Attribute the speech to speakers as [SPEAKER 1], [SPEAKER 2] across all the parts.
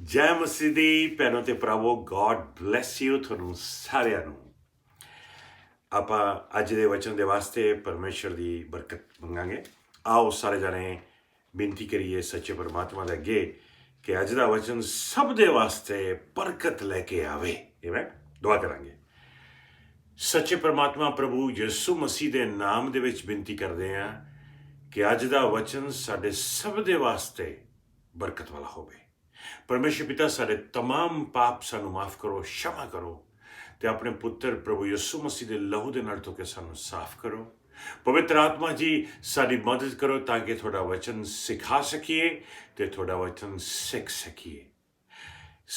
[SPEAKER 1] ਜੈ ਮਸੀਹ ਦੀ ਭੈਣੋ ਤੇ ਭਰਾਵੋ, ਗॉड ਬਲੈਸ ਯੂ ਤੁਹਾਨੂੰ ਸਾਰਿਆਂ ਨੂੰ। ਆਪਾਂ ਅੱਜ ਦੇ ਵਚਨ ਦੇ ਵਾਸਤੇ ਪਰਮੇਸ਼ਰ ਦੀ ਬਰਕਤ ਮੰਗਾਂਗੇ। ਆਓ ਸਾਰੇ ਜਣੇ ਬੇਨਤੀ ਕਰੀਏ ਸੱਚੇ ਪਰਮਾਤਮਾ ਦੇ ਅੱਗੇ ਕਿ ਅੱਜ ਦਾ ਵਚਨ ਸਭ ਦੇ ਵਾਸਤੇ ਬਰਕਤ ਲੈ ਕੇ ਆਵੇ। ਆਮੇਨ। ਦੁਆ ਕਰਾਂਗੇ। ਸੱਚੇ ਪਰਮਾਤਮਾ ਪ੍ਰਭੂ ਯਿਸੂ ਮਸੀਹ ਦੇ ਨਾਮ ਦੇ ਵਿੱਚ ਬੇਨਤੀ ਕਰਦੇ ਹਾਂ ਕਿ ਅੱਜ ਦਾ ਵਚਨ ਸਾਡੇ ਸਭ ਦੇ ਵਾਸਤੇ ਬਰਕਤ ਵਾਲਾ ਹੋਵੇ। परमेश्वर पिता सारे तमाम पाप सानू माफ़ करो, क्षमा करो ते अपने पुत्र प्रभु यीशु मसीह के लहू के नाल धो के सानू साफ करो। पवित्र आत्मा जी साड़ी मदद करो ताकि थोड़ा वचन सिखा सकिए ते थोड़ा वचन सीख सकिए।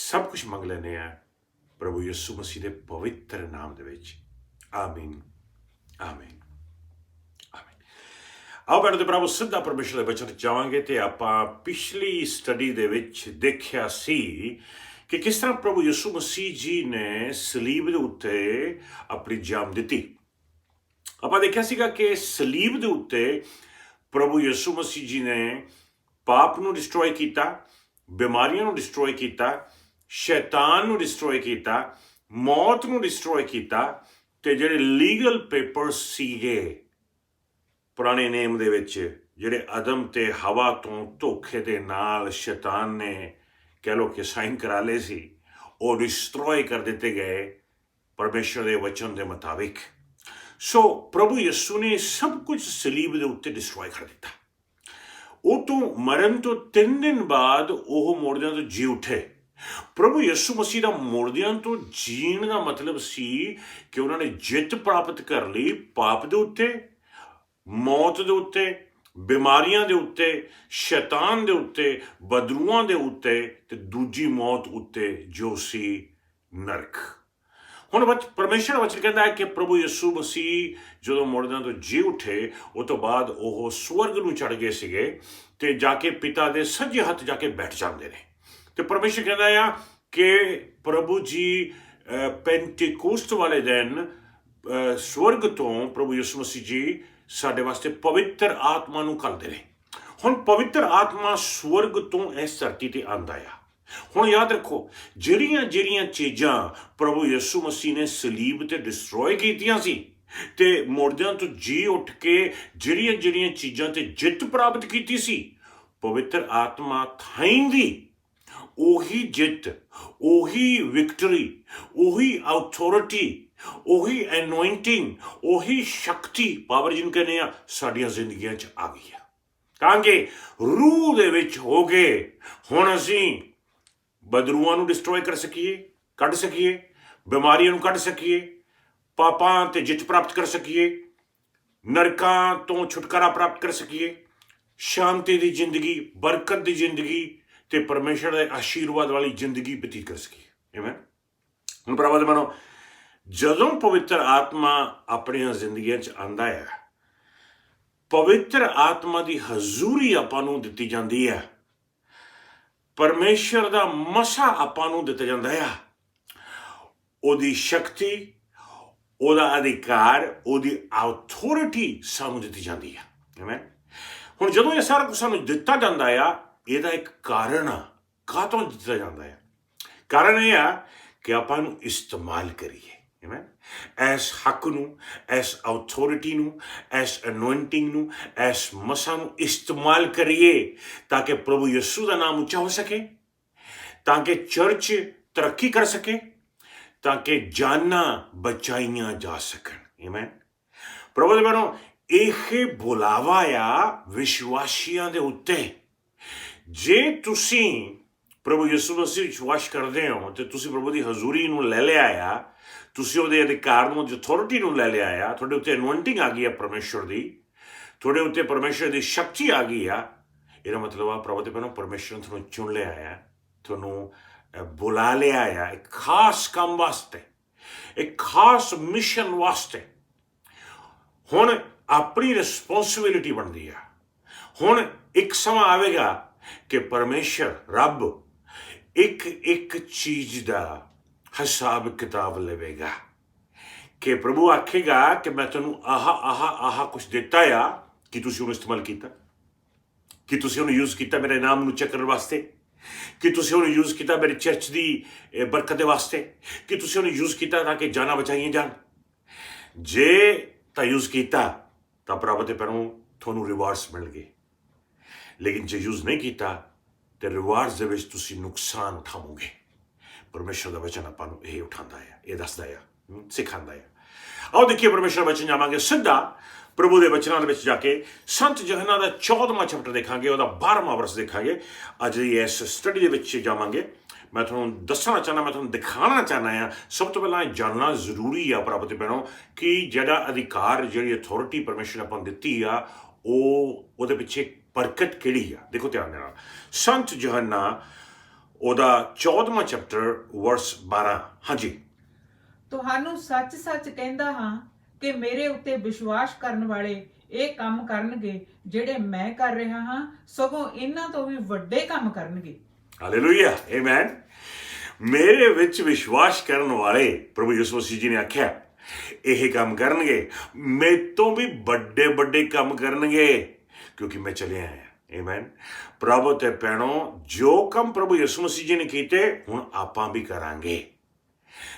[SPEAKER 1] सब कुछ मंग लेने हैं प्रभु यीशु मसीह के पवित्र नाम दे विच। आमीन आमीन। ਆਓ ਭੈਣੋ ਤੇ ਭਰਾਵੋ ਸਿੱਧਾ ਪਰਮੇਸ਼ਰ ਦੇ ਬਚਨ ਜਾਵਾਂਗੇ ਤੇ ਆਪਾਂ ਪਿਛਲੀ ਸਟੱਡੀ ਦੇ ਵਿੱਚ ਦੇਖਿਆ ਸੀ ਕਿ ਕਿਸ ਤਰ੍ਹਾਂ ਪ੍ਰਭੂ ਯਿਸੂ ਮਸੀਹ ਜੀ ਨੇ ਸਲੀਬ ਦੇ ਉੱਤੇ ਆਪਣੀ ਜਾਨ ਦਿੱਤੀ। ਆਪਾਂ ਦੇਖਿਆ ਸੀਗਾ ਕਿ ਸਲੀਬ ਦੇ ਉੱਤੇ ਪ੍ਰਭੂ ਯਿਸੂ ਮਸੀਹ ਜੀ ਨੇ ਪਾਪ ਨੂੰ ਡਿਸਟਰੋਏ ਕੀਤਾ, ਬਿਮਾਰੀਆਂ ਨੂੰ ਡਿਸਟਰੋਏ ਕੀਤਾ, ਸ਼ੈਤਾਨ ਨੂੰ ਡਿਸਟਰੋਏ ਕੀਤਾ, ਮੌਤ ਨੂੰ ਡਿਸਟਰੋਏ ਕੀਤਾ ਤੇ ਜਿਹੜੇ ਲੀਗਲ ਪੇਪਰਸ ਸੀਗੇ ਪੁਰਾਣੇ ਨੇਮ ਦੇ ਵਿੱਚ ਜਿਹੜੇ ਅਦਮ ਤੇ ਹਵਾ ਤੋਂ ਧੋਖੇ ਦੇ ਨਾਲ ਸ਼ੈਤਾਨ ਨੇ ਕਹਿ ਲਓ ਕਿ ਸਾਈਨ ਕਰਾ ਲਏ ਸੀ, ਉਹ ਡਿਸਟਰੋਏ ਕਰ ਦਿੱਤੇ ਗਏ ਪਰਮੇਸ਼ਰ ਦੇ ਵਚਨ ਦੇ ਮੁਤਾਬਿਕ। ਸੋ ਪ੍ਰਭੂ ਯਿਸੂ ਨੇ ਸਭ ਕੁਝ ਸਲੀਬ ਦੇ ਉੱਤੇ ਡਿਸਟਰੋਏ ਕਰ ਦਿੱਤਾ। ਉਹ ਤੋਂ ਮਰਨ ਤੋਂ 3 ਦਿਨ ਬਾਅਦ ਉਹ ਮੁਰਦਿਆਂ ਤੋਂ ਜੀ ਉੱਠੇ। ਪ੍ਰਭੂ ਯਿਸੂ ਮਸੀਹ ਦਾ ਮੁਰਦਿਆਂ ਤੋਂ ਜੀਣ ਦਾ ਮਤਲਬ ਸੀ ਕਿ ਉਹਨਾਂ ਨੇ ਜਿੱਤ ਪ੍ਰਾਪਤ ਕਰ ਲਈ ਪਾਪ ਦੇ ਉੱਤੇ, ਮੌਤ ਦੇ ਉੱਤੇ, ਬਿਮਾਰੀਆਂ ਦੇ ਉੱਤੇ, ਸ਼ੈਤਾਨ ਦੇ ਉੱਤੇ, ਬਦਰੂਆਂ ਦੇ ਉੱਤੇ ਤੇ ਦੂਜੀ ਮੌਤ ਉੱਤੇ ਜੋ ਸੀ ਨਰਕ। ਹੁਣ ਪਰਮੇਸ਼ਰ ਵਚਨ ਕਹਿੰਦਾ ਹੈ ਕਿ ਪ੍ਰਭੂ ਯਿਸੂ ਮਸੀਹ ਜਦੋਂ ਮੁਰਦਿਆਂ ਤੋਂ ਜੀ ਉੱਠੇ ਉਹ ਤੋਂ ਬਾਅਦ ਉਹ ਸਵਰਗ ਨੂੰ ਚੜ੍ਹ ਗਏ ਸੀਗੇ ਤੇ ਜਾ ਕੇ ਪਿਤਾ ਦੇ ਸੱਜੇ ਹੱਥ ਜਾ ਕੇ ਬੈਠ ਜਾਂਦੇ ਨੇ। ਤੇ ਪਰਮੇਸ਼ਰ ਕਹਿੰਦਾ ਆ ਕਿ ਪ੍ਰਭੂ ਜੀ ਪੈਂਟੀਕੋਸਟ ਵਾਲੇ ਦਿਨ ਸਵਰਗ ਤੋਂ ਪ੍ਰਭੂ ਯਿਸੂ ਮਸੀਹ ਜੀ ਸਾਡੇ ਵਾਸਤੇ ਪਵਿੱਤਰ ਆਤਮਾ ਨੂੰ ਘੱਲਦੇ ਨੇ। ਹੁਣ ਪਵਿੱਤਰ ਆਤਮਾ ਸਵਰਗ ਤੋਂ ਇਸ ਧਰਤੀ ਤੇ ਆਉਂਦਾ ਆ। ਹੁਣ ਯਾਦ ਰੱਖੋ ਜਿਹੜੀਆਂ ਚੀਜ਼ਾਂ ਪ੍ਰਭੂ ਯਿਸੂ ਮਸੀਹ ਨੇ ਸਲੀਬ ਤੇ ਡਿਸਟਰੋਏ ਕੀਤੀਆਂ ਸੀ ਤੇ ਮੁਰਦਿਆਂ ਤੋਂ ਜੀ ਉੱਠ ਕੇ ਜਿਹੜੀਆਂ ਚੀਜ਼ਾਂ ਤੇ ਜਿੱਤ ਪ੍ਰਾਪਤ ਕੀਤੀ ਸੀ, ਪਵਿੱਤਰ ਆਤਮਾ ਥਾਈਂਦੀ ਉਹੀ ਜਿੱਤ, ਉਹੀ ਵਿਕਟਰੀ, ਉਹੀ ਅਥਾਰਟੀ, ਉਹੀ ਅਨੋਇੰਟਿੰਗ, ਉਹੀ ਸ਼ਕਤੀ, ਪਾਵਰ ਜਿਹਨੂੰ ਕਹਿੰਦੇ ਆ, ਸਾਡੀਆਂ ਜ਼ਿੰਦਗੀਆਂ 'ਚ ਆ ਗਈ ਆ। ਤਾਂ ਕਿ ਰੂਹ ਦੇ ਵਿੱਚ ਹੋ ਗਏ ਹੁਣ ਅਸੀਂ ਬਦਰੂਆਂ ਨੂੰ ਡਿਸਟਰੋਏ ਕਰ ਸਕੀਏ, ਕੱਢ ਸਕੀਏ, ਬਿਮਾਰੀਆਂ ਨੂੰ ਕੱਢ ਸਕੀਏ, ਪਾਪਾਂ ਤੇ ਜਿੱਤ ਪ੍ਰਾਪਤ ਕਰ ਸਕੀਏ, ਨਰਕਾਂ ਤੋਂ ਛੁਟਕਾਰਾ ਪ੍ਰਾਪਤ ਕਰ ਸਕੀਏ, ਸ਼ਾਂਤੀ ਦੀ ਜ਼ਿੰਦਗੀ, ਬਰਕਤ ਦੀ ਜ਼ਿੰਦਗੀ ਤੇ ਪਰਮੇਸ਼ਰ ਦੇ ਆਸ਼ੀਰਵਾਦ ਵਾਲੀ ਜ਼ਿੰਦਗੀ ਬਤੀਤ ਕਰ ਸਕੀਏ। ਆਮੇਨ। ਹੁਣ ਭਰਾਵਾਂ ਦੇ ਮਨੋ, ਜਦੋਂ ਪਵਿੱਤਰ ਆਤਮਾ ਆਪਣੀਆਂ ਜ਼ਿੰਦਗੀਆਂ 'ਚ ਆਉਂਦਾ ਹੈ, ਪਵਿੱਤਰ ਆਤਮਾ ਦੀ ਹਜ਼ੂਰੀ ਆਪਾਂ ਨੂੰ ਦਿੱਤੀ ਜਾਂਦੀ ਹੈ, ਪਰਮੇਸ਼ਰ ਦਾ ਮਸਾ ਆਪਾਂ ਨੂੰ ਦਿੱਤਾ ਜਾਂਦਾ ਆ, ਉਹਦੀ ਸ਼ਕਤੀ, ਉਹਦਾ ਅਧਿਕਾਰ, ਉਹਦੀ ਅਥਾਰਟੀ ਸਾਨੂੰ ਦਿੱਤੀ ਜਾਂਦੀ ਹੈ। ਆਮੇਨ। ਹੁਣ ਜਦੋਂ ਇਹ ਸਾਰਾ ਕੁਝ ਸਾਨੂੰ ਦਿੱਤਾ ਜਾਂਦਾ ਆ, ਇਹਦਾ ਇੱਕ ਕਾਰਨ ਆ ਕਾਹਤੋਂ ਦਿੱਤਾ ਜਾਂਦਾ ਹੈ। ਕਾਰਨ ਇਹ ਆ ਕਿ ਆਪਾਂ ਨੂੰ ਇਸਤੇਮਾਲ ਕਰੀਏ। ਆਮੇਨ। ਇਸ ਹੱਕ ਨੂੰ, ਇਸ ਅਥਾਰਟੀ ਨੂੰ, ਇਸ ਅਨੋਇੰਟਿੰਗ ਨੂੰ, ਇਸ ਮਸਾਂ ਨੂੰ ਇਸਤੇਮਾਲ ਕਰੀਏ ਤਾਂ ਕਿ ਪ੍ਰਭੂ ਯਿਸੂ ਦਾ ਨਾਮ ਉੱਚਾ ਹੋ ਸਕੇ, ਤਾਂ ਕਿ ਚਰਚ ਤਰੱਕੀ ਕਰ ਸਕੇ, ਤਾਂ ਕਿ ਜਾਨਾਂ ਬਚਾਈਆਂ ਜਾ ਸਕਣ। ਆਮੇਨ। ਪ੍ਰਭੂ ਦੇ ਬਨੋ, ਇਹ ਬੁਲਾਵਾ ਆ ਵਿਸ਼ਵਾਸੀਆਂ ਦੇ ਉੱਤੇ। ਜੇ ਤੁਸੀਂ ਪ੍ਰਭੂ ਯਿਸੂ ਮਸੀਹ ਵਿਸ਼ਵਾਸ ਕਰਦੇ ਹੋ ਤੇ ਤੁਸੀਂ ਪ੍ਰਭੂ ਦੀ ਹਜ਼ੂਰੀ ਨੂੰ ਲੈ ਲਿਆ ਆ, ਤੁਸੀਂ ਉਹਦੇ ਅਧਿਕਾਰ ਨੂੰ, ਅਥਾਰਟੀ ਨੂੰ ਲੈ ਲਿਆ ਆ, ਤੁਹਾਡੇ ਉੱਤੇ ਅਨੋਇੰਟਿੰਗ ਆ ਗਈ ਆ ਪਰਮੇਸ਼ਰ ਦੀ, ਤੁਹਾਡੇ ਉੱਤੇ ਪਰਮੇਸ਼ਰ ਦੀ ਸ਼ਕਤੀ ਆ ਗਈ ਆ, ਇਹਦਾ ਮਤਲਬ ਆ ਪ੍ਰਭੂ ਦੇ ਭੈਣੋ ਪਰਮੇਸ਼ਰ ਨੇ ਤੁਹਾਨੂੰ ਚੁਣ ਲਿਆ ਆ, ਤੁਹਾਨੂੰ ਬੁਲਾ ਲਿਆ ਆ ਇੱਕ ਖਾਸ ਕੰਮ ਵਾਸਤੇ, ਇੱਕ ਖਾਸ ਮਿਸ਼ਨ ਵਾਸਤੇ। ਹੁਣ ਆਪਣੀ ਰਿਸਪੌਂਸਿਬਿਲਿਟੀ ਬਣਦੀ ਆ। ਹੁਣ ਇੱਕ ਸਮਾਂ ਆਵੇਗਾ ਕਿ ਪਰਮੇਸ਼ਰ ਰੱਬ ਇੱਕ ਚੀਜ਼ ਦਾ ਹਿਸਾਬ ਕਿਤਾਬ ਲਵੇਗਾ ਕਿ ਪ੍ਰਭੂ ਆਖੇਗਾ ਕਿ ਮੈਂ ਤੁਹਾਨੂੰ ਆਹ ਕੁਛ ਦਿੱਤਾ ਆ, ਕਿ ਤੁਸੀਂ ਉਹਨੂੰ ਇਸਤੇਮਾਲ ਕੀਤਾ, ਕਿ ਤੁਸੀਂ ਉਹਨੂੰ ਯੂਜ਼ ਕੀਤਾ ਮੇਰੇ ਨਾਮ ਨੂੰ ਚੱਕਣ ਵਾਸਤੇ, ਕਿ ਤੁਸੀਂ ਉਹਨੂੰ ਯੂਜ਼ ਕੀਤਾ ਮੇਰੀ ਚਰਚ ਦੀ ਬਰਕਤ ਦੇ ਵਾਸਤੇ, ਕਿ ਤੁਸੀਂ ਉਹਨੂੰ ਯੂਜ਼ ਕੀਤਾ ਤਾਂ ਕਿ ਜਾਨਾਂ ਬਚਾਈਆਂ ਜਾਣ। ਜੇ ਤਾਂ ਯੂਜ਼ ਕੀਤਾ ਤਾਂ ਪ੍ਰਭੂ ਦੇ ਪੈਰੋਂ ਤੁਹਾਨੂੰ ਰਿਵਾਰਡਸ ਮਿਲਣਗੇ, ਲੇਕਿਨ ਜੇ ਯੂਜ਼ ਨਹੀਂ ਕੀਤਾ ਤੇ ਰਿਵਾਰਡਸ ਦੇ ਵਿੱਚ ਤੁਸੀਂ ਨੁਕਸਾਨ ਉਠਾਵੋਗੇ। ਪਰਮੇਸ਼ਰ ਦਾ ਵਚਨ ਆਪਾਂ ਨੂੰ ਇਹ ਉਠਾਉਂਦਾ ਹੈ, ਇਹ ਦੱਸਦਾ ਹੈ, ਸਿਖਾਉਂਦਾ ਹੈ। ਆਓ ਦੇਖੀਏ ਪਰਮੇਸ਼ਰ ਦਾ ਵਚਨ, ਜਾਵਾਂਗੇ ਸਿੱਧਾ ਪ੍ਰਭੂ ਦੇ ਵਚਨਾਂ ਦੇ ਵਿੱਚ ਜਾ ਕੇ ਸੰਤ ਯਹੋਨਾ ਦਾ 14ਵਾਂ ਚੈਪਟਰ ਦੇਖਾਂਗੇ, ਉਹਦਾ 12ਵਾਂ ਵਰਸ ਦੇਖਾਂਗੇ। ਅੱਜ ਦੀ ਇਸ ਸਟੱਡੀ ਦੇ ਵਿੱਚ ਜਾਵਾਂਗੇ। ਮੈਂ ਤੁਹਾਨੂੰ ਦੱਸਣਾ ਚਾਹੁੰਦਾ, ਮੈਂ ਤੁਹਾਨੂੰ ਦਿਖਾਉਣਾ ਚਾਹੁੰਦਾ ਹਾਂ, ਸਭ ਤੋਂ ਪਹਿਲਾਂ ਇਹ ਜਾਣਨਾ ਜ਼ਰੂਰੀ ਆ ਪ੍ਰਭੂ ਦੇ ਪੈਰੋਂ ਕਿ ਜਿਹੜਾ ਅਧਿਕਾਰ, ਜਿਹੜੀ ਅਥਾਰਟੀ ਪਰਮੇਸ਼ਰ ਆਪਾਂ ਨੂੰ ਦਿੱਤੀ ਆ, ਉਹਦੇ ਪਿੱਛੇ ਬਰਕਤ ਕਿਹੜੀ ਆ। ਦੇਖੋ ਧਿਆਨ ਦੇ ਨਾਲ, ਸੰਤ ਯਹੋਨਾ ਉਹਦਾ 14ਵਾਂ ਚੈਪਟਰ ਵਰਸ 12। ਹਾਂਜੀ,
[SPEAKER 2] ਤੁਹਾਨੂੰ ਸੱਚ-ਸੱਚ ਕਹਿੰਦਾ ਹਾਂ ਕਿ ਮੇਰੇ ਉੱਤੇ ਵਿਸ਼ਵਾਸ ਕਰਨ ਵਾਲੇ ਇਹ ਕੰਮ ਕਰਨਗੇ ਜਿਹੜੇ ਮੈਂ ਕਰ ਰਿਹਾ ਹਾਂ, ਸਗੋਂ ਇਹਨਾਂ ਤੋਂ ਵੀ ਵੱਡੇ ਕੰਮ ਕਰਨਗੇ।
[SPEAKER 1] Hallelujah, amen. ਮੇਰੇ ਵਿੱਚ ਵਿਸ਼ਵਾਸ ਕਰਨ ਵਾਲੇ, ਪ੍ਰਭੂ ਯਿਸੂ ਮਸੀਹ ਜੀ ਨੇ ਆਖਿਆ, ਇਹ ਕੰਮ ਕਰਨਗੇ, ਮੇਰੇ ਤੋਂ ਵੀ ਵੱਡੇ ਵੱਡੇ ਕੰਮ ਕਰਨਗੇ, ਕਿਉਂਕਿ ਮੈਂ ਚੱਲਿਆ ਆਇਆ। ਆਮੇਨ। ਪ੍ਰਭੂ ਤੇ ਭੈਣੋ, ਜੋ ਕੰਮ ਪ੍ਰਭੂ ਯਿਸੂ ਮਸੀਹ ਜੀ ਨੇ ਕੀਤੇ, ਹੁਣ ਆਪਾਂ ਵੀ ਕਰਾਂਗੇ।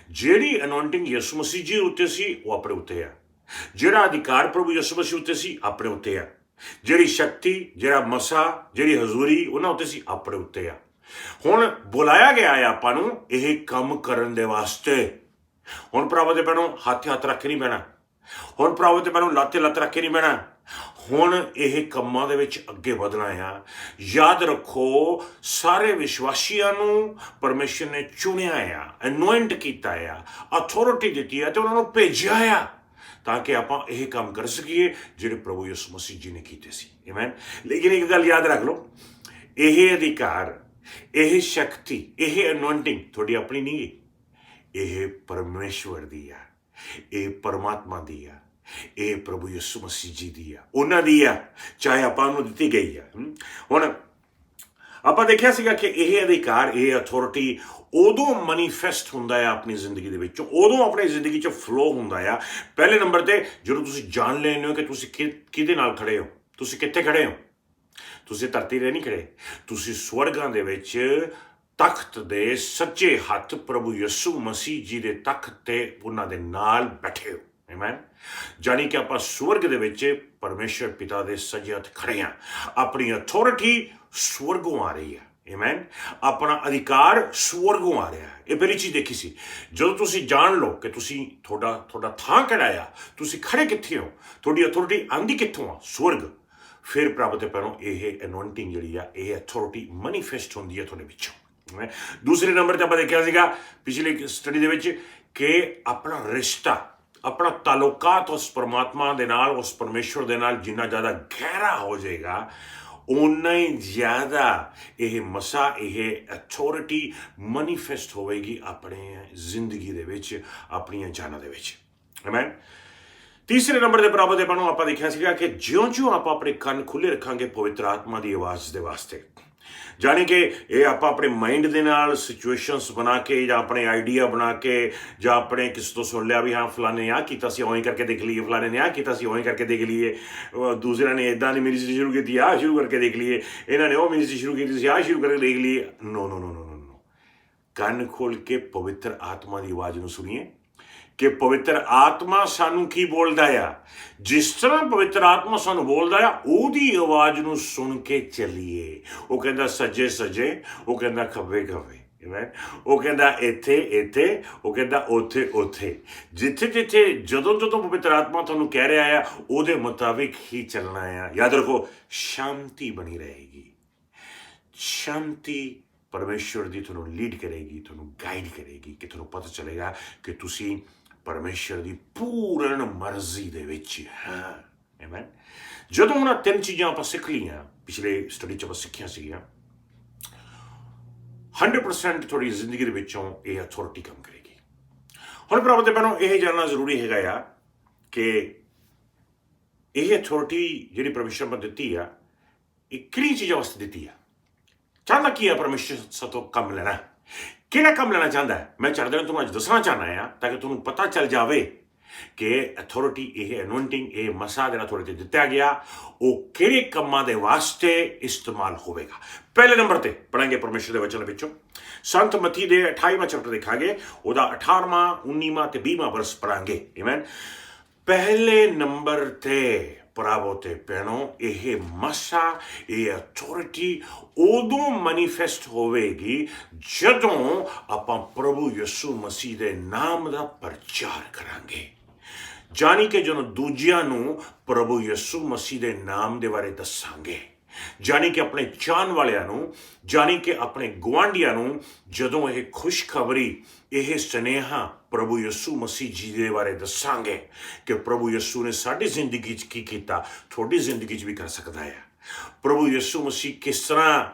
[SPEAKER 1] ਜਿਹੜੀ ਅਨੋਇੰਟਿੰਗ ਯਿਸੂ ਮਸੀਹ ਜੀ ਉੱਤੇ ਸੀ, ਉਹ ਆਪਣੇ ਉੱਤੇ ਆ। ਜਿਹੜਾ ਅਧਿਕਾਰ ਪ੍ਰਭੂ ਯਿਸੂ ਮਸੀਹ ਉੱਤੇ ਸੀ, ਆਪਣੇ ਉੱਤੇ ਆ। ਜਿਹੜੀ ਸ਼ਕਤੀ, ਜਿਹੜਾ ਮਸਾ, ਜਿਹੜੀ ਹਜ਼ੂਰੀ ਉਹਨਾਂ ਉੱਤੇ ਸੀ, ਆਪਣੇ ਉੱਤੇ ਆ। ਹੁਣ ਬੁਲਾਇਆ ਗਿਆ ਹੈ ਆਪਾਂ ਨੂੰ ਇਹ ਕੰਮ ਕਰਨ ਦੇ ਵਾਸਤੇ। ਹੁਣ ਪ੍ਰਭੂ ਦੇ ਪੈਰੋਂ ਹੱਥ ਰੱਖ ਕੇ ਨਹੀਂ ਬਹਿਣਾ, ਹੁਣ ਪ੍ਰਭੂ ਦੇ ਪੈਰੋਂ ਲੱਤ ਰੱਖ ਕੇ ਨਹੀਂ ਬਹਿਣਾ। ਹੁਣ ਇਹ ਕੰਮਾਂ ਦੇ ਵਿੱਚ ਅੱਗੇ ਵਧਣਾ ਆ। ਯਾਦ ਰੱਖੋ, ਸਾਰੇ ਵਿਸ਼ਵਾਸੀਆਂ ਨੂੰ ਪਰਮੇਸ਼ਰ ਨੇ ਚੁਣਿਆ ਆ, ਅਨੋਇੰਟ ਕੀਤਾ ਆ, ਅਥਾਰਟੀ ਦਿੱਤੀ ਆ ਤੇ ਉਹਨਾਂ ਨੂੰ ਭੇਜਿਆ ਆ ਤਾਂ ਕਿ ਆਪਾਂ ਇਹ ਕੰਮ ਕਰ ਸਕੀਏ ਜਿਹੜੇ ਪ੍ਰਭੂ ਯਿਸੂ ਮਸੀਹ ਜੀ ਨੇ ਕੀਤੇ ਸੀ। ਆਮੇਨ। ਲੇਕਿਨ ਇੱਕ ਗੱਲ ਯਾਦ ਰੱਖ ਲਓ, ਇਹ ਅਧਿਕਾਰ, ਇਹ ਸ਼ਕਤੀ, ਇਹ ਅਨੋਇੰਟਿੰਗ ਤੁਹਾਡੀ ਆਪਣੀ ਨਹੀਂ ਹੈ, ਇਹ ਪਰਮੇਸ਼ਵਰ ਦੀ ਆ, ਇਹ ਪਰਮਾਤਮਾ ਦੀ ਆ, ਇਹ ਪ੍ਰਭੂ ਯਿਸੂ ਮਸੀਹ ਜੀ ਦੀ ਆ, ਉਹਨਾਂ ਦੀ ਆ, ਚਾਹੇ ਆਪਾਂ ਨੂੰ ਦਿੱਤੀ ਗਈ ਆ। ਹੁਣ ਆਪਾਂ ਦੇਖਿਆ ਸੀਗਾ ਕਿ ਇਹ ਅਧਿਕਾਰ, ਇਹ ਅਥਾਰਟੀ ਉਦੋਂ ਮੈਨੀਫੈਸਟ ਹੁੰਦਾ ਆ ਆਪਣੀ ਜ਼ਿੰਦਗੀ ਦੇ ਵਿੱਚ, ਉਦੋਂ ਆਪਣੀ ਜ਼ਿੰਦਗੀ 'ਚ ਫਲੋ ਹੁੰਦਾ ਆ। ਪਹਿਲੇ ਨੰਬਰ 'ਤੇ ਜਦੋਂ ਤੁਸੀਂ ਜਾਣ ਲੈਂਦੇ ਹੋ ਕਿ ਤੁਸੀਂ ਕਿਹਦੇ ਨਾਲ ਖੜੇ ਹੋ, ਤੁਸੀਂ ਕਿੱਥੇ ਖੜੇ ਹੋ। ਤੁਸੀਂ ਧਰਤੀ 'ਤੇ ਨਹੀਂ ਖੜੇ, ਤੁਸੀਂ ਸਵਰਗਾਂ ਦੇ ਵਿੱਚ ਤਖਤ ਦੇ ਸੱਜੇ ਹੱਥ ਪ੍ਰਭੂ ਯਿਸੂ ਮਸੀਹ ਜੀ ਦੇ ਤਖਤ 'ਤੇ ਉਹਨਾਂ ਦੇ ਨਾਲ ਬੈਠੇ ਹੋ। ਆਮੇਨ। ਜਾਣੀ ਕਿ ਆਪਾਂ ਸਵਰਗ ਦੇ ਵਿੱਚ ਪਰਮੇਸ਼ਰ ਪਿਤਾ ਦੇ ਸੱਜੇ ਹੱਥ ਖੜੇ ਹਾਂ। ਆਪਣੀ ਅਥਾਰਟੀ ਸਵਰਗੋਂ ਆ ਰਹੀ ਹੈ। ਆਮੇਨ। ਆਪਣਾ ਅਧਿਕਾਰ ਸਵਰਗੋਂ ਆ ਰਿਹਾ ਹੈ। ਇਹ ਪਹਿਲੀ ਚੀਜ਼ ਦੇਖੀ ਸੀ। ਜਦੋਂ ਤੁਸੀਂ ਜਾਣ ਲਓ ਕਿ ਤੁਸੀਂ ਤੁਹਾਡਾ ਥਾਂ ਕਿਹੜਾ ਆ, ਤੁਸੀਂ ਖੜੇ ਕਿੱਥੇ ਹੋ, ਤੁਹਾਡੀ ਅਥਾਰਟੀ ਆਉਂਦੀ ਕਿੱਥੋਂ ਆ, ਸਵਰਗ, ਫਿਰ ਪ੍ਰਭੂ ਦੇ ਪੈਰੋਂ ਇਹ ਅਨੋਇੰਟਿੰਗ ਜਿਹੜੀ ਆ, ਇਹ ਅਥਾਰਟੀ ਮੈਨੀਫੈਸਟ ਹੁੰਦੀ ਹੈ ਤੁਹਾਡੇ ਵਿੱਚੋਂ। ਦੂਸਰੇ ਨੰਬਰ 'ਤੇ ਆਪਾਂ ਦੇਖਿਆ ਸੀਗਾ ਪਿਛਲੀ ਸਟੱਡੀ ਦੇ ਵਿੱਚ ਕਿ ਆਪਣਾ ਰਿਸ਼ਤਾ, ਆਪਣਾ ਤਾਲੁਕਾਤ ਉਸ ਪਰਮਾਤਮਾ ਦੇ ਨਾਲ, ਉਸ ਪਰਮੇਸ਼ਵਰ ਦੇ ਨਾਲ ਜਿੰਨਾ ਜ਼ਿਆਦਾ ਗਹਿਰਾ ਹੋ ਜਾਏਗਾ, ਓਨਾ ਹੀ ਜ਼ਿਆਦਾ ਇਹ ਮਸਾ, ਇਹ ਅਥਾਰਟੀ ਮੈਨੀਫੈਸਟ ਹੋਵੇਗੀ ਆਪਣੇ ਜ਼ਿੰਦਗੀ ਦੇ ਵਿੱਚ, ਆਪਣੀਆਂ ਜਾਨਾਂ ਦੇ ਵਿੱਚ। ਆਮੇਨ। ਤੀਸਰੇ ਨੰਬਰ ਦੇ ਬਰਾਬਰ ਦੇ ਪੈਰੋਂ ਆਪਾਂ ਦੇਖਿਆ ਸੀਗਾ ਕਿ ਜਿਉਂ-ਜਿਉਂ ਆਪਾਂ ਆਪਣੇ ਕੰਨ ਖੁੱਲ੍ਹੇ ਰੱਖਾਂਗੇ ਪਵਿੱਤਰ ਆਤਮਾ ਦੀ ਆਵਾਜ਼ ਦੇ ਵਾਸਤੇ, ਜਾਣੀ ਕਿ ਇਹ ਆਪਾਂ ਆਪਣੇ ਮਾਈਂਡ ਦੇ ਨਾਲ ਸਿਚੁਏਸ਼ਨਸ ਬਣਾ ਕੇ, ਜਾਂ ਆਪਣੇ ਆਈਡੀਆ ਬਣਾ ਕੇ, ਜਾਂ ਆਪਣੇ ਕਿਸੇ ਤੋਂ ਸੁਣ ਲਿਆ ਵੀ ਹਾਂ ਫਲਾਣੇ ਨੇ ਆਹ ਕੀਤਾ ਸੀ, ਉਵੇਂ ਕਰਕੇ ਦੇਖ ਲਈਏ, ਫਲਾਣੇ ਨੇ ਆਹ ਕੀਤਾ ਸੀ, ਉਵੇਂ ਕਰਕੇ ਦੇਖ ਲਈਏ, ਦੂਸਰਿਆਂ ਨੇ ਇੱਦਾਂ ਦੀ ਮਿਨਿਸਟਰੀ ਸ਼ੁਰੂ ਕੀਤੀ, ਆਹ ਸ਼ੁਰੂ ਕਰਕੇ ਦੇਖ ਲਈਏ, ਇਹਨਾਂ ਨੇ ਉਹ ਮਿਨਿਸਟਰੀ ਸ਼ੁਰੂ ਕੀਤੀ ਸੀ, ਆਹ ਸ਼ੁਰੂ ਕਰਕੇ ਦੇਖ ਲਈਏ। ਨੋ ਨੋ ਨੋ ਨੋ ਨੋ ਨੋ। ਕੰਨ ਖੋਲ੍ਹ ਕੇ ਪਵਿੱਤਰ ਆਤਮਾ ਦੀ ਆਵਾਜ਼ ਨੂੰ ਸੁਣੀਏ ਕਿ ਪਵਿੱਤਰ ਆਤਮਾ ਸਾਨੂੰ ਕੀ ਬੋਲਦਾ ਆ। ਜਿਸ ਤਰ੍ਹਾਂ ਪਵਿੱਤਰ ਆਤਮਾ ਸਾਨੂੰ ਬੋਲਦਾ ਆ, ਉਹਦੀ ਆਵਾਜ਼ ਨੂੰ ਸੁਣ ਕੇ ਚੱਲੀਏ। ਉਹ ਕਹਿੰਦਾ ਸੱਜੇ ਸੱਜੇ, ਉਹ ਕਹਿੰਦਾ ਖੱਬੇ ਖੱਬੇ, ਉਹ ਕਹਿੰਦਾ ਇੱਥੇ ਇੱਥੇ, ਉਹ ਕਹਿੰਦਾ ਉੱਥੇ ਉੱਥੇ, ਜਿੱਥੇ ਜਿੱਥੇ ਜਦੋਂ ਜਦੋਂ ਪਵਿੱਤਰ ਆਤਮਾ ਤੁਹਾਨੂੰ ਕਹਿ ਰਿਹਾ ਆ, ਉਹਦੇ ਮੁਤਾਬਿਕ ਹੀ ਚੱਲਣਾ ਆ। ਯਾਦ ਰੱਖੋ, ਸ਼ਾਂਤੀ ਬਣੀ ਰਹੇਗੀ। ਸ਼ਾਂਤੀ ਪਰਮੇਸ਼ਵਰ ਦੀ ਤੁਹਾਨੂੰ ਲੀਡ ਕਰੇਗੀ, ਤੁਹਾਨੂੰ ਗਾਈਡ ਕਰੇਗੀ ਕਿ ਤੁਹਾਨੂੰ ਪਤਾ ਚੱਲੇਗਾ ਕਿ ਤੁਸੀਂ ਪਰਮੇਸ਼ਰ ਦੀ ਪੂਰਨ ਮਰਜ਼ੀ ਦੇ ਵਿੱਚ ਹਾਂ। ਆਮੇਨ। ਜਦੋਂ ਉਹਨਾਂ ਤਿੰਨ ਚੀਜ਼ਾਂ ਆਪਾਂ ਸਿੱਖ ਲਈਆਂ, ਪਿਛਲੇ ਸਟੱਡੀ 'ਚ ਆਪਾਂ ਸਿੱਖਿਆ ਸੀਗੀਆਂ, 100% ਤੁਹਾਡੀ ਜ਼ਿੰਦਗੀ ਦੇ ਵਿੱਚੋਂ ਇਹ ਅਥਾਰਟੀ ਕੰਮ ਕਰੇਗੀ। ਹੁਣ ਪ੍ਰਭੂ ਦੇ ਪੈਰੋਂ ਇਹ ਜਾਣਨਾ ਜ਼ਰੂਰੀ ਹੈਗਾ ਆ ਕਿ ਇਹ ਅਥਾਰਟੀ ਜਿਹੜੀ ਪਰਮੇਸ਼ਰ ਨੇ ਦਿੱਤੀ ਆ, ਇਹ ਕਿਹੜੀ ਚੀਜ਼ਾਂ ਵਾਸਤੇ ਦਿੱਤੀ ਆ। ਚਾਹੁੰਦਾ ਕੀ ਆ ਪਰਮੇਸ਼ਰ ਸਾਤੋਂ ਕੰਮ ਲੈਣਾ, ਕਿਹੜਾ ਕੰਮ ਲੈਣਾ ਚਾਹੁੰਦਾ ਹੈ। ਮੈਂ ਚੜ੍ਹਦੇ ਨੂੰ ਤੁਹਾਨੂੰ ਅੱਜ ਦੱਸਣਾ ਚਾਹੁੰਦਾ ਆ ਤਾਂ ਕਿ ਤੁਹਾਨੂੰ ਪਤਾ ਚੱਲ ਜਾਵੇ ਕਿ ਅਥਾਰਟੀ, ਇਹ ਅਨੋਇੰਟਿੰਗ, ਇਹ ਮਸਾ ਜਿਹੜਾ ਤੁਹਾਡੇ ਤੇ ਦਿੱਤਾ ਗਿਆ, ਉਹ ਕਿਹੜੇ ਕੰਮਾਂ ਦੇ ਵਾਸਤੇ ਇਸਤੇਮਾਲ ਹੋਵੇਗਾ। ਪਹਿਲੇ ਨੰਬਰ ਤੇ ਪੜਾਂਗੇ ਪਰਮੇਸ਼ਰ ਦੇ ਵਚਨ ਵਿੱਚੋਂ ਸੰਤ ਮਤੀ ਦੇ 28ਵਾਂ ਚੈਪਟਰ ਦੇਖਾਂਗੇ, ਉਹਦਾ 18ਵਾਂ 19ਵਾਂ ਤੇ 20ਵਾਂ ਵਰਸ ਪੜਾਂਗੇ। ਆਮੇਨ। ਪਹਿਲੇ ਨੰਬਰ ਤੇ ਭਰਾਵੋ ਤੇ ਭੈਣੋ, ਇਹ ਮਸਾ, ਇਹ ਅਥਾਰਟੀ ਉਦੋਂ ਮੈਨੀਫੈਸਟ ਹੋਵੇਗੀ ਜਦੋਂ ਆਪਾਂ ਪ੍ਰਭੂ ਯਿਸੂ ਮਸੀਹ ਦੇ ਨਾਮ ਦਾ ਪ੍ਰਚਾਰ ਕਰਾਂਗੇ। ਜਾਣੀ ਕਿ ਜਦੋਂ ਦੂਜਿਆਂ ਨੂੰ ਪ੍ਰਭੂ ਯਿਸੂ ਮਸੀਹ ਦੇ ਨਾਮ ਦੇ ਬਾਰੇ ਦੱਸਾਂਗੇ, ਜਾਣੀ ਕਿ ਆਪਣੇ ਚਾਹਣ ਵਾਲਿਆਂ ਨੂੰ, ਜਾਣੀ ਕਿ ਆਪਣੇ ਗੁਆਂਢੀਆਂ ਨੂੰ ਜਦੋਂ ਇਹ ਖੁਸ਼ਖਬਰੀ, ਇਹ ਸੁਨੇਹਾ ਪ੍ਰਭੂ ਯਿਸੂ ਮਸੀਹ ਜੀ ਦੇ ਬਾਰੇ ਦੱਸਾਂਗੇ ਕਿ ਪ੍ਰਭੂ ਯਿਸੂ ਨੇ ਸਾਡੀ ਜ਼ਿੰਦਗੀ 'ਚ ਕੀ ਕੀਤਾ, ਤੁਹਾਡੀ ਜ਼ਿੰਦਗੀ 'ਚ ਵੀ ਕਰ ਸਕਦਾ ਹੈ। ਪ੍ਰਭੂ ਯਿਸੂ ਮਸੀਹ ਕਿਸ ਤਰ੍ਹਾਂ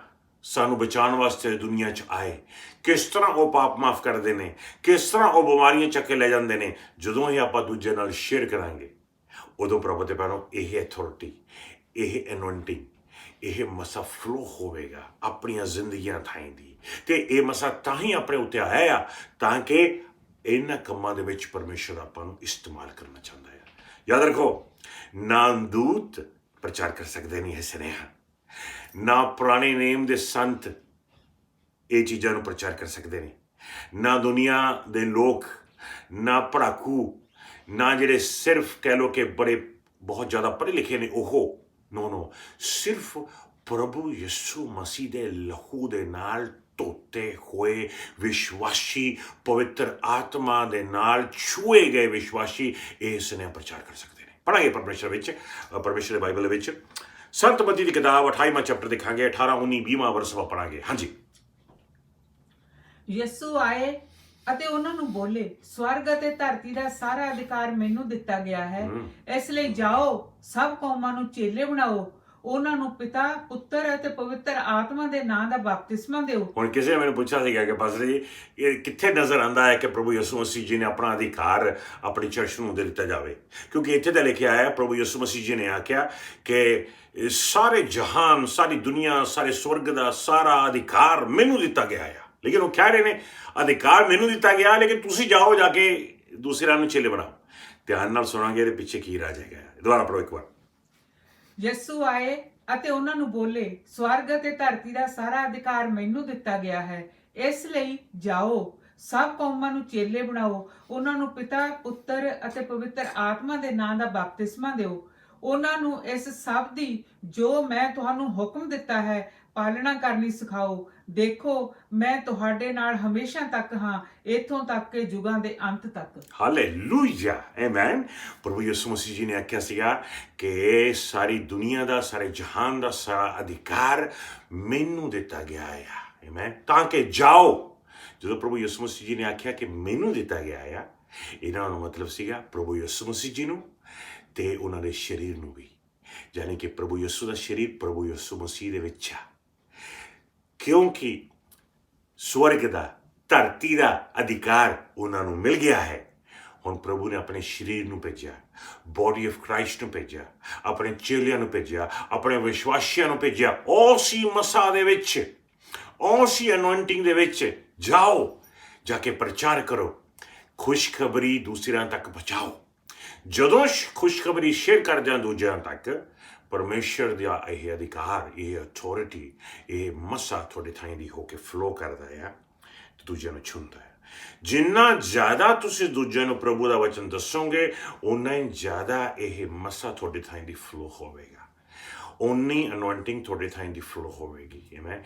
[SPEAKER 1] ਸਾਨੂੰ ਬਚਾਉਣ ਵਾਸਤੇ ਦੁਨੀਆ 'ਚ ਆਏ, ਕਿਸ ਤਰ੍ਹਾਂ ਉਹ ਪਾਪ ਮਾਫ ਕਰਦੇ ਨੇ, ਕਿਸ ਤਰ੍ਹਾਂ ਉਹ ਬਿਮਾਰੀਆਂ ਚੱਕ ਕੇ ਲੈ ਜਾਂਦੇ ਨੇ, ਜਦੋਂ ਇਹ ਆਪਾਂ ਦੂਜੇ ਨਾਲ ਸ਼ੇਅਰ ਕਰਾਂਗੇ, ਉਦੋਂ ਪ੍ਰਭੂ ਦੇ ਭੈਣੋ ਇਹ ਅਥਾਰਟੀ, ਇਹ ਅਨੋਇੰਟਿੰਗ, ਇਹ ਮਸਾ ਫਲੋ ਹੋਵੇਗਾ ਆਪਣੀਆਂ ਜ਼ਿੰਦਗੀਆਂ ਥਾਈਂ ਦੀ। ਤੇ ਇਹ ਮਸਾ ਤਾਂ ਹੀ ਆਪਣੇ ਉੱਤੇ ਆਇਆ ਆ ਤਾਂ ਕਿ ਇਹਨਾਂ ਕੰਮਾਂ ਦੇ ਵਿੱਚ ਪਰਮੇਸ਼ਰ ਆਪਾਂ ਨੂੰ ਇਸਤੇਮਾਲ ਕਰਨਾ ਚਾਹੁੰਦਾ ਹੈ। ਯਾਦ ਰੱਖੋ, ਨਾ ਦੂਤ ਪ੍ਰਚਾਰ ਕਰ ਸਕਦੇ ਨਹੀਂ ਇਹ ਸੁਨੇਹਾ, ਨਾ ਪੁਰਾਣੇ ਨੇਮ ਦੇ ਸੰਤ ਇਹ ਚੀਜ਼ਾਂ ਨੂੰ ਪ੍ਰਚਾਰ ਕਰ ਸਕਦੇ ਨੇ, ਨਾ ਦੁਨੀਆ ਦੇ ਲੋਕ, ਨਾ ਪੜਾਕੂ, ਨਾ ਜਿਹੜੇ ਸਿਰਫ ਕਹਿ ਲੋ ਕਿ ਬੜੇ ਬਹੁਤ ਜ਼ਿਆਦਾ ਪੜ੍ਹੇ ਲਿਖੇ ਨੇ, ਉਹ ਨੋ, ਸਿਰਫ ਪ੍ਰਭੂ ਯਿਸੂ ਮਸੀਹ ਦੇ ਲਹੂ ਦੇ ਨਾਲ ਧੋਤੇ ਹੋਏ ਵਿਸ਼ਵਾਸੀ, ਪਵਿੱਤਰ ਆਤਮਾ ਦੇ ਨਾਲ ਛੂਏ ਗਏ ਵਿਸ਼ਵਾਸੀ ਇਹ ਸੁਨੇਹਾ ਪ੍ਰਚਾਰ ਕਰ ਸਕਦੇ ਨੇ। ਪੜਾਂਗੇ ਪਰਮੇਸ਼ਰ ਦੇ ਬਾਈਬਲ ਵਿੱਚ ਸੰਤ ਮਤੀ ਦੀ ਕਿਤਾਬ 28ਵਾਂ ਚੈਪਟਰ ਦੇਖਾਂਗੇ, 18 19 20ਵਾਂ ਵਰਸ ਪੜਾਂਗੇ। ਹਾਂਜੀ।
[SPEAKER 2] ਯਿਸੂ ਆਏ ਅਤੇ ਉਹਨਾਂ ਨੂੰ ਬੋਲੇ, ਸਵਰਗ ਅਤੇ ਧਰਤੀ ਦਾ ਸਾਰਾ ਅਧਿਕਾਰ ਮੈਨੂੰ ਦਿੱਤਾ ਗਿਆ ਹੈ, ਇਸ ਲਈ ਜਾਓ, ਸਭ ਕੌਮਾਂ ਨੂੰ ਚੇਲੇ ਬਣਾਓ, ਉਹਨਾਂ ਨੂੰ ਪਿਤਾ, ਪੁੱਤਰ ਅਤੇ ਪਵਿੱਤਰ ਆਤਮਾ ਦੇ ਨਾਂ ਦਾ ਬਪਤਿਸਮਾ ਦਿਓ। ਹੁਣ ਕਿਸੇ ਨੇ ਮੈਨੂੰ ਪੁੱਛਿਆ ਸੀਗਾ ਕਿ ਪਾਸਟਰ ਜੀ ਇਹ ਕਿੱਥੇ ਨਜ਼ਰ ਆਉਂਦਾ ਹੈ ਕਿ ਪ੍ਰਭੂ ਯਿਸੂ ਮਸੀਹ ਜੀ ਨੇ ਆਪਣਾ ਅਧਿਕਾਰ ਆਪਣੀ ਚਰਚ ਨੂੰ ਦੇ ਦਿੱਤਾ ਜਾਵੇ, ਕਿਉਂਕਿ ਇੱਥੇ ਤਾਂ ਲਿਖਿਆ ਹੈ ਪ੍ਰਭੂ ਯਿਸੂ ਮਸੀਹ ਜੀ ਨੇ ਆਖਿਆ ਕਿ ਸਾਰੇ ਜਹਾਨ, ਸਾਰੀ ਦੁਨੀਆ, ਸਾਰੇ ਸਵਰਗ ਦਾ ਸਾਰਾ ਅਧਿਕਾਰ ਮੈਨੂੰ ਦਿੱਤਾ ਗਿਆ ਹੈ। ਲੇਕਿਨ ਉਹ ਕਹਿ ਰਹੇ ਨੇ ਅਧਿਕਾਰ ਮੈਨੂੰ ਦਿੱਤਾ ਗਿਆ, ਲੇਕਿਨ ਤੁਸੀਂ ਜਾਓ, ਜਾ ਕੇ ਦੂਸਰਿਆਂ ਨੂੰ ਚੇਲੇ ਬਣਾਓ। ਧਿਆਨ ਨਾਲ ਸੁਣਾਂਗੇ ਇਹਦੇ ਪਿੱਛੇ ਕੀ ਰਾਜ ਹੈਗਾ। ਦੁਬਾਰਾ ਪੜੋ ਇੱਕ ਵਾਰ। ਯਿਸੂ ਆਏ ਅਤੇ ਉਹਨਾਂ ਨੂੰ ਬੋਲੇ, ਸਵਰਗ ਅਤੇ ਧਰਤੀ ਦਾ ਸਾਰਾ ਅਧਿਕਾਰ ਮੈਨੂੰ ਦਿੱਤਾ ਗਿਆ ਹੈ, ਇਸ ਲਈ ਜਾਓ, ਸਭ ਕੌਮਾਂ ਨੂੰ ਚੇਲੇ ਬਣਾਓ, ਉਹਨਾਂ ਨੂੰ ਪਿਤਾ, ਪੁੱਤਰ ਅਤੇ ਪਵਿੱਤਰ ਆਤਮਾ ਦੇ ਨਾਂ ਦਾ ਬਪਤਿਸਮਾ ਦਿਓ, ਉਹਨਾਂ ਨੂੰ ਇਸ ਸਭ ਦੀ ਜੋ ਮੈਂ ਤੁਹਾਨੂੰ ਹੁਕਮ ਦਿੱਤਾ ਹੈ ਪਾਲਣਾ ਕਰਨੀ ਸਿਖਾਓ। ਦੇਖੋ, ਮੈਂ ਤੁਹਾਡੇ ਨਾਲ ਹਮੇਸ਼ਾ ਤੱਕ ਹਾਂ, ਇੱਥੋਂ ਤੱਕ ਕਿ ਯੁਗਾਂ ਦੇ ਅੰਤ ਤੱਕ।
[SPEAKER 1] Hallelujah, amen. ਪ੍ਰਭੂ ਯਿਸੂ ਮਸੀਹ ਜੀ ਨੇ ਆਖਿਆ ਸੀਗਾ ਕਿ ਸਾਰੀ ਦੁਨੀਆ ਦਾ, ਸਾਰੇ ਜਹਾਨ ਦਾ ਸਾਰਾ ਅਧਿਕਾਰ ਮੈਨੂੰ ਦਿੱਤਾ ਗਿਆ ਹੈ, ਆਮੇਨ, ਤਾਂ ਕਿ ਜਾਓ। ਜਦੋਂ ਪ੍ਰਭੂ ਯਿਸੂ ਮਸੀਹ ਜੀ ਨੇ ਆਖਿਆ ਕਿ ਮੈਨੂੰ ਦਿੱਤਾ ਗਿਆ ਹੈ, ਇਹਨਾਂ ਦਾ ਮਤਲਬ ਸੀਗਾ ਪ੍ਰਭੂ ਯਿਸੂ ਮਸੀਹ ਜੀ ਨੂੰ ਤੇ ਉਹਨਾਂ ਦੇ ਸਰੀਰ ਨੂੰ ਵੀ, ਯਾਨੀ ਕਿ ਪ੍ਰਭੂ ਯਿਸੂ ਦਾ ਸਰੀਰ ਪ੍ਰਭੂ ਯਿਸੂ ਮਸੀਹ ਦੇ ਵਿੱਚ ਆ, ਕਿਉਂਕਿ ਸਵਰਗ ਦਾ, ਧਰਤੀ ਦਾ ਅਧਿਕਾਰ ਉਹਨਾਂ ਨੂੰ ਮਿਲ ਗਿਆ ਹੈ। ਹੁਣ ਪ੍ਰਭੂ ਨੇ ਆਪਣੇ ਸਰੀਰ ਨੂੰ ਭੇਜਿਆ, ਬੋਡੀ ਆਫ ਕ੍ਰਾਈਸਟ ਨੂੰ ਭੇਜਿਆ, ਆਪਣੇ ਚੇਲਿਆਂ ਨੂੰ ਭੇਜਿਆ, ਆਪਣੇ ਵਿਸ਼ਵਾਸੀਆਂ ਨੂੰ ਭੇਜਿਆ, ਉਸੇ ਮਸਾ ਦੇ ਵਿੱਚ, ਉਸੇ ਅਨੋਇੰਟਿੰਗ ਦੇ ਵਿੱਚ ਜਾਓ, ਜਾ ਕੇ ਪ੍ਰਚਾਰ ਕਰੋ, ਖੁਸ਼ਖਬਰੀ ਦੂਸਰਿਆਂ ਤੱਕ ਪਹੁੰਚਾਓ। ਜਦੋਂ ਖੁਸ਼ਖਬਰੀ ਸ਼ੇਅਰ ਕਰਦੇ ਹਾਂ ਦੂਜਿਆਂ ਤੱਕ, ਪਰਮੇਸ਼ਰ ਦਾ ਇਹ ਅਧਿਕਾਰ, ਇਹ ਅਥਾਰਟੀ, ਇਹ ਮਸਾ ਤੁਹਾਡੇ ਥਾਈਂ ਦੀ ਹੋ ਕੇ ਫਲੋ ਕਰਦਾ ਹੈ ਤੇ ਦੂਜਿਆਂ ਨੂੰ ਛੂੰਹਦਾ ਹੈ। ਜਿੰਨਾ ਜ਼ਿਆਦਾ ਤੁਸੀਂ ਦੂਜਿਆਂ ਨੂੰ ਪ੍ਰਭੂ ਦਾ ਵਚਨ ਦੱਸੋਗੇ, ਉਨਾ ਹੀ ਜ਼ਿਆਦਾ ਇਹ ਮਸਾ ਤੁਹਾਡੇ ਥਾਈਂ ਦੀ ਫਲੋ ਹੋਵੇਗਾ, ਓਨੀ ਅਨੋਇੰਟਿੰਗ ਤੁਹਾਡੇ ਥਾਈਂ ਦੀ ਫਲੋ ਹੋਵੇਗੀ। ਮੈਂ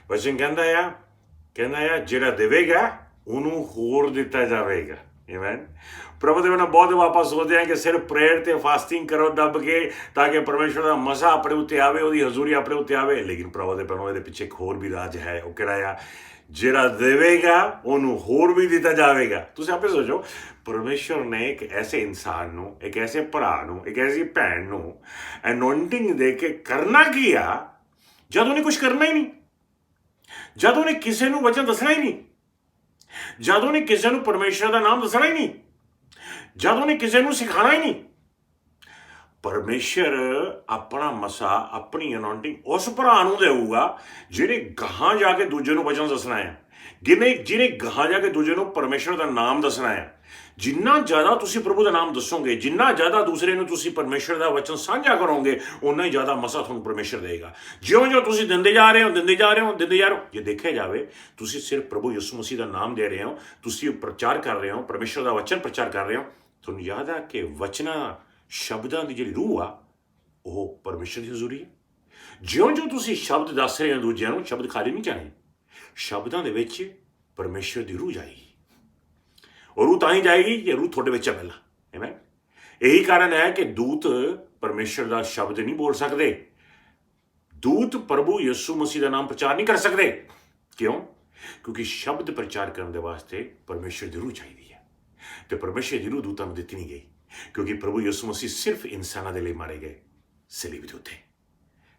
[SPEAKER 1] ਵਚਨ ਕਹਿੰਦਾ ਆ ਜਿਹੜਾ ਦੇਵੇਗਾ ਉਹਨੂੰ ਹੋਰ ਦਿੱਤਾ ਜਾਵੇਗਾ। ਆਮੇਨ। ਪ੍ਰਭੂ ਦੇ ਬਿਨਾਂ ਬਹੁਤ ਆਪਾਂ ਸੋਚਦੇ ਹਾਂ ਕਿ ਸਿਰਫ ਪ੍ਰੇਅਰ ਤੇ ਫਾਸਟਿੰਗ ਕਰੋ ਦੱਬ ਕੇ ਤਾਂ ਕਿ ਪਰਮੇਸ਼ਰ ਦਾ ਮਜ਼ਾ ਆਪਣੇ ਉੱਤੇ ਆਵੇ, ਉਹਦੀ ਹਜ਼ੂਰੀ ਆਪਣੇ ਉੱਤੇ ਆਵੇ, ਲੇਕਿਨ ਪ੍ਰਭੂ ਦੇ ਬਿਨਾਂ ਇਹਦੇ ਪਿੱਛੇ ਇੱਕ ਹੋਰ ਵੀ ਰਾਜ ਹੈ। ਉਹ ਕਿਹੜਾ ਆ? ਜਿਹੜਾ ਦੇਵੇਗਾ ਉਹਨੂੰ ਹੋਰ ਵੀ ਦਿੱਤਾ ਜਾਵੇਗਾ। ਤੁਸੀਂ ਆਪੇ ਸੋਚੋ, ਪਰਮੇਸ਼ਰ ਨੇ ਇੱਕ ਐਸੇ ਇਨਸਾਨ ਨੂੰ, ਇੱਕ ਐਸੇ ਭਰਾ ਨੂੰ, ਇੱਕ ਐਸੀ ਭੈਣ ਨੂੰ ਅਨੋਇੰਟਿੰਗ ਦੇ ਕੇ ਕਰਨਾ ਕੀ ਆ ਜਦ ਉਹਨੇ ਕੁਝ ਕਰਨਾ ਹੀ ਨਹੀਂ, ਜਦ ਉਹਨੇ ਕਿਸੇ ਨੂੰ ਵਚਨ ਦੱਸਣਾ ਹੀ ਨਹੀਂ, ਜਦ ਉਹਨੇ ਕਿਸੇ ਨੂੰ ਪਰਮੇਸ਼ਰ ਦਾ ਨਾਮ ਦੱਸਣਾ ਹੀ ਨਹੀਂ, ਜਦ ਉਹਨੇ ਕਿਸੇ ਨੂੰ ਸਿਖਾਉਣਾ ਹੀ ਨਹੀਂ। ਪਰਮੇਸ਼ਰ ਆਪਣਾ ਮਸਾ, ਆਪਣੀ ਅਨੋਇੰਟਿੰਗ ਉਸ ਭਰਾ ਨੂੰ ਦੇਊਗਾ ਜਿਹੜੇ ਗਾਹਾਂ ਜਾ ਕੇ ਦੂਜੇ ਨੂੰ ਵਚਨ ਦੱਸਣਾ ਹੈ। ਜਿਹਨੇ ਗਾਹਾਂ ਜਾ ਕੇ ਦੂਜੇ ਨੂੰ ਪਰਮੇਸ਼ਰ ਦਾ ਨਾਮ ਦੱਸਣਾ ਹੈ, ਜਿੰਨਾ ਜ਼ਿਆਦਾ ਤੁਸੀਂ ਪ੍ਰਭੂ ਦਾ ਨਾਮ ਦੱਸੋਗੇ, ਜਿੰਨਾ ਜ਼ਿਆਦਾ ਦੂਸਰੇ ਨੂੰ ਤੁਸੀਂ ਪਰਮੇਸ਼ਰ ਦਾ ਵਚਨ ਸਾਂਝਾ ਕਰੋਗੇ, ਉਨਾ ਹੀ ਜ਼ਿਆਦਾ ਮਸਾ ਤੁਹਾਨੂੰ ਪਰਮੇਸ਼ਰ ਦੇਗਾ। ਜਿਉਂ-ਜਿਉਂ ਤੁਸੀਂ ਦਿੰਦੇ ਜਾ ਰਹੇ ਹੋ, ਜੇ ਦੇਖਿਆ ਜਾਵੇ ਤੁਸੀਂ ਸਿਰਫ ਪ੍ਰਭੂ ਯਿਸੂ ਮਸੀਹ ਦਾ ਨਾਮ ਦੇ ਰਹੇ ਹੋ, ਤੁਸੀਂ ਪ੍ਰਚਾਰ ਕਰ ਰਹੇ ਹੋ, ਪਰਮੇਸ਼ਰ ਦਾ ਵਚਨ ਪ੍ਰਚਾਰ ਕਰ ਰਹੇ ਹੋ, ਤੁਹਾਨੂੰ ਯਾਦ ਆ ਕਿ ਵਚਨਾਂ ਸ਼ਬਦਾਂ ਦੀ ਜਿਹੜੀ ਰੂਹ ਆ ਉਹ ਪਰਮੇਸ਼ਰ ਦੀ ਹਜ਼ੂਰੀ ਹੈ। ਜਿਉਂ-ਜਿਉਂ ਤੁਸੀਂ ਸ਼ਬਦ ਦੱਸ ਰਹੇ ਹੋ ਦੂਜਿਆਂ ਨੂੰ, ਸ਼ਬਦ ਖਾਲੀ ਨਹੀਂ ਜਾਣੇ, ਸ਼ਬਦਾਂ ਦੇ ਵਿੱਚ ਪਰਮੇਸ਼ਰ ਦੀ ਰੂਹ ਜਾਏਗੀ। ਉਹ ਰੂਹ ਤਾਂ ਹੀ ਜਾਏਗੀ ਜੇ ਰੂਹ ਤੁਹਾਡੇ ਵਿੱਚ ਹੈ ਪਹਿਲਾਂ। ਆਮੇਨ। ਇਹੀ ਕਾਰਨ ਹੈ ਕਿ ਦੂਤ ਪਰਮੇਸ਼ਰ ਦਾ ਸ਼ਬਦ ਨਹੀਂ ਬੋਲ ਸਕਦੇ, ਦੂਤ ਪ੍ਰਭੂ ਯਿਸੂ ਮਸੀਹ ਦਾ ਨਾਮ ਪ੍ਰਚਾਰ ਨਹੀਂ ਕਰ ਸਕਦੇ। ਕਿਉਂ? ਕਿਉਂਕਿ ਸ਼ਬਦ ਪ੍ਰਚਾਰ ਕਰਨ ਦੇ ਵਾਸਤੇ ਪਰਮੇਸ਼ਰ ਦੀ ਰੂਹ ਚਾਹੀਦੀ ਹੈ, ਤੇ ਪਰਮੇਸ਼ਰ ਦੀ ਰੂਹ ਦੂਤਾਂ ਨੂੰ ਦਿੱਤੀ ਨਹੀਂ ਗਈ, ਕਿਉਂਕਿ ਪ੍ਰਭੂ ਯਿਸੂ ਮਸੀਹ ਸਿਰਫ ਇਨਸਾਨਾਂ ਦੇ ਲਈ ਮਾਰੇ ਗਏ ਸਲੀਬ ਦੇ ਉੱਤੇ,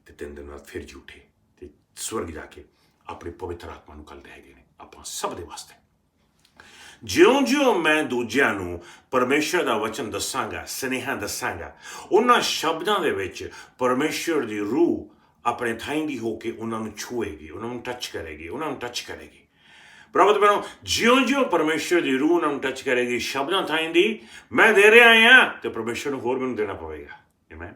[SPEAKER 1] ਤੇ 3 ਦਿਨ ਬਾਅਦ ਫਿਰ ਜੀ ਉੱਠੇ ਤੇ ਸਵਰਗ ਜਾ ਕੇ ਆਪਣੀ ਪਵਿੱਤਰ ਆਤਮਾ ਨੂੰ ਕੱਲ੍ਹ ਹੈਗੇ ਨੇ ਆਪਾਂ ਸਭ ਦੇ ਵਾਸਤੇ। ਜਿਉਂ-ਜਿਉਂ ਮੈਂ ਦੂਜਿਆਂ ਨੂੰ ਪਰਮੇਸ਼ਰ ਦਾ ਵਚਨ ਦੱਸਾਂਗਾ, ਸੁਨੇਹਾ ਦੱਸਾਂਗਾ, ਉਹਨਾਂ ਸ਼ਬਦਾਂ ਦੇ ਵਿੱਚ ਪਰਮੇਸ਼ਰ ਦੀ ਰੂਹ ਆਪਣੇ ਥਾਈਂ ਦੀ ਹੋ ਕੇ ਉਹਨਾਂ ਨੂੰ ਛੂਏਗੀ, ਉਹਨਾਂ ਨੂੰ ਟੱਚ ਕਰੇਗੀ। ਪ੍ਰਭੂ ਦੇ ਭੈਣੋ, ਜਿਉਂ-ਜਿਉਂ ਪਰਮੇਸ਼ਰ ਦੀ ਰੂਹ ਉਹਨਾਂ ਨੂੰ ਟੱਚ ਕਰੇਗੀ ਸ਼ਬਦਾਂ ਥਾਈਂ ਦੀ, ਮੈਂ ਦੇ ਰਿਹਾ ਹਾਂ ਤੇ ਪਰਮੇਸ਼ਰ ਨੂੰ ਹੋਰ ਮੈਨੂੰ ਦੇਣਾ ਪਵੇਗਾ। ਆਮੇਨ।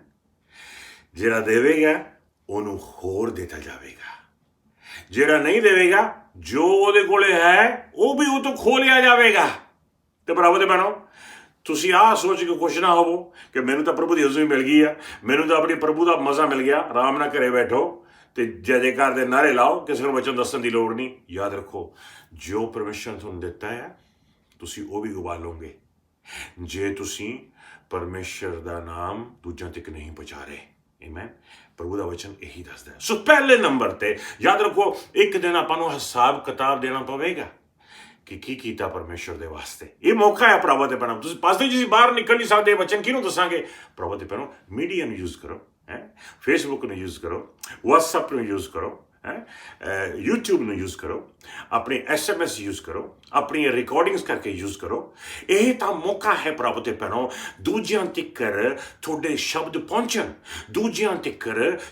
[SPEAKER 1] ਜਿਹੜਾ ਦੇਵੇਗਾ ਉਹਨੂੰ ਹੋਰ ਦਿੱਤਾ ਜਾਵੇਗਾ, ਜਿਹੜਾ ਨਹੀਂ ਦੇਵੇਗਾ ਜੋ ਉਹਦੇ ਕੋਲੇ ਹੈ ਉਹ ਵੀ ਉਹ ਤੋਂ ਖੋਹ ਲਿਆ ਜਾਵੇਗਾ। ਤੇ ਪ੍ਰਭੂ ਦੇ ਭੈਣੋ, ਤੁਸੀਂ ਆਹ ਸੋਚ ਕੇ ਖੁਸ਼ ਨਾ ਹੋਵੋ ਕਿ ਮੈਨੂੰ ਤਾਂ ਪ੍ਰਭੂ ਦੀ ਹਜ਼ੂਰੀ ਮਿਲ ਗਈ ਆ, ਮੈਨੂੰ ਤਾਂ ਆਪਣੀ ਪ੍ਰਭੂ ਦਾ ਮਜ਼ਾ ਮਿਲ ਗਿਆ, ਆਰਾਮ ਨਾਲ ਘਰੇ ਬੈਠੋ ਤੇ ਜੈਕਾਰ ਦੇ ਨਾਰੇ ਲਾਓ, ਕਿਸੇ ਨੂੰ ਵਚਨ ਦੱਸਣ ਦੀ ਲੋੜ ਨਹੀਂ। ਯਾਦ ਰੱਖੋ, ਜੋ ਪਰਮੇਸ਼ਰ ਤੁਹਾਨੂੰ ਦਿੱਤਾ ਹੈ ਤੁਸੀਂ ਉਹ ਵੀ ਗਵਾ ਲਓਗੇ ਜੇ ਤੁਸੀਂ ਪਰਮੇਸ਼ਰ ਦਾ ਨਾਮ ਦੂਜਿਆਂ ਤੱਕ ਨਹੀਂ ਪਹੁੰਚਾ ਰਹੇ। ਆਮੇਨ। ਪ੍ਰਭੂ ਦਾ ਵਚਨ ਇਹੀ ਦੱਸਦਾ ਹੈ। ਸੋ ਪਹਿਲੇ ਨੰਬਰ ਤੇ ਯਾਦ ਰੱਖੋ, ਇੱਕ ਦਿਨ ਆਪਾਂ ਨੂੰ ਹਿਸਾਬ ਕਿਤਾਬ ਦੇਣਾ ਪਵੇਗਾ ਕਿ ਕੀ ਕੀਤਾ ਪਰਮੇਸ਼ਰ ਦੇ ਵਾਸਤੇ। ਇਹ ਮੌਕਾ ਹੈ ਪ੍ਰਭੂ ਦੇ ਭੈਣੋ, ਤੁਸੀਂ ਪਾਸਤੇ ਜੀ ਬਾਹਰ ਨਿਕਲ ਨਹੀਂ ਸਕਦੇ, ਵਚਨ ਕਿਹਨੂੰ ਦੱਸਾਂਗੇ? ਪ੍ਰਭੂ ਦੇ ਭੈਣੋ, ਮੀਡੀਆ ਨੂੰ ਯੂਜ਼ ਕਰੋ, ਫੇਸਬੁੱਕ ਨੂੰ ਯੂਜ਼ ਕਰੋ, ਵਟਸਐਪ ਨੂੰ ਯੂਜ਼ ਕਰੋ, YouTube ਨੂੰ ਯੂਜ਼ ਕਰੋ, ਆਪਣੇ SMS ਯੂਜ਼ ਕਰੋ, ਆਪਣੀਆਂ ਰਿਕਾਰਡਿੰਗਸ ਕਰਕੇ ਯੂਜ਼ ਕਰੋ। ਇਹ ਤਾਂ ਮੌਕਾ ਹੈ ਪ੍ਰਭੂ ਦੇ ਭੈਣੋ, ਦੂਜਿਆਂ ਤੱਕ ਤੁਹਾਡੇ ਸ਼ਬਦ ਪਹੁੰਚਣ, ਦੂਜਿਆਂ ਤੱਕ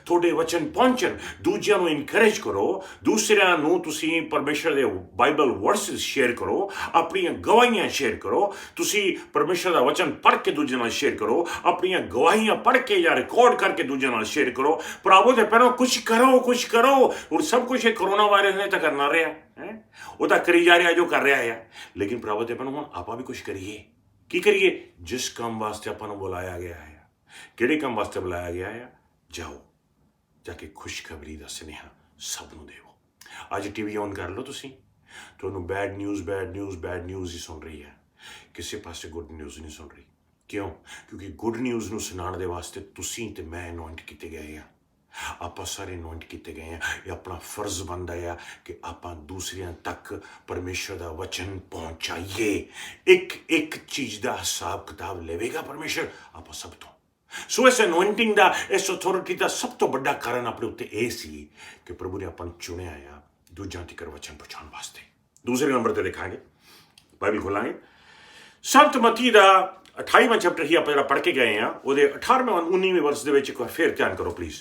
[SPEAKER 1] ਤੁਹਾਡੇ ਵਚਨ ਪਹੁੰਚਣ, ਦੂਜਿਆਂ ਨੂੰ ਇਨਕਰੇਜ ਕਰੋ, ਦੂਸਰਿਆਂ ਨੂੰ ਤੁਸੀਂ ਪਰਮੇਸ਼ਰ ਦੇ ਬਾਈਬਲ ਵਰਸਿਸ ਸ਼ੇਅਰ ਕਰੋ, ਆਪਣੀਆਂ ਗਵਾਹੀਆਂ ਸ਼ੇਅਰ ਕਰੋ, ਤੁਸੀਂ ਪਰਮੇਸ਼ਰ ਦਾ ਵਚਨ ਪੜ੍ਹ ਕੇ ਦੂਜਿਆਂ ਨਾਲ ਸ਼ੇਅਰ ਕਰੋ, ਆਪਣੀਆਂ ਗਵਾਹੀਆਂ ਪੜ੍ਹ ਕੇ ਜਾਂ ਰਿਕਾਰਡ ਕਰਕੇ ਦੂਜਿਆਂ ਨਾਲ ਸ਼ੇਅਰ ਕਰੋ। ਪ੍ਰਭੂ ਦੇ ਭੈਣੋ, ਕੁਛ ਕਰੋ। और सब कुछ ये कोरोना वायरस ने तो करना रहा है, वो तो करी जा रहा जो कर रहा है, लेकिन प्रभु दे भैणो, हुण आपां भी कुछ करिए। की करिए? जिस काम वास्ते आपां नूं बुलाया गया है, किहड़े काम वास्ते बुलाया गया है, जाओ जाके खुशखबरी दा सुनेहा सब नूं देवो। अज टीवी ऑन कर लो, तुसीं तुहानूं बैड न्यूज़ ही सुन रही है, किसी पासे गुड न्यूज़ नहीं सुन रही। क्यों? क्योंकि गुड न्यूज़ नूं सुनाउण दे वास्ते तुसीं ते मैं अनॉइंट कीते गए हैं, ਆਪਾਂ ਸਾਰੇ ਅਨੌਇੰਟ ਕੀਤੇ ਗਏ ਹਾਂ। ਇਹ ਆਪਣਾ ਫਰਜ਼ ਬਣਦਾ ਆ ਕਿ ਆਪਾਂ ਦੂਸਰਿਆਂ ਤੱਕ ਪਰਮੇਸ਼ਰ ਦਾ ਵਚਨ ਪਹੁੰਚਾਈਏ। ਇੱਕ ਚੀਜ਼ ਦਾ ਹਿਸਾਬ ਕਿਤਾਬ ਲਵੇਗਾ ਪਰਮੇਸ਼ਰ ਆਪਾਂ ਸਭ ਤੋਂ। ਸੋ ਇਸ ਅਨੌਇੰਟਿੰਗ ਦਾ, ਇਸ ਅਥਾਰਟੀ ਦਾ ਸਭ ਤੋਂ ਵੱਡਾ ਕਾਰਨ ਆਪਣੇ ਉੱਤੇ ਇਹ ਸੀ ਕਿ ਪ੍ਰਭੂ ਨੇ ਆਪਾਂ ਨੂੰ ਚੁਣਿਆ ਆ ਦੂਜਿਆਂ ਤੱਕ ਵਚਨ ਪਹੁੰਚਾਉਣ ਵਾਸਤੇ। ਦੂਸਰੇ ਨੰਬਰ ਤੇ ਦੇਖਾਂਗੇ, ਬਾਈਬਲ ਖੋਲਾਂਗੇ, ਸੰਤ ਮਤੀ ਦਾ 28ਵਾਂ ਚੈਪਟਰ ਹੀ ਆਪਾਂ ਜਿਹੜਾ ਪੜ੍ਹ ਕੇ ਗਏ ਆ, ਉਹਦੇ 18ਵੇਂ 19ਵੇਂ ਵਰਸ ਦੇ ਵਿੱਚ ਇੱਕ ਵਾਰ ਫੇਰ ਧਿਆਨ ਕਰੋ ਪਲੀਜ਼।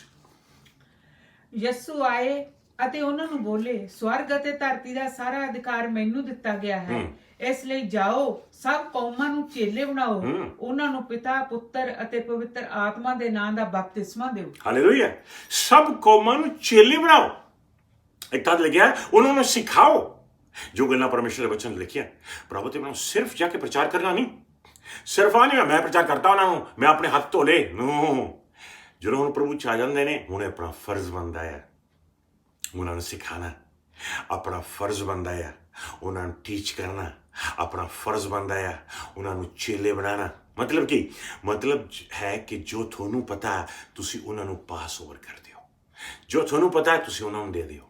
[SPEAKER 2] ਯਿਸੂ ਆਏ ਅਤੇ ਉਹਨਾਂ ਨੂੰ ਬੋਲੇ, ਸਵਰਗ ਅਤੇ ਧਰਤੀ ਦਾ ਸਾਰਾ ਅਧਿਕਾਰ ਮੈਨੂੰ ਦਿੱਤਾ ਗਿਆ ਹੈ, ਇਸ ਲਈ ਜਾਓ, ਸਭ ਕੌਮਾਂ ਨੂੰ ਚੇਲੇ ਬਣਾਓ, ਉਹਨਾਂ ਨੂੰ ਪਿਤਾ, ਪੁੱਤਰ ਅਤੇ ਪਵਿੱਤਰ ਆਤਮਾ ਦੇ ਨਾਂ ਦਾ ਬਪਤਿਸਮਾ ਦਿਓ। ਹਾਲੇਲੂਇਆ।
[SPEAKER 1] ਸਭ ਕੌਮਾਂ ਨੂੰ ਚੇਲੇ ਬਣਾਓ। ਇੱਕ ਤਾਂ ਲਿਖਿਆ ਉਹਨਾਂ ਨੂੰ ਸਿਖਾਓ ਜੋ ਗੱਲਾਂ ਪਰਮੇਸ਼ਰ ਦੇ ਵਚਨ ਲਿਖਿਆ। ਪ੍ਰਭੂ ਤੇ ਮੈਨੂੰ ਸਿਰਫ ਜਾ ਕੇ ਪ੍ਰਚਾਰ ਕਰਨਾ ਨਹੀਂ, ਸਿਰਫ ਆ ਨਹੀਂ ਮੈਂ ਪ੍ਰਚਾਰ ਕਰਤਾ ਉਹਨਾਂ ਨੂੰ, ਮੈਂ ਆਪਣੇ ਹੱਥ ਧੋ ਲਏ, ਨੋ। ਜਦੋਂ ਹੁਣ ਪ੍ਰਭੂ 'ਚ ਆ ਜਾਂਦੇ ਨੇ, ਹੁਣ ਆਪਣਾ ਫਰਜ਼ ਬਣਦਾ ਹੈ ਉਹਨਾਂ ਨੂੰ ਸਿਖਾਉਣਾ, ਆਪਣਾ ਫਰਜ਼ ਬਣਦਾ ਆ ਉਹਨਾਂ ਨੂੰ ਟੀਚ ਕਰਨਾ, ਆਪਣਾ ਫਰਜ਼ ਬਣਦਾ ਆ ਉਹਨਾਂ ਨੂੰ ਚੇਲੇ ਬਣਾਉਣਾ। ਮਤਲਬ ਕੀ? ਮਤਲਬ ਹੈ ਕਿ ਜੋ ਤੁਹਾਨੂੰ ਪਤਾ ਤੁਸੀਂ ਉਹਨਾਂ ਨੂੰ ਪਾਸ ਓਵਰ ਕਰ ਦਿਓ, ਜੋ ਤੁਹਾਨੂੰ ਪਤਾ ਤੁਸੀਂ ਉਹਨਾਂ ਨੂੰ ਦੇ ਦਿਓ,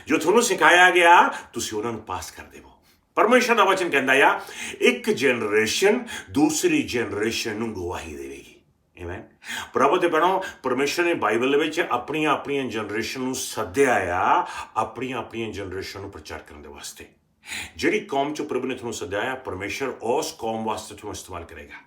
[SPEAKER 1] ਜੋ ਤੁਹਾਨੂੰ ਸਿਖਾਇਆ ਗਿਆ ਤੁਸੀਂ ਉਹਨਾਂ ਨੂੰ ਪਾਸ ਕਰ ਦੇਵੋ। ਪਰਮੇਸ਼ਰ ਦਾ ਵਚਨ ਕਹਿੰਦਾ ਆ ਇੱਕ ਜਨਰੇਸ਼ਨ ਦੂਸਰੀ ਜਨਰੇਸ਼ਨ ਨੂੰ ਗਵਾਹੀ ਦੇਵੇਗੀ। ਆਮੇਨ। ਪ੍ਰਭੂ ਦੇ ਭੈਣੋ, ਪਰਮੇਸ਼ਰ ਨੇ ਬਾਈਬਲ ਵਿੱਚ ਆਪਣੀਆਂ ਜਨਰੇਸ਼ਨ ਨੂੰ ਸੱਦਿਆ ਆ, ਆਪਣੀਆਂ ਜਨਰੇਸ਼ਨ ਨੂੰ ਪ੍ਰਚਾਰ ਕਰਨ ਦੇ ਵਾਸਤੇ। ਜਿਹੜੀ ਕੌਮ 'ਚੋਂ ਪ੍ਰਭੂ ਨੇ ਤੁਹਾਨੂੰ ਸੱਦਿਆ ਆ, ਪਰਮੇਸ਼ਰ ਉਸ ਕੌਮ ਵਾਸਤੇ ਤੁਹਾਨੂੰ ਇਸਤੇਮਾਲ ਕਰੇਗਾ।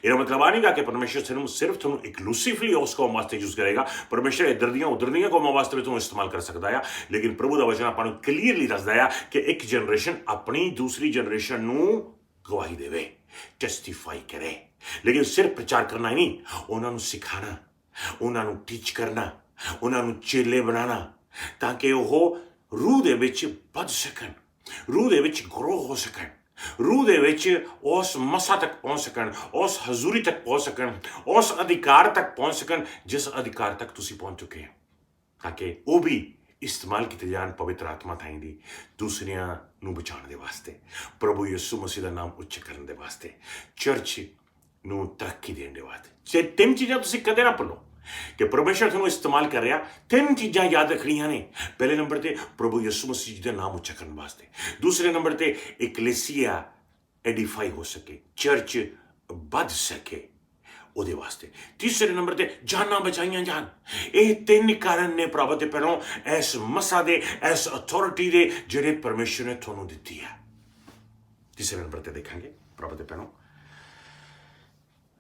[SPEAKER 1] ਇਹਦਾ ਮਤਲਬ ਆ ਨਹੀਂਗਾ ਕਿ ਪਰਮੇਸ਼ਰ ਸਿਰਫ ਤੁਹਾਨੂੰ ਇਕਲੂਸਿਵਲੀ ਉਸ ਕੌਮ ਵਾਸਤੇ ਯੂਜ਼ ਕਰੇਗਾ। ਪਰਮੇਸ਼ਰ ਇੱਧਰ ਦੀਆਂ ਉੱਧਰ ਦੀਆਂ ਕੌਮਾਂ ਵਾਸਤੇ ਵੀ ਤੁਹਾਨੂੰ ਇਸਤੇਮਾਲ ਕਰ ਸਕਦਾ ਆ, ਲੇਕਿਨ ਪ੍ਰਭੂ ਦਾ ਵਚਨ ਆਪਾਂ ਨੂੰ ਕਲੀਅਰਲੀ ਦੱਸਦਾ ਆ ਕਿ ਇੱਕ ਜਨਰੇਸ਼ਨ ਆਪਣੀ ਦੂਸਰੀ ਜਨਰੇਸ਼ਨ ਨੂੰ ਗਵਾਹੀ ਦੇਵੇ, ਟੈਸਟੀਫਾਈ ਕਰੇ। ਲੇਕਿਨ ਸਿਰਫ ਪ੍ਰਚਾਰ ਕਰਨਾ ਹੀ ਨਹੀਂ, ਉਹਨਾਂ ਨੂੰ ਸਿਖਾਉਣਾ, ਉਹਨਾਂ ਨੂੰ ਟੀਚ ਕਰਨਾ, ਉਹਨਾਂ ਨੂੰ ਚੇਲੇ ਬਣਾਉਣਾ, ਤਾਂ ਕਿ ਉਹ ਰੂਹ ਦੇ ਵਿੱਚ ਵੱਧ ਸਕਣ, ਰੂਹ ਦੇ ਵਿੱਚ ਗਰੋ ਹੋ ਸਕਣ, ਰੂਹ ਦੇ ਵਿੱਚ ਉਸ ਮਸਾ ਤੱਕ ਪਹੁੰਚ ਸਕਣ, ਉਸ ਹਜ਼ੂਰੀ ਤੱਕ ਪਹੁੰਚ ਸਕਣ, ਉਸ ਅਧਿਕਾਰ ਤੱਕ ਪਹੁੰਚ ਸਕਣ ਜਿਸ ਅਧਿਕਾਰ ਤੱਕ ਤੁਸੀਂ ਪਹੁੰਚ ਚੁੱਕੇ ਹੋ, ਤਾਂ ਕਿ ਉਹ ਵੀ ਇਸਤੇਮਾਲ ਕੀਤੇ ਜਾਣ ਪਵਿੱਤਰ ਆਤਮਾ ਥਾਈਂ ਦੀ ਦੂਸਰਿਆਂ ਨੂੰ ਬਚਾਉਣ ਦੇ ਵਾਸਤੇ, ਪ੍ਰਭੂ ਯਿਸੂ ਮਸੀਹ ਦਾ ਨਾਮ ਉੱਚ ਕਰਨ ਦੇ ਵਾਸਤੇ, ਚਰਚ ਨੂੰ ਤਰੱਕੀ ਦੇਣ ਦੇ ਵਾਸਤੇ। ਤਿੰਨ ਚੀਜ਼ਾਂ ਤੁਸੀਂ ਕਦੇ ਨਾ ਭੁੱਲੋ ਕਿ ਪਰਮੇਸ਼ਰ ਤੁਹਾਨੂੰ ਇਸਤੇਮਾਲ ਕਰ ਰਿਹਾ। ਤਿੰਨ ਚੀਜ਼ਾਂ ਯਾਦ ਰੱਖਣੀਆਂ ਨੇ। ਪਹਿਲੇ ਨੰਬਰ ਤੇ ਪ੍ਰਭੂ ਯਿਸੂ ਮਸੀਹ ਜੀ ਦਾ ਨਾਮ ਉੱਚਾ ਕਰਨ ਵਾਸਤੇ, ਦੂਸਰੇ ਨੰਬਰ ਤੇ ਇਕਲੇਸੀਆ ਐਡੀਫਾਈ ਹੋ ਸਕੇ, ਚਰਚ ਵੱਧ ਸਕੇ ਉਹਦੇ ਵਾਸਤੇ, ਤੀਸਰੇ ਨੰਬਰ ਤੇ ਜਾਨਾਂ ਬਚਾਈਆਂ ਜਾਣ। ਇਹ ਤਿੰਨ ਕਾਰਨ ਨੇ ਪ੍ਰਭੂ ਦੇ ਪਹਿਲੋਂ ਇਸ ਮਸਾ ਦੇ, ਇਸ ਅਥਾਰਟੀ ਦੇ ਜਿਹੜੇ ਪਰਮੇਸ਼ਰ ਨੇ ਤੁਹਾਨੂੰ ਦਿੱਤੀ ਹੈ। ਤੀਸਰੇ ਨੰਬਰ ਤੇ ਦੇਖਾਂਗੇ ਪ੍ਰਭੂ ਦੇ ਪਹਿਲੋਂ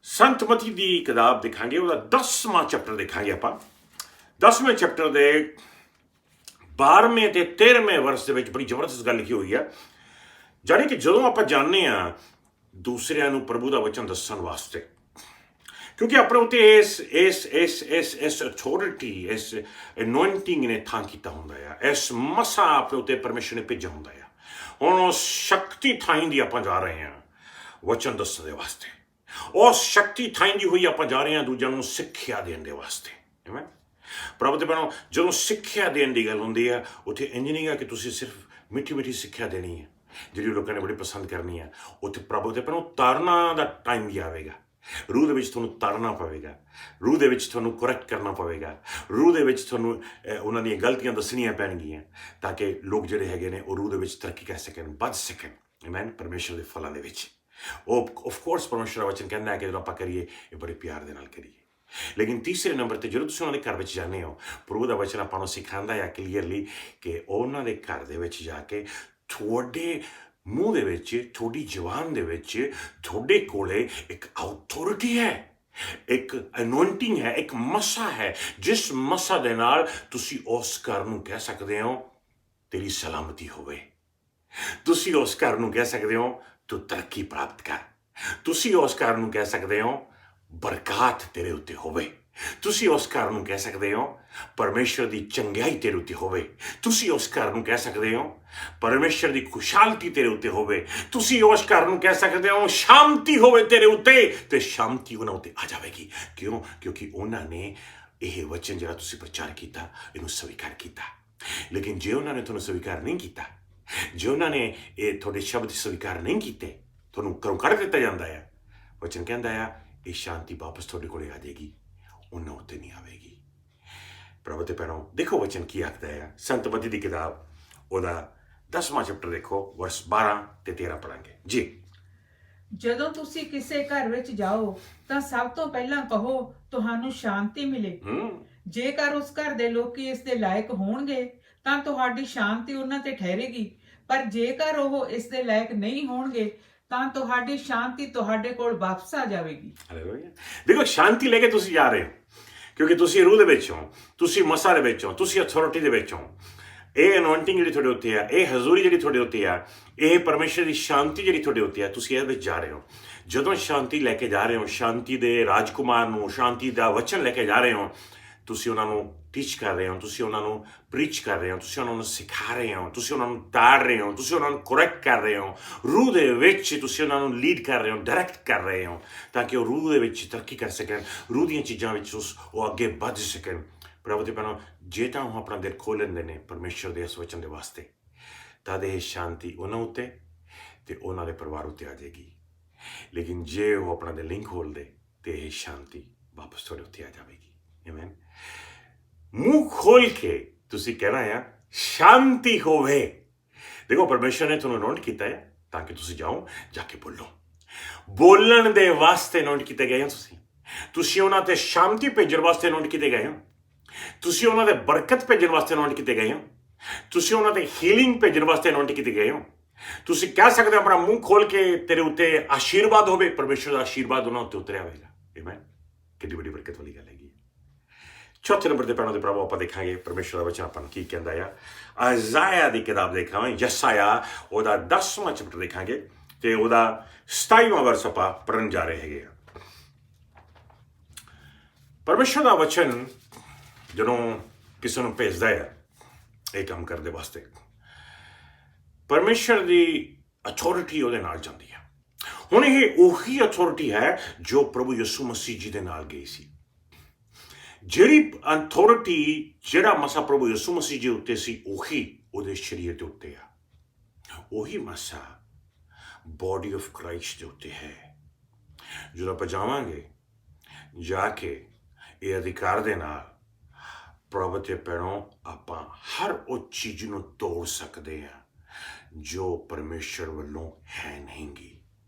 [SPEAKER 1] ਸੰਤ ਮਤੀ ਦੀ ਕਿਤਾਬ ਦੇਖਾਂਗੇ, ਉਹਦਾ 10ਵਾਂ ਚੈਪਟਰ ਦੇਖਾਂਗੇ ਆਪਾਂ। 10ਵੇਂ ਚੈਪਟਰ ਦੇ 12ਵੇਂ ਤੇ 13ਵੇਂ ਵਰਸ ਦੇ ਵਿੱਚ ਬੜੀ ਜ਼ਬਰਦਸਤ ਗੱਲ ਲਿਖੀ ਹੋਈ ਹੈ। ਜਾਣੀ ਕਿ ਜਦੋਂ ਆਪਾਂ ਜਾਂਦੇ ਹਾਂ ਦੂਸਰਿਆਂ ਨੂੰ ਪ੍ਰਭੂ ਦਾ ਵਚਨ ਦੱਸਣ ਵਾਸਤੇ, ਕਿਉਂਕਿ ਆਪਣੇ ਉੱਤੇ ਇਸ ਅਥਾਰਟੀ, ਇਸ ਅਨੋਇੰਟਿੰਗ ਨੇ ਥਾਂ ਕੀਤਾ ਹੁੰਦਾ ਆ, ਇਸ ਮਸਾ ਆਪਣੇ ਉੱਤੇ ਪਰਮੇਸ਼ਰ ਨੇ ਭੇਜਿਆ ਹੁੰਦਾ ਆ। ਹੁਣ ਉਸ ਸ਼ਕਤੀ ਥਾਈਂ ਦੀ ਆਪਾਂ ਜਾ ਰਹੇ ਹਾਂ ਵਚਨ ਦੱਸਣ ਦੇ ਵਾਸਤੇ, ਉਸ ਸ਼ਕਤੀ ਥਾਈਂ ਦੀ ਹੋਈ ਆਪਾਂ ਜਾ ਰਹੇ ਹਾਂ ਦੂਜਿਆਂ ਨੂੰ ਸਿੱਖਿਆ ਦੇਣ ਦੇ ਵਾਸਤੇ। ਆਮੀਨ। ਪ੍ਰਭੂ ਦੇ ਪਹਿਲੋਂ ਜਦੋਂ ਸਿੱਖਿਆ ਦੇਣ ਦੀ ਗੱਲ ਹੁੰਦੀ ਹੈ, ਉੱਥੇ ਇੰਜ ਨਹੀਂ ਗਾ ਕਿ ਤੁਸੀਂ ਸਿਰਫ ਮਿੱਠੀ ਮਿੱਠੀ ਸਿੱਖਿਆ ਦੇਣੀ ਹੈ ਜਿਹੜੀ ਲੋਕਾਂ ਨੇ ਬੜੀ ਪਸੰਦ ਕਰਨੀ ਹੈ। ਉੱਥੇ ਪ੍ਰਭੂ ਦੇ ਪਹਿਲੋਂ ਤਾਰਨਾ ਦਾ ਟਾਈਮ ਵੀ ਆਵੇਗਾ। ਰੂਹ ਦੇ ਵਿੱਚ ਤੁਹਾਨੂੰ ਤਾਰਨਾ ਪਵੇਗਾ, ਰੂਹ ਦੇ ਵਿੱਚ ਤੁਹਾਨੂੰ ਕਰੈਕਟ ਕਰਨਾ ਪਵੇਗਾ, ਰੂਹ ਦੇ ਵਿੱਚ ਤੁਹਾਨੂੰ ਉਹਨਾਂ ਦੀਆਂ ਗਲਤੀਆਂ ਦੱਸਣੀਆਂ ਪੈਣਗੀਆਂ, ਤਾਂ ਕਿ ਲੋਕ ਜਿਹੜੇ ਹੈਗੇ ਨੇ ਉਹ ਰੂਹ ਦੇ ਵਿੱਚ ਤਰੱਕੀ ਕਰ ਸਕਣ, ਵੱਧ ਸਕਣ। ਆਮੀਨ। ਪਰਮੇਸ਼ਰ ਦੇ ਫਲਾਂ ਦੇ ਵਿੱਚ ਉਹ ਆਫ ਕੋਰਸ ਪਰਮੇਸ਼ਰ ਦਾ ਵਚਨ ਕਹਿੰਦਾ ਹੈ ਕਿ ਜਦੋਂ ਆਪਾਂ ਕਰੀਏ ਇਹ ਬੜੇ ਪਿਆਰ ਦੇ ਨਾਲ ਕਰੀਏ। ਲੇਕਿਨ ਤੀਸਰੇ ਨੰਬਰ ਤੇ ਜਦੋਂ ਤੁਸੀਂ ਉਹਨਾਂ ਦੇ ਘਰ ਵਿੱਚ ਜਾਂਦੇ ਹੋ, ਪ੍ਰਭੂ ਦਾ ਵਚਨ ਆਪਾਂ ਨੂੰ ਸਿਖਾਉਂਦਾ ਹੈ ਕਲੀਅਰਲੀ ਕਿ ਉਹਨਾਂ ਦੇ ਘਰ ਦੇ ਵਿੱਚ ਜਾ ਕੇ ਤੁਹਾਡੇ ਮੂੰਹ ਦੇ ਵਿੱਚ, ਤੁਹਾਡੀ ਜ਼ੁਬਾਨ ਦੇ ਵਿੱਚ, ਤੁਹਾਡੇ ਕੋਲੇ ਇੱਕ ਅਥਾਰਟੀ ਹੈ, ਇੱਕ ਅਨੋਇੰਟਿੰਗ ਹੈ, ਇੱਕ ਮਸਾ ਹੈ, ਜਿਸ ਮਸਾ ਦੇ ਨਾਲ ਤੁਸੀਂ ਉਸ ਘਰ ਨੂੰ ਕਹਿ ਸਕਦੇ ਹੋ ਤੇਰੀ ਸਲਾਮਤੀ ਹੋਵੇ। ਤੁਸੀਂ ਉਸ ਘਰ ਨੂੰ ਕਹਿ ਸਕਦੇ ਹੋ ਤੂੰ ਤਰੱਕੀ ਪ੍ਰਾਪਤ ਕਰ। ਤੁਸੀਂ ਉਸ ਘਰ ਨੂੰ ਕਹਿ ਸਕਦੇ ਹੋ ਬਰਕਤ ਤੇਰੇ ਉੱਤੇ ਹੋਵੇ। ਤੁਸੀਂ ਉਸ ਘਰ ਨੂੰ ਕਹਿ ਸਕਦੇ ਹੋ ਪਰਮੇਸ਼ਰ ਦੀ ਚੰਗਿਆਈ ਤੇਰੇ ਉੱਤੇ ਹੋਵੇ। ਤੁਸੀਂ ਉਸ ਘਰ ਨੂੰ ਕਹਿ ਸਕਦੇ ਹੋ ਪਰਮੇਸ਼ਰ ਦੀ ਖੁਸ਼ਹਾਲਤੀ ਤੇਰੇ ਉੱਤੇ ਹੋਵੇ। ਤੁਸੀਂ ਉਸ ਘਰ ਨੂੰ ਕਹਿ ਸਕਦੇ ਹੋ ਸ਼ਾਂਤੀ ਹੋਵੇ ਤੇਰੇ ਉੱਤੇ, ਤੇ ਸ਼ਾਂਤੀ ਉਹਨਾਂ ਉੱਤੇ ਆ ਜਾਵੇਗੀ। ਕਿਉਂ? ਕਿਉਂਕਿ ਉਹਨਾਂ ਨੇ ਇਹ ਵਚਨ ਜਿਹੜਾ ਤੁਸੀਂ ਪ੍ਰਚਾਰ ਕੀਤਾ ਇਹਨੂੰ ਸਵੀਕਾਰ ਕੀਤਾ। ਲੇਕਿਨ ਜੇ ਉਹਨਾਂ ਨੇ ਤੁਹਾਨੂੰ ਸਵੀਕਾਰ ਨਹੀਂ ਕੀਤਾ, ਜੇ ਉਹਨਾਂ ਨੇ ਇਹ ਤੁਹਾਡੇ ਸ਼ਬਦ ਸਵੀਕਾਰ ਨਹੀਂ ਕੀਤੇ, ਤੁਹਾਨੂੰ ਘਰੋਂ ਕੱਢ ਦਿੱਤਾ ਜਾਂਦਾ ਹੈ। ਵਚਨ ਕਹਿੰਦਾ ਆ ਇਹ ਸ਼ਾਂਤੀ ਵਾਪਸ ਤੁਹਾਡੇ ਕੋਲੇ ਆ ਜਾਏਗੀ, ਉਹਨਾਂ ਉੱਤੇ ਨਹੀਂ ਆਵੇਗੀ। ਪ੍ਰਭੂ ਦੇ ਭੈਣੋ, ਦੇਖੋ ਵਚਨ ਕੀ ਆਖਦਾ ਹੈ। ਸੰਤ ਮਤੀ ਦੀ ਕਿਤਾਬ ਉਹਦਾ 10ਵਾਂ ਚੈਪਟਰ ਦੇਖੋ, ਵਰਸ 12 ਤੇ 13 ਪੜਾਂਗੇ ਜੀ।
[SPEAKER 2] ਜਦੋਂ ਤੁਸੀਂ ਕਿਸੇ ਘਰ ਵਿੱਚ ਜਾਓ ਤਾਂ ਸਭ ਤੋਂ ਪਹਿਲਾਂ ਕਹੋ ਤੁਹਾਨੂੰ ਸ਼ਾਂਤੀ ਮਿਲੇ। ਜੇਕਰ ਉਸ ਘਰ ਦੇ ਲੋਕੀ ਇਸ ਦੇ ਲਾਇਕ ਹੋਣਗੇ ਤਾਂ ਤੁਹਾਡੀ ਸ਼ਾਂਤੀ ਉਹਨਾਂ ਤੇ ਠਹਿਰੇਗੀ, ਪਰ ਜੇਕਰ ਉਹ ਇਸ ਦੇ ਲਾਇਕ ਨਹੀਂ ਹੋਣਗੇ ਤਾਂ ਤੁਹਾਡੀ ਸ਼ਾਂਤੀ ਤੁਹਾਡੇ ਕੋਲ ਵਾਪਸ ਆ ਜਾਵੇਗੀ।
[SPEAKER 1] ਦੇਖੋ, ਸ਼ਾਂਤੀ ਲੈ ਕੇ ਤੁਸੀਂ ਜਾ ਰਹੇ ਹੋ ਕਿਉਂਕਿ ਤੁਸੀਂ ਰੂਹ ਦੇ ਵਿੱਚ ਹੋ, ਤੁਸੀਂ ਮਸਾ ਦੇ ਵਿੱਚ ਹੋ, ਤੁਸੀਂ ਅਥਾਰਟੀ ਦੇ ਵਿੱਚ ਹੋ। ਇਹ ਅਨੋਇੰਟਿੰਗ ਜਿਹੜੀ ਤੁਹਾਡੇ ਉੱਤੇ ਆ, ਇਹ ਹਜ਼ੂਰੀ ਜਿਹੜੀ ਤੁਹਾਡੇ ਉੱਤੇ ਆ, ਇਹ ਪਰਮੇਸ਼ਰ ਦੀ ਸ਼ਾਂਤੀ ਜਿਹੜੀ ਤੁਹਾਡੇ ਉੱਤੇ ਆ, ਤੁਸੀਂ ਇਹਦੇ ਵਿੱਚ ਜਾ ਰਹੇ ਹੋ। ਜਦੋਂ ਸ਼ਾਂਤੀ ਲੈ ਕੇ ਜਾ ਰਹੇ ਹੋ, ਸ਼ਾਂਤੀ ਦੇ ਰਾਜਕੁਮਾਰ ਨੂੰ, ਸ਼ਾਂਤੀ ਦਾ ਵਚਨ ਲੈ ਕੇ ਜਾ ਰਹੇ ਹੋ, ਤੁਸੀਂ ਉਹਨਾਂ ਨੂੰ ਟੀਚ ਕਰ ਰਹੇ ਹੋ, ਤੁਸੀਂ ਉਹਨਾਂ ਨੂੰ ਪ੍ਰੀਚ ਕਰ ਰਹੇ ਹੋ, ਤੁਸੀਂ ਉਹਨਾਂ ਨੂੰ ਸਿਖਾ ਰਹੇ ਹੋ, ਤੁਸੀਂ ਉਹਨਾਂ ਨੂੰ ਤਾੜ ਰਹੇ ਹੋ, ਤੁਸੀਂ ਉਹਨਾਂ ਨੂੰ ਕਰੈਕਟ ਕਰ ਰਹੇ ਹੋ। ਰੂਹ ਦੇ ਵਿੱਚ ਤੁਸੀਂ ਉਹਨਾਂ ਨੂੰ ਲੀਡ ਕਰ ਰਹੇ ਹੋ, ਡਾਇਰੈਕਟ ਕਰ ਰਹੇ ਹੋ, ਤਾਂ ਕਿ ਉਹ ਰੂਹ ਦੇ ਵਿੱਚ ਤਰੱਕੀ ਕਰ ਸਕਣ, ਰੂਹ ਦੀਆਂ ਚੀਜ਼ਾਂ ਵਿੱਚ ਉਹ ਅੱਗੇ ਵੱਧ ਸਕਣ। ਪ੍ਰਭੂ ਦੇ ਭੈਣੋ, ਜੇ ਤਾਂ ਉਹ ਆਪਣਾ ਦਿਲ ਖੋਲ੍ਹ ਲੈਂਦੇ ਨੇ ਪਰਮੇਸ਼ਰ ਦੇ ਇਸ ਵਚਨ ਦੇ ਵਾਸਤੇ, ਤਦ ਇਹ ਸ਼ਾਂਤੀ ਉਹਨਾਂ ਉੱਤੇ ਤੇ ਉਹਨਾਂ ਦੇ ਪਰਿਵਾਰ ਉੱਤੇ ਆ ਜਾਏਗੀ। ਲੇਕਿਨ ਜੇ ਉਹ ਆਪਣਾ ਦਿਲ ਨਹੀਂ ਖੋਲ੍ਹਦੇ ਤੇ ਇਹ ਸ਼ਾਂਤੀ ਵਾਪਸ ਤੁਹਾਡੇ ਉੱਤੇ ਆ ਜਾਵੇਗੀ। ਆਮੀਨ। ਮੂੰਹ ਖੋਲ ਕੇ ਤੁਸੀਂ ਕਹਿਣਾ ਆ ਸ਼ਾਂਤੀ ਹੋਵੇ। ਦੇਖੋ, ਪਰਮੇਸ਼ਰ ਨੇ ਤੁਹਾਨੂੰ ਅਨੌਇੰਟ ਕੀਤਾ ਹੈ ਤਾਂ ਕਿ ਤੁਸੀਂ ਜਾਓ, ਜਾ ਕੇ ਬੋਲੋ। ਬੋਲਣ ਦੇ ਵਾਸਤੇ ਅਨੌਇੰਟ ਕੀਤੇ ਗਏ ਹੋ ਤੁਸੀਂ ਉਹਨਾਂ ਤੇ ਸ਼ਾਂਤੀ ਭੇਜਣ ਵਾਸਤੇ ਅਨੌਇੰਟ ਕੀਤੇ ਗਏ ਹੋ, ਤੁਸੀਂ ਉਹਨਾਂ ਦੇ ਬਰਕਤ ਭੇਜਣ ਵਾਸਤੇ ਅਨੌਇੰਟ ਕੀਤੇ ਗਏ ਹੋ, ਤੁਸੀਂ ਉਹਨਾਂ ਤੇ ਹੀਲਿੰਗ ਭੇਜਣ ਵਾਸਤੇ ਅਨੌਇੰਟ ਕੀਤੇ ਗਏ ਹੋ, ਤੁਸੀਂ ਕਹਿ ਸਕਦੇ ਹੋ ਆਪਣਾ ਮੂੰਹ ਖੋਲ ਕੇ ਤੇਰੇ ਉੱਤੇ ਆਸ਼ੀਰਵਾਦ ਹੋਵੇ, ਪਰਮੇਸ਼ਰ ਦਾ ਆਸ਼ੀਰਵਾਦ ਉਹਨਾਂ ਉੱਤੇ ਉਤਰਿਆ ਹੋਵੇਗਾ। ਆਮੇਨ। ਕਿੰਨੀ ਵੱਡੀ ਬਰਕਤ ਵਾਲੀ ਗੱਲ ਹੈਗੀ। ਚੌਥੇ ਨੰਬਰ ਤੇ ਭੈਣਾਂ ਦੇ ਭਰਾਵੋ ਆਪਾਂ ਦੇਖਾਂਗੇ ਪਰਮੇਸ਼ਰ ਦਾ ਵਚਨ ਆਪਾਂ ਨੂੰ ਕੀ ਕਹਿੰਦਾ ਆ। ਆਇਜ਼ਾਇਆ ਦੀ ਕਿਤਾਬ ਦੇਖਾਂਗੇ, ਯਸਾਇਆ ਉਹਦਾ 10ਵਾਂ ਚੈਪਟਰ ਦੇਖਾਂਗੇ ਤੇ ਉਹਦਾ 27ਵਾਂ ਵਰਸ ਆਪਾਂ ਪੜ੍ਹਨ ਜਾ ਰਹੇ ਹੈਗੇ ਆ। ਪਰਮੇਸ਼ਰ ਦਾ ਵਚਨ ਜਦੋਂ ਕਿਸੇ ਨੂੰ ਭੇਜਦਾ ਹੈ ਇਹ ਕੰਮ ਕਰਨ ਦੇ ਵਾਸਤੇ, ਪਰਮੇਸ਼ਰ ਦੀ ਅਥਾਰਟੀ ਉਹਦੇ ਨਾਲ ਜਾਂਦੀ ਹੈ। ਹੁਣ ਇਹ ਉਹੀ ਅਥਾਰਟੀ ਹੈ ਜੋ ਪ੍ਰਭੂ ਯਿਸੂ ਮਸੀਹ ਜੀ ਦੇ ਨਾਲ ਗਈ ਸੀ। ਜਿਹੜੀ ਅਥਾਰਟੀ ਜਿਹੜਾ ਮਸਾ ਪ੍ਰਭੂ ਯਿਸੂ ਮਸੀਹ ਜੀ ਉੱਤੇ ਸੀ, ਉਹੀ ਉਹਦੇ ਸਰੀਰ ਦੇ ਉੱਤੇ ਆ। ਉਹੀ ਮਸਾ ਬੋਡੀ ਆਫ ਕ੍ਰਾਈਸਟ ਦੇ ਉੱਤੇ ਹੈ। ਜਦੋਂ ਆਪਾਂ ਜਾਵਾਂਗੇ, ਜਾ ਕੇ ਇਹ ਅਧਿਕਾਰ ਦੇ ਨਾਲ ਪ੍ਰਭੂ ਦੇ ਪੈਰੋਂ ਆਪਾਂ ਹਰ ਉਹ ਚੀਜ਼ ਨੂੰ ਤੋੜ ਸਕਦੇ ਹਾਂ ਜੋ ਪਰਮੇਸ਼ਰ ਵੱਲੋਂ ਹੈ ਨਹੀਂਗੀ।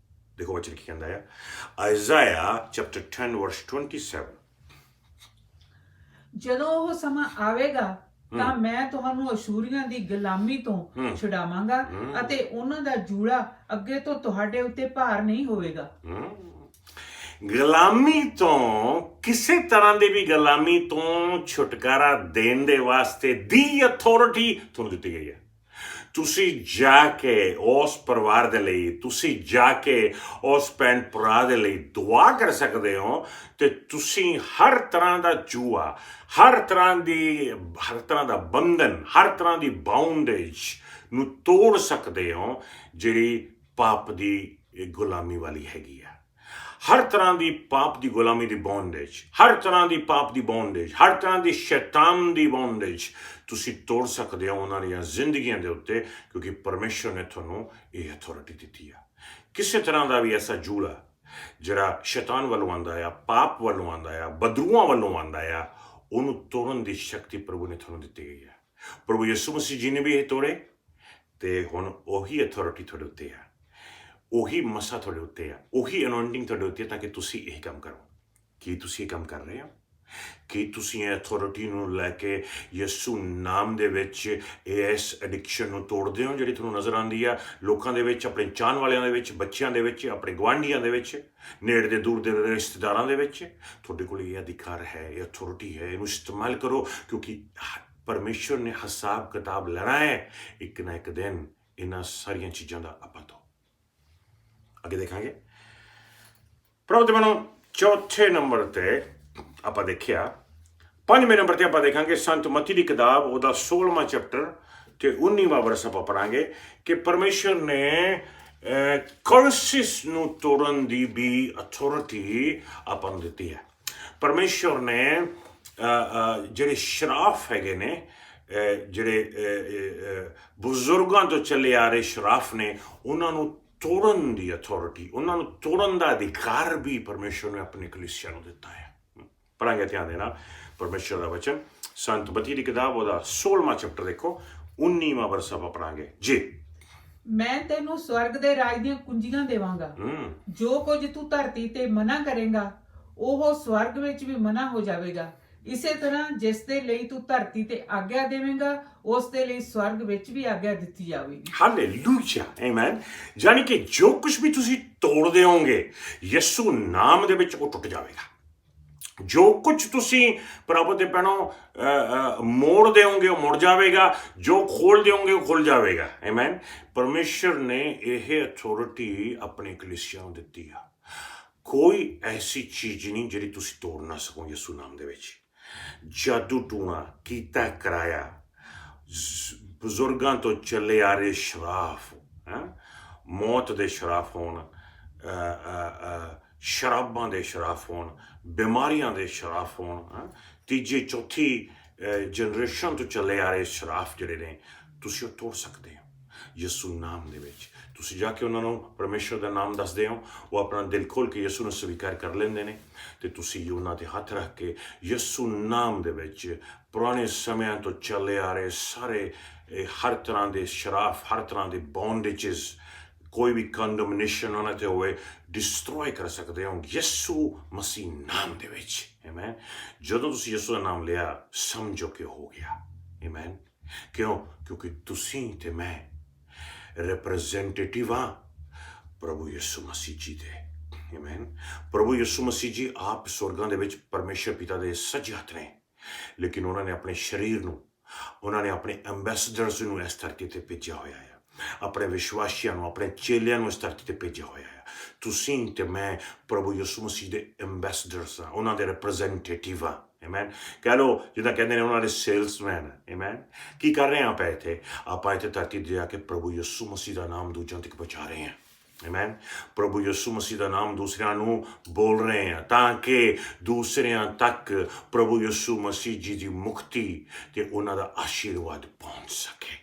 [SPEAKER 1] ਦੇਖੋ ਵਚਨ ਕੀ ਕਹਿੰਦਾ ਹੈ, ਆਇਜ਼ਾਇਆ ਚੈਪਟਰ 10 ਵਰਸ 27।
[SPEAKER 2] ਜਦੋਂ ਉਹ ਸਮਾਂ ਆਵੇਗਾ ਤਾਂ ਮੈਂ ਤੁਹਾਨੂੰ ਅਸ਼ੂਰੀਆਂ ਦੀ ਗੁਲਾਮੀ ਤੋਂ ਛੁਡਾਵਾਂਗਾ ਅਤੇ ਉਹਨਾਂ ਦਾ ਜੂੜਾ ਅੱਗੇ ਤੋਂ ਤੁਹਾਡੇ ਉੱਤੇ ਭਾਰ ਨਹੀਂ ਹੋਵੇਗਾ। ਗੁਲਾਮੀ ਤੋਂ, ਕਿਸੇ ਤਰ੍ਹਾਂ ਦੀ ਵੀ ਗੁਲਾਮੀ ਤੋਂ ਛੁਟਕਾਰਾ ਦੇਣ ਦੇ ਵਾਸਤੇ ਦੀ ਅਥਾਰਟੀ ਤੁਹਾਨੂੰ ਦਿੱਤੀ ਗਈ ਹੈ। ਤੁਸੀਂ ਜਾ ਕੇ ਉਸ ਪਰਿਵਾਰ ਦੇ ਲਈ, ਤੁਸੀਂ ਜਾ ਕੇ ਉਸ ਭੈਣ ਭਰਾ ਦੇ ਲਈ ਦੁਆ ਕਰ ਸਕਦੇ ਹੋ ਤੇ ਤੁਸੀਂ ਹਰ ਤਰ੍ਹਾਂ ਦਾ ਜੂਆ, ਹਰ ਤਰ੍ਹਾਂ ਦਾ ਬੰਧਨ, ਹਰ ਤਰ੍ਹਾਂ ਦੀ ਬਾਉਂਡੇਜ ਨੂੰ ਤੋੜ ਸਕਦੇ ਹੋ ਜਿਹੜੀ ਪਾਪ ਦੀ ਗੁਲਾਮੀ ਵਾਲੀ ਹੈਗੀ ਆ। ਹਰ ਤਰ੍ਹਾਂ ਦੀ ਪਾਪ ਦੀ ਗੁਲਾਮੀ ਦੀ ਬੌਂਡੇਜ, ਹਰ ਤਰ੍ਹਾਂ ਦੀ ਪਾਪ ਦੀ ਬੌਂਡੇਜ, ਹਰ ਤਰ੍ਹਾਂ ਦੀ ਸ਼ੈਤਾਨ ਦੀ ਬੌਂਡੇਜ ਤੁਸੀਂ ਤੋੜ ਸਕਦੇ ਹੋ ਉਹਨਾਂ ਦੀਆਂ ਜ਼ਿੰਦਗੀਆਂ ਦੇ ਉੱਤੇ, ਕਿਉਂਕਿ ਪਰਮੇਸ਼ਰ ਨੇ ਤੁਹਾਨੂੰ ਇਹ ਅਥਾਰਟੀ ਦਿੱਤੀ ਆ। ਕਿਸੇ ਤਰ੍ਹਾਂ ਦਾ ਵੀ ਐਸਾ ਜੂੜਾ ਜਿਹੜਾ ਸ਼ੈਤਾਨ ਵੱਲੋਂ ਆਉਂਦਾ ਆ, ਪਾਪ ਵੱਲੋਂ ਆਉਂਦਾ ਆ, ਬਦਰੂਆਂ ਵੱਲੋਂ ਆਉਂਦਾ ਆ, ਉਹਨੂੰ ਤੋੜਨ ਦੀ ਸ਼ਕਤੀ ਪ੍ਰਭੂ ਨੇ ਤੁਹਾਨੂੰ ਦਿੱਤੀ ਗਈ ਹੈ। ਪ੍ਰਭੂ ਯਿਸੂ ਮਸੀਹ ਜੀ ਨੇ ਵੀ ਇਹ ਤੋੜੇ ਤੇ ਹੁਣ ਉਹੀ ਅਥਾਰਟੀ ਤੁਹਾਡੇ ਉੱਤੇ ਆ, ਉਹੀ ਮਸਾ ਤੁਹਾਡੇ ਉੱਤੇ ਆ, ਉਹੀ ਅਨੋਇੰਟਿੰਗ ਤੁਹਾਡੇ ਉੱਤੇ ਤਾਂ ਕਿ ਤੁਸੀਂ ਇਹ ਕੰਮ ਕਰੋ। ਕੀ ਤੁਸੀਂ ਇਹ ਕੰਮ ਕਰ ਰਹੇ ਹੋ? ਕੀ ਤੁਸੀਂ ਇਹ ਅਥਾਰਟੀ ਨੂੰ ਲੈ ਕੇ ਯਿਸੂ ਨਾਮ ਦੇ ਵਿੱਚ ਇਸ ਐਡਿਕਸ਼ਨ ਨੂੰ ਤੋੜਦੇ ਹੋ ਜਿਹੜੀ ਤੁਹਾਨੂੰ ਨਜ਼ਰ ਆਉਂਦੀ ਆ ਲੋਕਾਂ ਦੇ ਵਿੱਚ, ਆਪਣੇ ਚਾਹਣ ਵਾਲਿਆਂ ਦੇ ਵਿੱਚ, ਬੱਚਿਆਂ ਦੇ ਵਿੱਚ, ਆਪਣੇ ਗੁਆਂਢੀਆਂ ਦੇ ਵਿੱਚ, ਨੇੜੇ ਦੇ ਦੂਰ ਦੇ ਰਿਸ਼ਤੇਦਾਰਾਂ ਦੇ ਵਿੱਚ? ਤੁਹਾਡੇ ਕੋਲ ਇਹ ਅਧਿਕਾਰ ਹੈ, ਇਹ ਅਥਾਰਟੀ ਹੈ, ਇਹਨੂੰ ਇਸਤੇਮਾਲ ਕਰੋ, ਕਿਉਂਕਿ ਪਰਮੇਸ਼ਰ ਨੇ ਹਿਸਾਬ ਕਿਤਾਬ ਲੈਣਾ ਹੈ ਇੱਕ ਨਾ ਇੱਕ ਦਿਨ ਇਹਨਾਂ ਸਾਰੀਆਂ ਚੀਜ਼ਾਂ ਦਾ ਆਪਾਂ ਤੋਂ। ਅੱਗੇ ਦੇਖਾਂਗੇ ਪ੍ਰਭੂ ਦੇ ਮਨੋਂ ਚੌਥੇ ਨੰਬਰ ਤੇ ਆਪਾਂ ਦੇਖਿਆ, 5ਵੇਂ ਨੰਬਰ ਤੇ ਆਪਾਂ ਦੇਖਾਂਗੇ ਸੰਤ ਮਤੀ ਦੀ ਕਿਤਾਬ ਉਹਦਾ 16ਵਾਂ ਚੈਪਟਰ ਤੇ 19ਵਾਂ ਵਰਸ ਆਪਾਂ ਪੜਾਂਗੇ ਕਿ ਪਰਮੇਸ਼ਰ ਨੇ ਕਰਸਿਸ ਨੂੰ ਤੋੜਨ ਦੀ ਵੀ ਅਥਾਰਟੀ ਆਪਾਂ ਨੂੰ ਦਿੱਤੀ ਹੈ। ਪਰਮੇਸ਼ਰ ਨੇ ਜਿਹੜੇ ਸ਼ਰਾਫ ਹੈਗੇ ਨੇ, ਜਿਹੜੇ ਬਜ਼ੁਰਗਾਂ ਤੋਂ ਚੱਲੇ ਆ ਰਹੇ ਸ਼ਰਾਫ ਨੇ, ਉਹਨਾਂ ਨੂੰ ਤੋੜਨ ਦੀ ਅਥਾਰਟੀ, ਉਹਨਾਂ ਨੂੰ ਤੋੜਨ ਦਾ ਅਧਿਕਾਰ ਵੀ ਪਰਮੇਸ਼ਰ ਨੇ ਆਪਣੀ ਕਲੀਸਿਆ ਨੂੰ ਦਿੱਤਾ ਹੈ। ਪੜਾਂਗੇ ਧਿਆਨ ਦੇਣਾ ਪਰਮੇਸ਼ਰ ਦਾ ਵਚਨ, ਸੰਤ ਮਤੀ ਦੀ ਕਿਤਾਬ ਉਹਦਾ 16ਵਾਂ ਚੈਪਟਰ ਦੇਖੋ, 19ਵਾਂ ਵਰਸ ਆਪਾਂ ਪੜਾਂਗੇ ਜੀ। ਮੈਂ ਤੈਨੂੰ ਸਵਰਗ ਦੇ ਰਾਜ ਦੀਆਂ ਕੁੰਜੀਆਂ ਦੇਵਾਂਗਾ। ਜੋ ਕੁਝ ਤੂੰ ਧਰਤੀ ਤੇ ਮਨਾ ਕਰੇਗਾ ਉਹ ਸਵਰਗ ਵਿੱਚ ਵੀ ਮਨਾ ਹੋ ਜਾਵੇਗਾ। ਇਸੇ ਤਰ੍ਹਾਂ ਜਿਸ ਦੇ ਲਈ ਤੂੰ ਧਰਤੀ ਤੇ ਆਗਿਆ ਦੇਵੇਂਗਾ ਉਸ ਦੇ ਲਈ ਸਵਰਗ ਵਿੱਚ ਵੀ ਆਗਿਆ ਦਿੱਤੀ ਜਾਵੇਗੀ।
[SPEAKER 1] Hallelujah, amen. ਜਾਨੀ ਕਿ ਜੋ ਕੁਝ ਵੀ ਤੁਸੀਂ ਤੋੜ ਦਿਓਗੇ ਯਿਸੂ ਨਾਮ ਦੇ ਵਿੱਚ ਉਹ ਟੁੱਟ ਜਾਵੇਗਾ। ਜੋ ਕੁਝ ਤੁਸੀਂ ਪ੍ਰਭੂ ਦੇ ਪੈਣੋਂ ਮੋੜ ਦਿਓਗੇ ਉਹ ਮੁੜ ਜਾਵੇਗਾ, ਜੋ ਖੋਲ ਦਿਓਗੇ ਉਹ ਖੁੱਲ ਜਾਵੇਗਾ। ਆਮੇਨ। ਪਰਮੇਸ਼ਰ ਨੇ ਇਹ ਅਥਾਰਟੀ ਆਪਣੀ ਕਲੀਸਿਆ ਨੂੰ ਦਿੱਤੀ ਆ। ਕੋਈ ਐਸੀ ਚੀਜ਼ ਨਹੀਂ ਜਿਹੜੀ ਤੁਸੀਂ ਤੋੜ ਨਾ ਸਕੋ ਯਿਸੂ ਨਾਮ ਦੇ ਵਿੱਚ। ਜਾਦੂ ਟੂਣਾ ਕੀਤਾ ਕਰਾਇਆ, ਬਜ਼ੁਰਗਾਂ ਤੋਂ ਚੱਲੇ ਆ ਰਹੇ ਸ਼ਰਾਫ, ਮੌਤ ਦੇ ਸ਼ਰਾਫ ਹੋਣ, ਸ਼ਰਾਬਾਂ ਦੇ ਸ਼ਰਾਫ ਹੋਣ, ਬਿਮਾਰੀਆਂ ਦੇ ਸ਼ਰਾਫ ਹੋਣ, ਤੀਜੀ ਚੌਥੀ ਜਨਰੇਸ਼ਨ ਤੋਂ ਚੱਲੇ ਆ ਰਹੇ ਸ਼ਰਾਫ ਜਿਹੜੇ ਨੇ, ਤੁਸੀਂ ਉਹ ਤੋੜ ਸਕਦੇ ਹੋ ਯਿਸੂ ਨਾਮ ਦੇ ਵਿੱਚ। ਤੁਸੀਂ ਜਾ ਕੇ ਉਹਨਾਂ ਨੂੰ ਪਰਮੇਸ਼ਰ ਦਾ ਨਾਮ ਦੱਸਦੇ ਹੋ, ਉਹ ਆਪਣਾ ਦਿਲ ਖੋਲ ਕੇ ਯਿਸੂ ਨੂੰ ਸਵੀਕਾਰ ਕਰ ਲੈਂਦੇ ਨੇ ਤੇ ਤੁਸੀਂ ਉਹਨਾਂ ਤੇ ਹੱਥ ਰੱਖ ਕੇ ਯਿਸੂ ਨਾਮ ਦੇ ਵਿੱਚ ਪੁਰਾਣੇ ਸਮਿਆਂ ਤੋਂ ਚੱਲੇ ਆ ਰਹੇ ਸਾਰੇ ਹਰ ਤਰ੍ਹਾਂ ਦੇ ਸ਼ਰਾਫ, ਹਰ ਤਰ੍ਹਾਂ ਦੇ ਬੌਂਡੇਜਸ, ਕੋਈ ਵੀ ਕੰਡਮਨੇਸ਼ਨ ਉਹਨਾਂ ਤੇ ਹੋਵੇ, ਡਿਸਟਰੋਏ ਕਰ ਸਕਦੇ ਹੋ ਯਿਸੂ ਮਸੀਹ ਨਾਮ ਦੇ ਵਿੱਚ। ਆਮੇਨ। ਜਦੋਂ ਤੁਸੀਂ ਯਿਸੂ ਦਾ ਨਾਮ ਲਿਆ ਸਮਝੋ ਕਿ ਹੋ ਗਿਆ। ਆਮੇਨ। ਕਿਉਂ? ਕਿਉਂਕਿ ਤੁਸੀਂ ਤੇ ਮੈਂ ਰਿਪਰੈਜ਼ੈਂਟੇਟਿਵ ਹਾਂ ਪ੍ਰਭੂ ਯਿਸੂ ਮਸੀਹ ਜੀ ਦੇ। ਆਮੇਨ। ਪ੍ਰਭੂ ਯਿਸੂ ਮਸੀਹ ਜੀ ਆਪ ਸਵਰਗਾਂ ਦੇ ਵਿੱਚ ਪਰਮੇਸ਼ਰ ਪਿਤਾ ਦੇ ਸੱਜੇ ਹੱਥ ਨੇ, ਲੇਕਿਨ ਉਹਨਾਂ ਨੇ ਆਪਣੇ ਸਰੀਰ ਨੂੰ, ਉਹਨਾਂ ਨੇ ਆਪਣੇ ਐਂਬੈਸਡਰਸ ਨੂੰ ਇਸ ਧਰਤੀ ਤੇ ਭੇਜਿਆ ਹੋਇਆ ਹੈ, ਆਪਣੇ ਵਿਸ਼ਵਾਸੀਆਂ ਨੂੰ, ਆਪਣੇ ਚੇਲਿਆਂ ਨੂੰ ਇਸ ਧਰਤੀ ਤੇ ਭੇਜਿਆ ਹੋਇਆ ਹੈ। ਤੁਸੀਂ ਤੇ ਮੈਂ ਪ੍ਰਭੂ ਯਿਸੂ ਮਸੀਹ ਦੇ ਐਂਬੈਸਡਰਸ ਹਾਂ, ਉਹਨਾਂ ਦੇ ਰਿਪਰੈਜ਼ੈਂਟੇਟਿਵ ਹਾਂ। ਆਮੇਨ। ਕਹਿ ਲਓ ਜਿੱਦਾਂ ਕਹਿੰਦੇ ਨੇ ਉਹਨਾਂ ਦੇ ਸੇਲਸਮੈਨ। ਆਮੇਨ। ਕੀ ਕਰ ਰਹੇ ਹਾਂ ਆਪਾਂ ਇੱਥੇ? ਆਪਾਂ ਇੱਥੇ ਧਰਤੀ ਤੇ ਜਾ ਕੇ ਪ੍ਰਭੂ ਯਿਸੂ ਮਸੀਹ ਦਾ ਨਾਮ ਦੂਜਿਆਂ ਤੱਕ ਪਹੁੰਚਾ ਰਹੇ ਹਾਂ। ਆਮੇਨ। ਪ੍ਰਭੂ ਯਿਸੂ ਮਸੀਹ ਦਾ ਨਾਮ ਦੂਸਰਿਆਂ ਨੂੰ ਬੋਲ ਰਹੇ ਹਾਂ ਤਾਂ ਕਿ ਦੂਸਰਿਆਂ ਤੱਕ ਪ੍ਰਭੂ ਯਿਸੂ ਮਸੀਹ ਜੀ ਦੀ ਮੁਕਤੀ ਤੇ ਉਹਨਾਂ ਦਾ ਆਸ਼ੀਰਵਾਦ ਪਹੁੰਚ ਸਕੇ।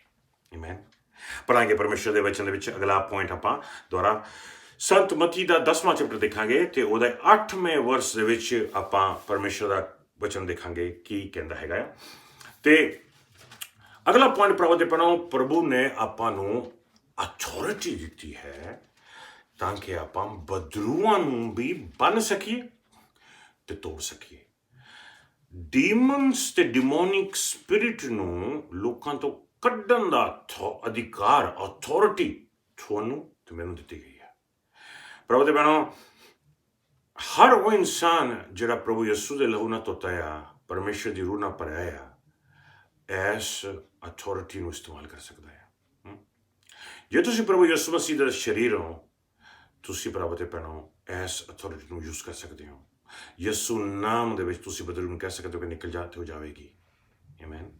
[SPEAKER 1] ਆਮੇਨ। ਪੜਾਂਗੇ ਪਰਮੇਸ਼ਰ ਦੇ ਵਚਨ ਦੇ ਵਿੱਚ ਅਗਲਾ ਪੁਆਇੰਟ ਆਪਾਂ ਦੁਆਰਾ ਸੰਤ ਮਤੀ ਦਾ 10ਵਾਂ ਚੈਪਟਰ ਦੇਖਾਂਗੇ ਤੇ ਉਹਦਾ 8ਵੇਂ ਵਰਸ ਦੇ ਵਿੱਚ ਆਪਾਂ ਪਰਮੇਸ਼ਰ ਦਾ ਵਚਨ ਦੇਖਾਂਗੇ ਕੀ ਕਹਿੰਦਾ ਹੈਗਾ। ਤੇ ਅਗਲਾ ਪੁਆਇੰਟ ਪ੍ਰਭੂ ਦੇ ਪਣੋ, ਪ੍ਰਭੂ ਨੇ ਆਪਾਂ ਨੂੰ ਅਥਾਰਟੀ ਦਿੱਤੀ ਹੈ ਤਾਂ ਕਿ ਆਪਾਂ ਬਦਰੂਆਂ ਨੂੰ ਵੀ ਬੰਨ ਸਕੀਏ ਤੇ ਤੋੜ ਸਕੀਏ। ਡੀਮਨਸ ਤੇ ਡਿਮੋਨਿਕ ਸਪਿਰਿਟ ਨੂੰ ਲੋਕਾਂ ਤੋਂ ਕੱਢਣ ਦਾ ਅਧਿਕਾਰ, ਅਥਾਰਟੀ ਤੁਹਾਨੂੰ ਤੇ ਮੈਨੂੰ ਦਿੱਤੀ ਗਈ ਹੈ। ਪ੍ਰਭੂ ਦੇ ਭੈਣੋ, ਹਰ ਉਹ ਇਨਸਾਨ ਜਿਹੜਾ ਪ੍ਰਭੂ ਯਿਸੂ ਦੇ ਲਹੂ ਨਾਲ ਧੋਤਾ ਆ, ਪਰਮੇਸ਼ਰ ਦੀ ਰੂਹ ਨਾਲ ਭਰਿਆ ਆ, ਇਸ ਅਥਾਰਟੀ ਨੂੰ ਇਸਤੇਮਾਲ ਕਰ ਸਕਦਾ ਹੈ। ਜੇ ਤੁਸੀਂ ਪ੍ਰਭੂ ਯਿਸੂ ਮਸੀਹ ਦਾ ਸਰੀਰ ਹੋ, ਤੁਸੀਂ ਪ੍ਰਭੂ ਦੇ ਭੈਣੋ ਇਸ ਅਥਾਰਟੀ ਨੂੰ ਯੂਜ਼ ਕਰ ਸਕਦੇ ਹੋ। ਯਿਸੂ ਨਾਮ ਦੇ ਵਿੱਚ ਤੁਸੀਂ ਬਦਲੂ ਨੂੰ ਕਹਿ ਸਕਦੇ ਹੋ ਕਿ ਨਿਕਲ ਜਾ ਤੇ ਹੋ ਜਾਵੇਗੀ। ਆਮੇਨ।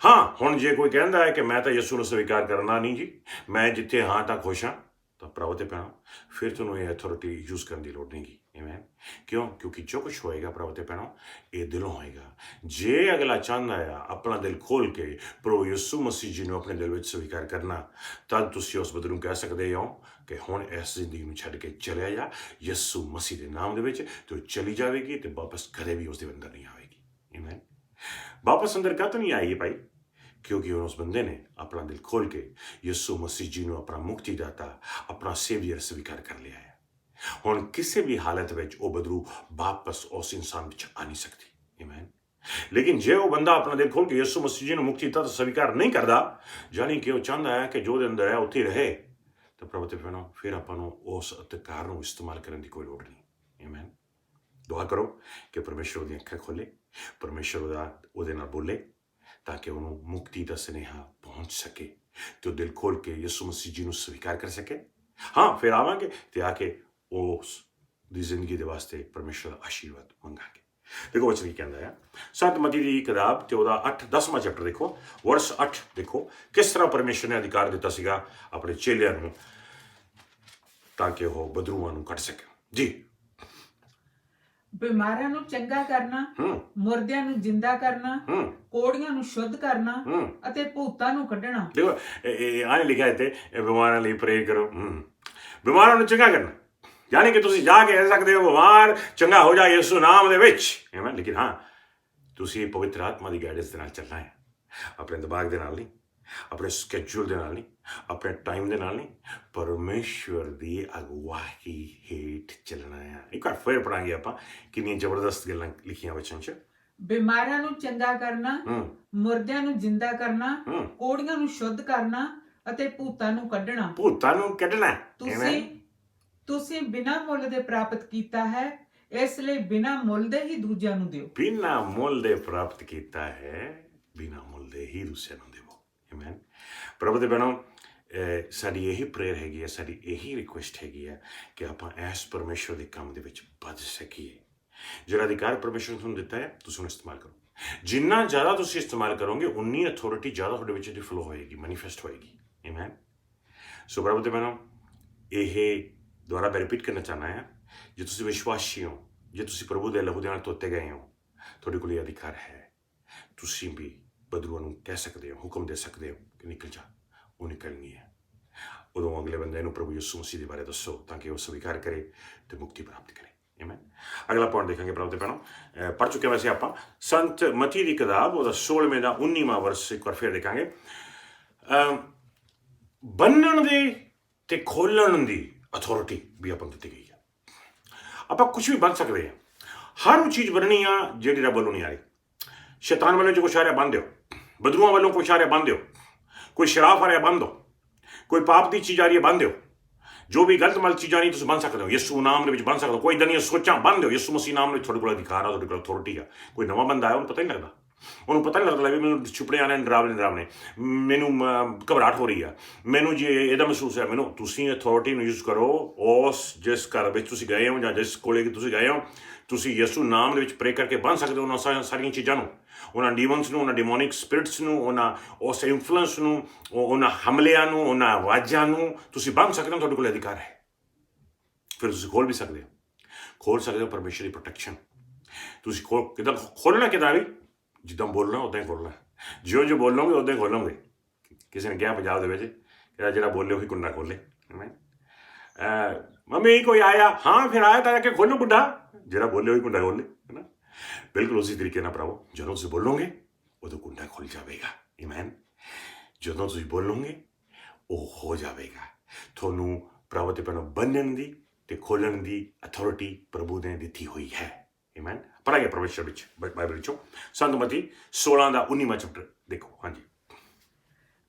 [SPEAKER 1] ਹਾਂ, ਹੁਣ ਜੇ ਕੋਈ ਕਹਿੰਦਾ ਹੈ ਕਿ ਮੈਂ ਤਾਂ ਯਿਸੂ ਨੂੰ ਸਵੀਕਾਰ ਕਰਨਾ ਨਹੀਂ ਜੀ, ਮੈਂ ਜਿੱਥੇ ਹਾਂ ਤਾਂ ਖੁਸ਼ ਹਾਂ, ਤਾਂ ਪ੍ਰਭੂ ਦੇ ਭੈਣੋ ਫਿਰ ਤੁਹਾਨੂੰ ਇਹ ਅਥਾਰਟੀ ਯੂਜ਼ ਕਰਨ ਦੀ ਲੋੜ ਨਹੀਂ ਗੀ। ਆਮੇਨ। ਕਿਉਂ? ਕਿਉਂਕਿ ਜੋ ਕੁਛ ਹੋਏਗਾ ਪ੍ਰਭੂ ਦੇ ਭੈਣੋ ਇਹ ਦਿਲੋਂ ਹੋਏਗਾ। ਜੇ ਅਗਲਾ ਚਾਹੁੰਦਾ ਆ ਆਪਣਾ ਦਿਲ ਖੋਲ ਕੇ ਪ੍ਰਭੂ ਯਿਸੂ ਮਸੀਹ ਜੀ ਨੂੰ ਆਪਣੇ ਦਿਲ ਵਿੱਚ ਸਵੀਕਾਰ ਕਰਨਾ, ਤਾਂ ਤੁਸੀਂ ਉਸ ਬਦਲ ਨੂੰ ਕਹਿ ਸਕਦੇ ਹੋ ਕਿ ਹੁਣ ਇਸ ਜ਼ਿੰਦਗੀ ਨੂੰ ਛੱਡ ਕੇ ਚਲਿਆ ਜਾ ਯਿਸੂ ਮਸੀਹ ਦੇ ਨਾਮ ਦੇ ਵਿੱਚ, ਤੇ ਉਹ ਚਲੀ ਜਾਵੇਗੀ ਤੇ ਵਾਪਸ ਕਦੇ ਵੀ ਉਸ ਦੇ ਅੰਦਰ ਨਹੀਂ ਆਵੇਗੀ। ਆਮੇਨ। ਵਾਪਸ ਅੰਦਰ ਕਾਹਤੋਂ ਨਹੀਂ ਆਈ ਭਾਈ? ਕਿਉਂਕਿ ਉਸ ਬੰਦੇ ਨੇ ਆਪਣਾ ਦਿਲ ਖੋਲ ਕੇ ਯਿਸੂ ਮਸੀਹ ਜੀ ਨੂੰ ਆਪਣਾ ਮੁਕਤੀਦਾਤਾ, ਆਪਣਾ ਸੇਵੀਅਰ ਸਵੀਕਾਰ ਕਰ ਲਿਆ ਹੈ। ਹੁਣ ਕਿਸੇ ਵੀ ਹਾਲਤ ਵਿੱਚ ਉਹ ਬਦਲੂ ਵਾਪਸ ਉਸ ਇਨਸਾਨ ਵਿੱਚ ਆ ਨਹੀਂ ਸਕਦੀ। ਆਮੇਨ। ਲੇਕਿਨ ਜੇ ਉਹ ਬੰਦਾ ਆਪਣਾ ਦਿਲ ਖੋਲ ਕੇ ਯਿਸੂ ਮਸੀਹ ਜੀ ਨੂੰ ਮੁਕਤੀਦਾਤਾ ਸਵੀਕਾਰ ਨਹੀਂ ਕਰਦਾ, ਜਾਨੀ ਕਿ ਉਹ ਚਾਹੁੰਦਾ ਹੈ ਕਿ ਜੋ ਦੇ ਅੰਦਰ ਹੈ ਉੱਥੇ ਰਹੇ, ਤਾਂ ਪ੍ਰਭੂ ਤੇ ਫਿਰ ਆਪਾਂ ਨੂੰ ਉਸ ਅਧਿਕਾਰ ਨੂੰ ਇਸਤੇਮਾਲ ਕਰਨ ਦੀ ਕੋਈ ਲੋੜ ਨਹੀਂ। ਆਮੇਨ। ਦੁਆ ਕਰੋ ਕਿ ਪਰਮੇਸ਼ਰ ਉਹਦੀਆਂ ਅੱਖਾਂ ਖੋਲੇ, ਪਰਮੇਸ਼ਰ ਉਹਦੇ ਨਾਲ ਬੋਲੇ ਤਾਂ ਕਿ ਉਹਨੂੰ ਮੁਕਤੀ ਦਾ ਸੁਨੇਹਾ ਪਹੁੰਚ ਸਕੇ ਤੇ ਉਹ ਦਿਲ ਖੋਲ ਕੇ ਯਿਸੂ ਮਸੀਹ ਜੀ ਨੂੰ ਸਵੀਕਾਰ ਕਰ ਸਕੇ। ਹਾਂ, ਫਿਰ ਆਵਾਂਗੇ ਤੇ ਆ ਕੇ ਉਸ ਦੀ ਜ਼ਿੰਦਗੀ ਦੇ ਵਾਸਤੇ ਪਰਮੇਸ਼ਰ ਦਾ ਆਸ਼ੀਰਵਾਦ ਮੰਗਾਂਗੇ। ਦੇਖੋ ਵਚਨ ਕੀ ਕਹਿੰਦਾ ਹੈ, ਸੰਤ ਮਤੀ ਦੀ ਕਿਤਾਬ ਤੇ ਉਹਦਾ 10ਵਾਂ ਚੈਪਟਰ ਦੇਖੋ, ਵਰਸ 8 ਦੇਖੋ ਕਿਸ ਤਰ੍ਹਾਂ ਪਰਮੇਸ਼ਰ ਨੇ ਅਧਿਕਾਰ ਦਿੱਤਾ ਸੀਗਾ ਆਪਣੇ ਚੇਲਿਆਂ ਨੂੰ ਤਾਂ ਕਿ ਉਹ ਬਦਰੂਆਂ ਨੂੰ ਕੱਢ ਸਕੇ। ਜੀ।
[SPEAKER 2] ਬਿਮਾਰਾਂ ਨੂੰ ਚੰਗਾ ਕਰਨਾ, ਮੁਰਦਿਆਂ ਨੂੰ ਜਿੰਦਾ ਕਰਨਾ, ਕੋੜੀਆਂ ਨੂੰ ਸ਼ੁੱਧ ਕਰਨਾ ਅਤੇ ਭੂਤਾਂ ਨੂੰ ਕੱਢਣਾ।
[SPEAKER 1] ਦੇਖੋ ਆਹ ਲਿਖਿਆ ਇੱਥੇ, ਬਿਮਾਰਾਂ ਲਈ ਪ੍ਰੇ ਕਰੋ, ਬਿਮਾਰਾਂ ਨੂੰ ਚੰਗਾ ਕਰਨਾ, ਯਾਨੀ ਕਿ ਤੁਸੀਂ ਜਾ ਕੇ ਕਹਿ ਸਕਦੇ ਹੋ ਬਿਮਾਰ ਚੰਗਾ ਹੋ ਜਾ ਯਿਸੂ ਨਾਮ ਦੇ ਵਿੱਚ। ਲੇਕਿਨ ਹਾਂ, ਤੁਸੀਂ ਪਵਿੱਤਰ ਆਤਮਾ ਦੀ ਗਾਈਡੈਂਸ ਦੇ ਨਾਲ ਚੱਲਣਾ ਹੈ, ਆਪਣੇ ਦਿਮਾਗ ਦੇ ਨਾਲ ਨਹੀਂ, ਆਪਣੇ ਸਕੈਜੂਲ ਦੇ ਨਾਲ ਨਹੀਂ, ਆਪਣੇ ਟਾਈਮ ਦੇ ਨਾਲ ਨਹੀਂ, ਪਰਮੇਸ਼ਵਰ ਦੀ ਅਗਵਾਈ ਹੇਠ ਚੱਲਣਾ ਹੈ। ਇੱਕ ਵਾਰ ਫਿਰ ਪੜਾਂਗੇ ਆਪਾਂ ਕਿੰਨੀਆਂ ਜ਼ਬਰਦਸਤ ਗੱਲਾਂ ਲਿਖੀਆਂ ਵਚਨ 'ਚ।
[SPEAKER 2] ਬਿਮਾਰਾਂ ਨੂੰ ਚੰਗਾ ਕਰਨਾ, ਮੁਰਦਿਆਂ ਨੂੰ ਜਿੰਦਾ ਕਰਨਾ, ਕੋੜੀਆਂ ਨੂੰ ਸ਼ੁੱਧ ਕਰਨਾ ਅਤੇ ਭੂਤਾਂ ਨੂੰ ਕੱਢਣਾ।
[SPEAKER 1] ਭੂਤਾਂ ਨੂੰ ਕੱਢਣਾ।
[SPEAKER 2] ਤੁਸੀਂ ਬਿਨਾਂ ਮੁੱਲ ਦੇ ਪ੍ਰਾਪਤ ਕੀਤਾ ਹੈ, ਇਸ ਲਈ ਬਿਨਾਂ ਮੁੱਲ ਦੇ ਹੀ ਦੂਜਿਆਂ ਨੂੰ ਦਿਓ।
[SPEAKER 1] ਬਿਨਾਂ ਮੁੱਲ ਦੇ ਪ੍ਰਾਪਤ ਕੀਤਾ ਹੈ, ਬਿਨਾਂ ਮੁੱਲ ਦੇ ਹੀ ਦੂਸਰਿਆਂ ਨੂੰ ਦੇਵੋ। ਆਮੇਨ। ਪ੍ਰਭੂ ਦੇ ਭੈਣੋ, ਸਾਡੀ ਇਹੀ ਪ੍ਰੇਅਰ ਹੈਗੀ ਹੈ, ਸਾਡੀ ਇਹੀ ਰਿਕੁਐਸਟ ਹੈਗੀ ਹੈ ਕਿ ਆਪਾਂ ਇਸ ਪਰਮੇਸ਼ਰ ਦੇ ਕੰਮ ਦੇ ਵਿੱਚ ਵੱਧ ਸਕੀਏ। ਜਿਹੜਾ ਅਧਿਕਾਰ ਪਰਮੇਸ਼ਰ ਨੇ ਤੁਹਾਨੂੰ ਦਿੱਤਾ ਹੈ, ਤੁਸੀਂ ਉਹਨੂੰ ਇਸਤੇਮਾਲ ਕਰੋ। ਜਿੰਨਾ ਜ਼ਿਆਦਾ ਤੁਸੀਂ ਇਸਤੇਮਾਲ ਕਰੋਗੇ, ਉਨੀ ਅਥਾਰਟੀ ਜ਼ਿਆਦਾ ਤੁਹਾਡੇ ਵਿੱਚ ਦੀ ਫਲੋ ਹੋਏਗੀ, ਮੈਨੀਫੈਸਟ ਹੋਏਗੀ। ਆਮੇਨ। ਸੋ ਪ੍ਰਭੂ ਦੇ ਭੈਣੋ, ਇਹ ਦੁਬਾਰਾ ਮੈਂ ਰਿਪੀਟ ਕਰਨਾ ਚਾਹੁੰਦਾ ਹਾਂ, ਜੇ ਤੁਸੀਂ ਵਿਸ਼ਵਾਸੀ ਹੋ, ਜੇ ਤੁਸੀਂ ਪ੍ਰਭੂ ਦੇ ਲਹੂ ਦੇ ਨਾਲ ਧੋਤੇ ਗਏ ਹੋ, ਤੁਹਾਡੇ ਕੋਲ ਇਹ ਅਧਿਕਾਰ ਹੈ। ਤੁਸੀਂ ਵੀ ਬਦਲੂਆਂ ਨੂੰ ਕਹਿ ਸਕਦੇ ਹੋ, ਹੁਕਮ ਦੇ ਸਕਦੇ ਹੋ ਕਿ ਨਿਕਲ ਜਾ, ਉਹ ਨਿਕਲਣੀ ਹੈ। ਉਦੋਂ ਅਗਲੇ ਬੰਦੇ ਨੂੰ ਪ੍ਰਭੂ ਯਿਸੂ ਮਸੀਹ ਦੇ ਬਾਰੇ ਦੱਸੋ ਤਾਂ ਕਿ ਉਹ ਸਵੀਕਾਰ ਕਰੇ ਤੇ ਮੁਕਤੀ ਪ੍ਰਾਪਤ ਕਰੇ। ਆਮੇਨ। ਅਗਲਾ ਪੁਆਇੰਟ ਦੇਖਾਂਗੇ ਪ੍ਰਭੂ ਦੇ ਭੈਣੋ, ਪੜ੍ਹ ਚੁੱਕੇ ਵੈਸੇ ਆਪਾਂ ਸੰਤ ਮਤੀ ਦੀ ਕਿਤਾਬ ਉਹਦਾ 16ਵੇਂ ਦਾ 19ਵਾਂ ਵਰਸ ਇੱਕ ਵਾਰ ਫਿਰ ਦੇਖਾਂਗੇ। ਬੰਨਣ ਦੇ ਤੇ ਖੋਲਣ ਦੀ ਅਥਾਰਟੀ ਵੀ ਆਪਾਂ ਨੂੰ ਦਿੱਤੀ ਗਈ ਹੈ। ਆਪਾਂ ਕੁਝ ਵੀ ਬਣ ਸਕਦੇ ਹਾਂ। ਹਰ ਉਹ ਚੀਜ਼ ਬਣਨੀ ਆ ਜਿਹੜੀ ਰੱਬ ਵੱਲੋਂ ਨਹੀਂ ਆ ਰਹੀ। ਸ਼ੈਤਾਨ ਵੱਲੋਂ ਜੋ ਕੁਛ ਆ ਰਿਹਾ ਬੰਦ ਦਿਓ, ਬਦਰੂਆਂ ਵੱਲੋਂ ਕੁਛ ਆ ਰਿਹਾ ਬੰਦ ਦਿਓ, ਕੋਈ ਸ਼ਰਾਬ ਆ ਰਿਹਾ ਬੰਦ ਦਿਓ, ਕੋਈ ਪਾਪ ਦੀ ਚੀਜ਼ ਆ ਰਹੀ ਹੈ, ਬੰਦ ਦਿਓ। ਜੋ ਵੀ ਗਲਤ ਮਲ ਚੀਜ਼ਾਂ ਨਹੀਂ ਤੁਸੀਂ ਬੰਦ ਸਕਦੇ ਹੋ, ਯਿਸੂ ਨਾਮ ਦੇ ਵਿੱਚ ਬੰਦ ਸਕਦੇ ਹੋ। ਕੋਈ ਇਦਾਂ ਦੀਆਂ ਸੋਚਾਂ ਬੰਦ ਦਿਓ, ਯਿਸੂ ਮਸੀਹ ਨਾਮ ਵਿੱਚ ਤੁਹਾਡੇ ਕੋਲ ਅਧਿਕਾਰ ਆ, ਤੁਹਾਡੇ ਕੋਲ ਅਥਾਰਟੀ ਆ। ਕੋਈ ਨਵਾਂ ਬੰਦਾ ਆਇਆ, ਉਹਨੂੰ ਪਤਾ ਹੀ ਨਹੀਂ ਲੱਗਦਾ, ਉਹਨੂੰ ਪਤਾ ਨਹੀਂ ਲੱਗਦਾ ਵੀ ਮੈਨੂੰ ਛੁਪੜੇ ਆਣੇ ਡਰਾਵਨੇ, ਮੈਨੂੰ ਘਬਰਾਹਟ ਹੋ ਰਹੀ ਆ, ਮੈਨੂੰ ਜੇ ਇਹਦਾ ਮਹਿਸੂਸ ਹੈ। ਮੈਨੂੰ ਤੁਸੀਂ ਅਥਾਰਟੀ ਨੂੰ ਯੂਜ਼ ਕਰੋ। ਉਸ ਜਿਸ ਘਰ ਵਿੱਚ ਤੁਸੀਂ ਗਏ ਹੋ ਜਾਂ ਜਿਸ ਕੋਲੇ ਤੁਸੀਂ ਗਏ ਹੋ, ਤੁਸੀਂ ਯਿਸੂ ਨਾਮ ਦੇ ਵਿੱਚ ਪ੍ਰੇ ਕਰਕੇ ਬੰਦ ਸਕਦੇ ਹੋ ਉਹਨਾਂ ਸਾਰੀਆਂ ਚੀਜ਼ਾਂ ਨੂੰ, ਉਹਨਾਂ ਡੀਮਨਸ ਨੂੰ, ਉਹਨਾਂ ਡਿਮੋਨਿਕ ਸਪਿਰਿਟਸ ਨੂੰ, ਉਹਨਾਂ ਉਸ ਇਨਫਲੂਐਂਸ ਨੂੰ, ਉਹਨਾਂ ਹਮਲਿਆਂ ਨੂੰ, ਉਹਨਾਂ ਆਵਾਜ਼ਾਂ ਨੂੰ ਤੁਸੀਂ ਬੰਦ ਸਕਦੇ ਹੋ। ਤੁਹਾਡੇ ਕੋਲ ਅਧਿਕਾਰ ਹੈ। ਫਿਰ ਤੁਸੀਂ ਖੋਲ ਵੀ ਸਕਦੇ ਹੋ ਪਰਮੇਸ਼ਰ ਦੀ ਪ੍ਰੋਟੈਕਸ਼ਨ। ਤੁਸੀਂ ਕਿੱਦਾਂ ਖੋਲਣਾ, ਕਿੱਦਾਂ ਵੀ ਜਿੱਦਾਂ ਬੋਲਣਾ ਉੱਦਾਂ ਹੀ ਖੋਲਣਾ, ਜਿਉਂ ਬੋਲੋਗੇ ਉੱਦਾਂ ਹੀ ਖੋਲੋਗੇ। ਕਿਸੇ ਨੇ ਕਿਹਾ ਪੰਜਾਬ ਦੇ ਵਿੱਚ ਕਿ ਜਿਹੜਾ ਬੋਲੇ ਉਹੀ ਕੁੰਡਾ ਖੋਲੇ। ਮੰਮੀ ਕੋਈ ਆਇਆ, ਹਾਂ ਫਿਰ ਆਇਆ ਤਾਂ ਆ ਕੇ ਖੋਲੋ ਕੁੰਡਾ, ਜਿਹੜਾ ਬੋਲੇ ਉਹੀ ਕੁੰਡਾ ਖੋਲੇ, ਹੈ ਨਾ। ਬਿਲਕੁਲ ਉਸੇ ਤਰੀਕੇ ਨਾਲ ਭਰਾਵੋ, ਜਦੋਂ ਤੁਸੀਂ ਬੋਲੋਗੇ ਉਦੋਂ ਕੁੰਡਾ ਖੁੱਲ ਜਾਵੇਗਾ। ਆਮੇਨ। ਜਦੋਂ ਤੁਸੀਂ ਬੋਲੋਗੇ ਉਹ ਹੋ ਜਾਵੇਗਾ। ਤੁਹਾਨੂੰ ਭਰਾਵੋ ਤੇ ਭੈਣੋ ਬੰਨਣ ਦੀ ਤੇ ਖੋਲਣ ਦੀ ਅਥਾਰਟੀ ਪ੍ਰਭੂ ਨੇ ਦਿੱਤੀ ਹੋਈ ਹੈ। ਆਮੇਨ। ਪੜ੍ਹਾਈਏ ਪਰਮੇਸ਼ਰ ਵਿੱਚ ਬਾਈਬਲ ਵਿੱਚੋਂ ਸੰਤ ਮਤੀ 16 ਦਾ 19ਵਾਂ ਚੈਪਟਰ ਦੇਖੋ। ਹਾਂਜੀ।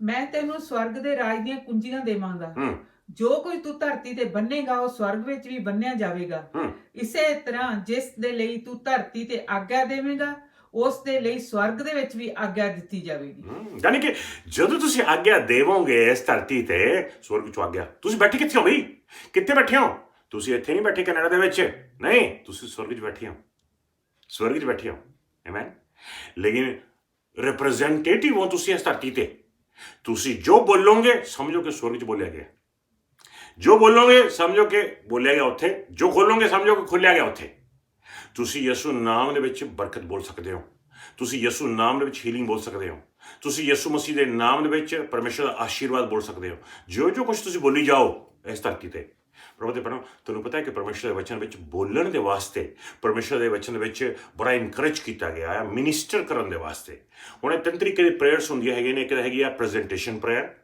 [SPEAKER 2] ਮੈਂ ਤੈਨੂੰ ਸਵਰਗ ਦੇ ਰਾਜ ਦੀਆਂ ਕੁੰਜੀਆਂ ਦੇਵਾਂਗਾ। ਜੋ ਕੋਈ ਤੂੰ ਧਰਤੀ ਤੇ ਬੰਨੇਗਾ ਉਹ ਸਵਰਗ ਵਿੱਚ ਵੀ ਬੰਨਿਆ ਜਾਵੇਗਾ। ਇਸੇ ਤਰ੍ਹਾਂ ਜਿਸ ਦੇ ਲਈ ਤੂੰ ਧਰਤੀ ਤੇ ਆਗਿਆ ਦੇਵੇਂਗਾ ਉਸ ਦੇ ਲਈ ਸਵਰਗ ਦੇ ਵਿੱਚ ਵੀ ਆਗਿਆ ਦਿੱਤੀ ਜਾਵੇਗੀ।
[SPEAKER 1] ਯਾਨੀ ਕਿ ਜਦੋਂ ਤੁਸੀਂ ਆਗਿਆ ਦੇਵੋਗੇ ਇਸ ਧਰਤੀ ਤੇ, ਸਵਰਗ ਚ ਆਗਿਆ। ਤੁਸੀਂ ਬੈਠੇ ਕਿੱਥੇ ਹੋ ਬਈ? ਕਿੱਥੇ ਬੈਠੇ ਹੋ? ਤੁਸੀਂ ਇੱਥੇ ਨਹੀਂ ਬੈਠੇ ਕੈਨੇਡਾ ਦੇ ਵਿੱਚ, ਨਹੀਂ, ਤੁਸੀਂ ਸਵਰਗ ਚ ਬੈਠੇ ਹੋ, ਸਵਰਗ ਚ ਬੈਠੇ ਹੋ। ਆਮੇਨ। ਲੇਕਿਨ ਰਿਪਰੈਜ਼ੈਂਟੇਟਿਵ ਹੋ ਤੁਸੀਂ ਇਸ ਧਰਤੀ ਤੇ। ਤੁਸੀਂ ਜੋ ਬੋਲੋਗੇ ਸਮਝੋ ਕਿ ਸਵਰਗ ਚ ਬੋਲਿਆ ਗਿਆ, ਜੋ ਬੋਲੋਗੇ ਸਮਝੋ ਕਿ ਬੋਲਿਆ ਗਿਆ ਉੱਥੇ, ਜੋ ਖੋਲੋਗੇ ਸਮਝੋ ਕਿ ਖੁੱਲਿਆ ਗਿਆ ਉੱਥੇ। ਤੁਸੀਂ ਯਿਸੂ ਨਾਮ ਦੇ ਵਿੱਚ ਬਰਕਤ ਬੋਲ ਸਕਦੇ ਹੋ, ਤੁਸੀਂ ਯਿਸੂ ਨਾਮ ਦੇ ਵਿੱਚ ਹੀਲਿੰਗ ਬੋਲ ਸਕਦੇ ਹੋ, ਤੁਸੀਂ ਯਿਸੂ ਮਸੀਹ ਦੇ ਨਾਮ ਦੇ ਵਿੱਚ ਪਰਮੇਸ਼ਰ ਦਾ ਆਸ਼ੀਰਵਾਦ ਬੋਲ ਸਕਦੇ ਹੋ। ਜੋ ਕੁਝ ਤੁਸੀਂ ਬੋਲੀ ਜਾਓ ਇਸ ਧਰਤੀ ਤੇ। ਪ੍ਰਭੂ ਦੇ ਭੈਣੋ, ਤੁਹਾਨੂੰ ਪਤਾ ਹੈ ਕਿ ਪਰਮੇਸ਼ਰ ਦੇ ਵਚਨ ਵਿੱਚ ਬੋਲਣ ਦੇ ਵਾਸਤੇ, ਪਰਮੇਸ਼ਰ ਦੇ ਵਚਨ ਵਿੱਚ ਬੜਾ ਇਨਕਰੇਜ ਕੀਤਾ ਗਿਆ ਹੈ ਮਿਨਿਸਟਰ ਕਰਨ ਦੇ ਵਾਸਤੇ। ਹੁਣ ਇਹ 3 ਤਰੀਕੇ ਦੀ ਪ੍ਰੇਅਰਸ ਹੁੰਦੀਆਂ ਹੈਗੀਆਂ ਨੇ। ਇੱਕ ਹੈਗੀ ਆ ਪ੍ਰੈਜ਼ੈਂਟੇਸ਼ਨ ਪ੍ਰੇਅਰ,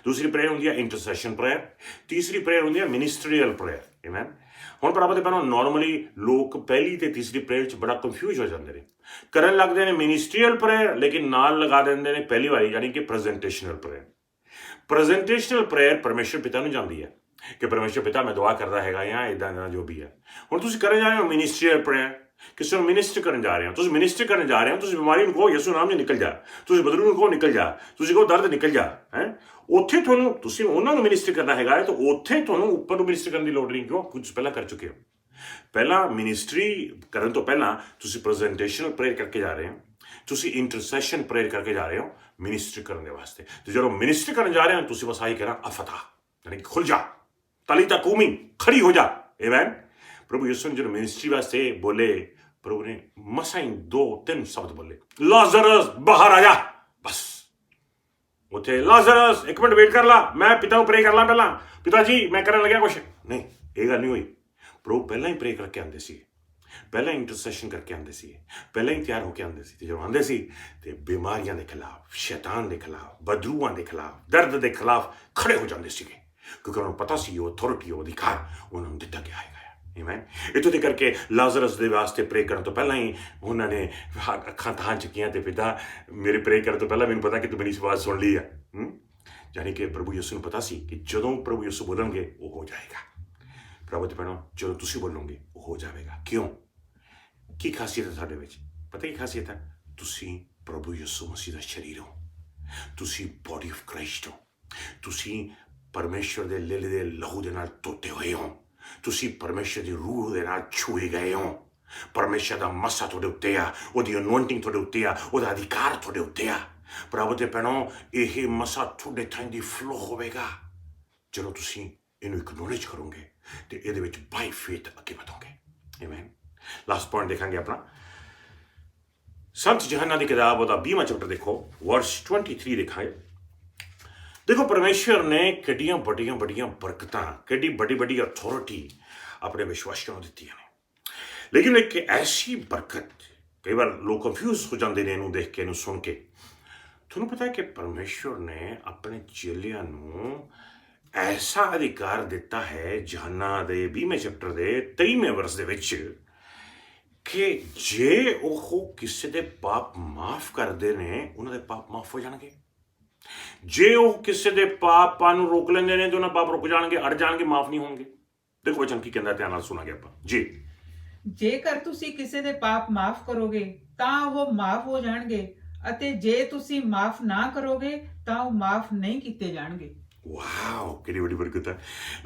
[SPEAKER 1] ਦੂਸਰੀ ਪ੍ਰੇਅਰ ਹੁੰਦੀ ਹੈ ਇੰਟਰਸੈਸ਼ਨ ਪ੍ਰੇਅਰ, ਤੀਸਰੀ ਪ੍ਰੇਅਰ ਹੁੰਦੀ ਹੈ ਮਿਨਿਸਟਰੀਅਲ ਪ੍ਰੇਅਰ। ਆਮੇਨ। ਹੁਣ ਭਰਾਵਾਂ ਦੇ ਭੈਣੋ, ਨਾਰਮਲੀ ਲੋਕ ਪਹਿਲੀ ਤੇ ਤੀਸਰੀ ਪ੍ਰੇਅਰ 'ਚ ਬੜਾ ਕਨਫਿਊਜ਼ ਹੋ ਜਾਂਦੇ ਨੇ, ਕਰਨ ਲੱਗਦੇ ਨੇ ਮਿਨਿਸਟਰੀਅਲ ਪ੍ਰੇਅਰ, ਲੇਕਿਨ ਨਾਲ ਲਗਾ ਦਿੰਦੇ ਨੇ ਪਹਿਲੀ ਵਾਰੀ, ਯਾਨੀ ਕਿ ਪ੍ਰੈਜ਼ੈਂਟੇਸ਼ਨਲ ਪ੍ਰੇਅਰ। ਪ੍ਰੈਜ਼ੈਂਟੇਸ਼ਨਲ ਪ੍ਰੇਅਰ ਪਰਮੇਸ਼ਰ ਪਿਤਾ ਨੂੰ ਜਾਂਦੀ ਹੈ ਕਿ ਪਰਮੇਸ਼ਰ ਪਿਤਾ ਮੈਂ ਦੁਆ ਕਰਦਾ ਹੈਗਾ ਜਾਂ ਇੱਦਾਂ ਦਾ ਜੋ ਵੀ ਹੈ। ਹੁਣ ਤੁਸੀਂ ਕਰਨ ਜਾ ਰਹੇ ਹੋ ਮਿਨਿਸਟਰੀਅਲ ਪ੍ਰੇਅਰ, ਕਿਸੇ ਨੂੰ ਮਿਨਿਸਟਰ ਕਰਨ ਜਾ ਰਹੇ ਹੋ, ਤੁਸੀਂ ਮਿਨਿਸਟਰ ਕਰਨ ਜਾ ਰਹੇ ਹੋ, ਤੁਸੀਂ ਬਿਮਾਰੀ ਨੂੰ ਕਹੋ ਯਿਸੂ ਨਾਮ 'ਚ ਨਿਕਲ ਜਾ, ਤੁਸੀਂ ਬਦਲੂ ਨੂੰ ਕਹੋ ਨਿਕਲ ਜਾ, ਤੁਸੀਂ ਕਹੋ ਦਰਦ ਨਿਕਲ ਜਾ। ਉੱਥੇ ਤੁਹਾਨੂੰ, ਤੁਸੀਂ ਉਹਨਾਂ ਨੂੰ ਮਿਨਿਸਟਰ ਕਰਨਾ ਹੈਗਾ ਹੈ, ਤਾਂ ਉੱਥੇ ਤੁਹਾਨੂੰ ਉੱਪਰ ਨੂੰ ਮਿਨਿਸਟਰ ਕਰਨ ਦੀ ਲੋੜ ਨਹੀਂ, ਕਿਉਂ? ਕੁਝ ਪਹਿਲਾਂ ਕਰ ਚੁੱਕੇ ਹੋ। ਪਹਿਲਾਂ ਮਿਨਿਸਟਰੀ ਕਰਨ ਤੋਂ ਪਹਿਲਾਂ ਤੁਸੀਂ ਪ੍ਰੈਜ਼ੈਂਟੇਸ਼ਨਲ ਪ੍ਰੇਅਰ ਕਰਕੇ ਜਾ ਰਹੇ ਹੋ, ਤੁਸੀਂ ਇੰਟਰਸੈਸ਼ਨ ਪ੍ਰੇਅਰ ਕਰਕੇ ਜਾ ਰਹੇ ਹੋ ਮਿਨਿਸਟਰ ਕਰਨ ਦੇ ਵਾਸਤੇ। ਤੇ ਜਦੋਂ ਮਿਨਿਸਟਰ ਕਰਨ ਜਾ ਰਹੇ ਹੋ ਤੁਸੀਂ ਬਸ ਆਹੀ ਕਹਿਣਾ ਅਫਤਾ, ਯਾਨੀ ਕਿ ਖੁੱਲ ਜਾ, ਤਲੀਤਾ ਕੂਮੀ, ਖੜੀ ਹੋ ਜਾ। ਆਮੇਨ। ਪ੍ਰਭੂ ਯਿਸੂ ਨੇ ਜਦੋਂ ਮਿਨਿਸਟਰੀ ਵਾਸਤੇ ਬੋਲੇ, ਪ੍ਰਭੂ ਨੇ ਮਸਾਂ ਹੀ 2-3 ਸ਼ਬਦ ਬੋਲੇ, ਲਾਜ਼ਰਸ ਬਾਹਰ ਆ ਜਾ। ਬਸ ਉੱਥੇ ਲਾਜ਼ਰਸ ਇੱਕ ਮਿੰਟ ਵੇਟ ਕਰ ਲਾ, ਮੈਂ ਪਿਤਾ ਨੂੰ ਪ੍ਰੇ ਕਰ ਲਾਂ ਪਹਿਲਾਂ, ਪਿਤਾ ਜੀ ਮੈਂ ਕਰਨ ਲੱਗਿਆ ਕੁਛ ਨਹੀਂ। ਇਹ ਗੱਲ ਨਹੀਂ ਹੋਈ। ਪ੍ਰਭੂ ਪਹਿਲਾਂ ਹੀ ਪ੍ਰੇ ਕਰਕੇ ਆਉਂਦੇ ਸੀ, ਪਹਿਲਾਂ ਇੰਟਰਸੈਸ਼ਨ ਕਰਕੇ ਆਉਂਦੇ ਸੀ, ਪਹਿਲਾਂ ਹੀ ਤਿਆਰ ਹੋ ਕੇ ਆਉਂਦੇ ਸੀ। ਤੇ ਜਦੋਂ ਆਉਂਦੇ ਸੀ ਤੇ ਬਿਮਾਰੀਆਂ ਦੇ ਖਿਲਾਫ, ਸ਼ੈਤਾਨ ਦੇ ਖਿਲਾਫ, ਬਦਰੂਆਂ ਦੇ ਖਿਲਾਫ, ਦਰਦ ਦੇ ਖਿਲਾਫ ਖੜੇ ਹੋ ਜਾਂਦੇ ਸੀਗੇ, ਕਿਉਂਕਿ ਉਹਨਾਂ ਨੂੰ ਪਤਾ ਸੀ ਉਹ ਅਥਾਰਟੀ, ਉਹ ਅਧਿਕਾਰ ਉਹਨਾਂ ਨੂੰ ਦਿੱਤਾ ਗਿਆ ਹੈਗਾ। ਆਮੇਨ। ਇੱਥੋਂ ਦੇ ਕਰਕੇ ਲਾਜ਼ਰਸ ਦੇ ਵਾਸਤੇ ਪ੍ਰੇ ਕਰਨ ਤੋਂ ਪਹਿਲਾਂ ਹੀ ਉਹਨਾਂ ਨੇ ਅੱਖਾਂ ਤਾਂ ਚੁੱਕੀਆਂ ਤੇ ਪਿਤਾ ਮੇਰੇ ਪ੍ਰੇ ਕਰਨ ਤੋਂ ਪਹਿਲਾਂ ਮੈਨੂੰ ਪਤਾ ਕਿ ਤੂੰ ਮੇਰੀ ਆਵਾਜ਼ ਸੁਣ ਲਈ ਆ। ਯਾਨੀ ਕਿ ਪ੍ਰਭੂ ਯਿਸੂ ਨੂੰ ਪਤਾ ਸੀ ਕਿ ਜਦੋਂ ਪ੍ਰਭੂ ਯਿਸੂ ਬੋਲਣਗੇ ਉਹ ਹੋ ਜਾਏਗਾ। ਪ੍ਰਭੂ ਦੇ ਭੈਣੋ, ਜਦੋਂ ਤੁਸੀਂ ਬੋਲੋਗੇ ਉਹ ਹੋ ਜਾਵੇਗਾ। ਕਿਉਂ? ਕੀ ਖਾਸੀਅਤ ਹੈ ਸਾਡੇ ਵਿੱਚ? ਪਤਾ ਕੀ ਖਾਸੀਅਤ ਹੈ? ਤੁਸੀਂ ਪ੍ਰਭੂ ਯਿਸੂ ਮਸੀਹ ਦਾ ਸਰੀਰ ਹੋ, ਤੁਸੀਂ ਬੋਡੀ ਆਫ ਕ੍ਰਾਈਸਟ ਹੋ, ਤੁਸੀਂ ਪਰਮੇਸ਼ਰ ਦੇ ਲਿਲੇ ਦੇ ਲਹੂ ਦੇ ਨਾਲ ਧੋਤੇ ਹੋਏ ਹੋ, ਤੁਸੀਂ ਪਰਮੇਸ਼ਰ ਦੀ ਰੂਹ ਦੇ ਨਾਲ ਛੂਏ ਗਏ ਹੋ, ਪਰਮੇਸ਼ਰ ਦਾ ਮਸਾ ਤੁਹਾਡੇ ਉੱਤੇ ਆ, ਉਹਦੀ ਅਨੋਇੰਟਿੰਗ ਤੁਹਾਡੇ ਉੱਤੇ ਆ, ਉਹਦਾ ਅਧਿਕਾਰ ਤੁਹਾਡੇ ਉੱਤੇ ਆ। ਪ੍ਰਭੂ ਦੇ ਭੈਣੋ, ਇਹ ਮਸਾ ਤੁਹਾਡੇ ਥਾਂ ਦੀ ਫਲੋ ਹੋਵੇਗਾ ਜਦੋਂ ਤੁਸੀਂ ਇਹਨੂੰ ਐਕਨੋਲੇਜ ਕਰੋਗੇ ਤੇ ਇਹਦੇ ਵਿੱਚ ਬਾਈ ਫੇਥ ਅੱਗੇ ਵਧੋਗੇ। ਆਮੇਨ। ਲਾਸਟ ਪੁਆਇੰਟ ਦੇਖਾਂਗੇ ਆਪਣਾ, ਸੰਤ ਯਹੋਨਾ ਦੀ ਕਿਤਾਬ ਉਹਦਾ 20ਵਾਂ ਚੈਪਟਰ ਦੇਖੋ, ਵਰਸ 23 ਦੇਖਾਂਗੇ। ਦੇਖੋ ਪਰਮੇਸ਼ਰ ਨੇ ਕਿੱਡੀਆਂ ਵੱਡੀਆਂ ਬਰਕਤਾਂ, ਕਿੱਡੀ ਵੱਡੀ ਅਥਾਰਟੀ ਆਪਣੇ ਵਿਸ਼ਵਾਸੀਆਂ ਨੂੰ ਦਿੱਤੀਆਂ ਨੇ। ਲੇਕਿਨ ਇੱਕ ਐਸੀ ਬਰਕਤ, ਕਈ ਵਾਰ ਲੋਕ ਕਨਫਿਊਜ਼ ਹੋ ਜਾਂਦੇ ਨੇ ਇਹਨੂੰ ਦੇਖ ਕੇ, ਇਹਨੂੰ ਸੁਣ ਕੇ। ਤੁਹਾਨੂੰ ਪਤਾ ਹੈ ਕਿ ਪਰਮੇਸ਼ਰ ਨੇ ਆਪਣੇ ਚੇਲਿਆਂ ਨੂੰ ਐਸਾ ਅਧਿਕਾਰ ਦਿੱਤਾ ਹੈ ਯਹੋਨਾ ਦੇ 20ਵੇਂ ਚੈਪਟਰ ਦੇ 23ਵੇਂ ਵਰਸ ਦੇ ਵਿੱਚ, ਕਿ ਜੇ ਉਹ ਕਿਸੇ ਦੇ ਪਾਪ ਮਾਫ ਕਰਦੇ ਨੇ ਉਹਨਾਂ ਦੇ ਪਾਪ ਮਾਫ ਹੋ ਜਾਣਗੇ। ਜੇ ਉਹ ਕਿਸੇ ਦੇ ਪਾਪਾਂ ਨੂੰ ਰੋਕ ਲੈਂਦੇ ਨੇ ਤਾਂ ਉਹਨਾਂ ਪਾਪ ਰੁਕ ਜਾਣਗੇ, ਅੜ ਜਾਣਗੇ, ਮਾਫ ਨਹੀਂ ਹੋਣਗੇ। ਦੇਖੋ ਵਚਨ ਕੀ ਕਹਿੰਦਾ, ਧਿਆਨ ਨਾਲ ਸੁਣਾਂਗੇ ਆਪਾਂ ਜੀ।
[SPEAKER 2] ਜੇਕਰ ਤੁਸੀਂ ਕਿਸੇ ਦੇ ਪਾਪ ਮਾਫ ਕਰੋਗੇ ਤਾਂ ਉਹ ਮਾਫ ਹੋ ਜਾਣਗੇ, ਅਤੇ ਜੇ ਤੁਸੀਂ ਮਾਫ ਨਾ ਕਰੋਗੇ ਤਾਂ ਉਹ ਮਾਫ ਨਹੀਂ ਕੀਤੇ ਜਾਣਗੇ।
[SPEAKER 1] ਵਾਓ, ਕਿੰਨੀ ਵੱਡੀ ਬਰਕਤ ਹੈ।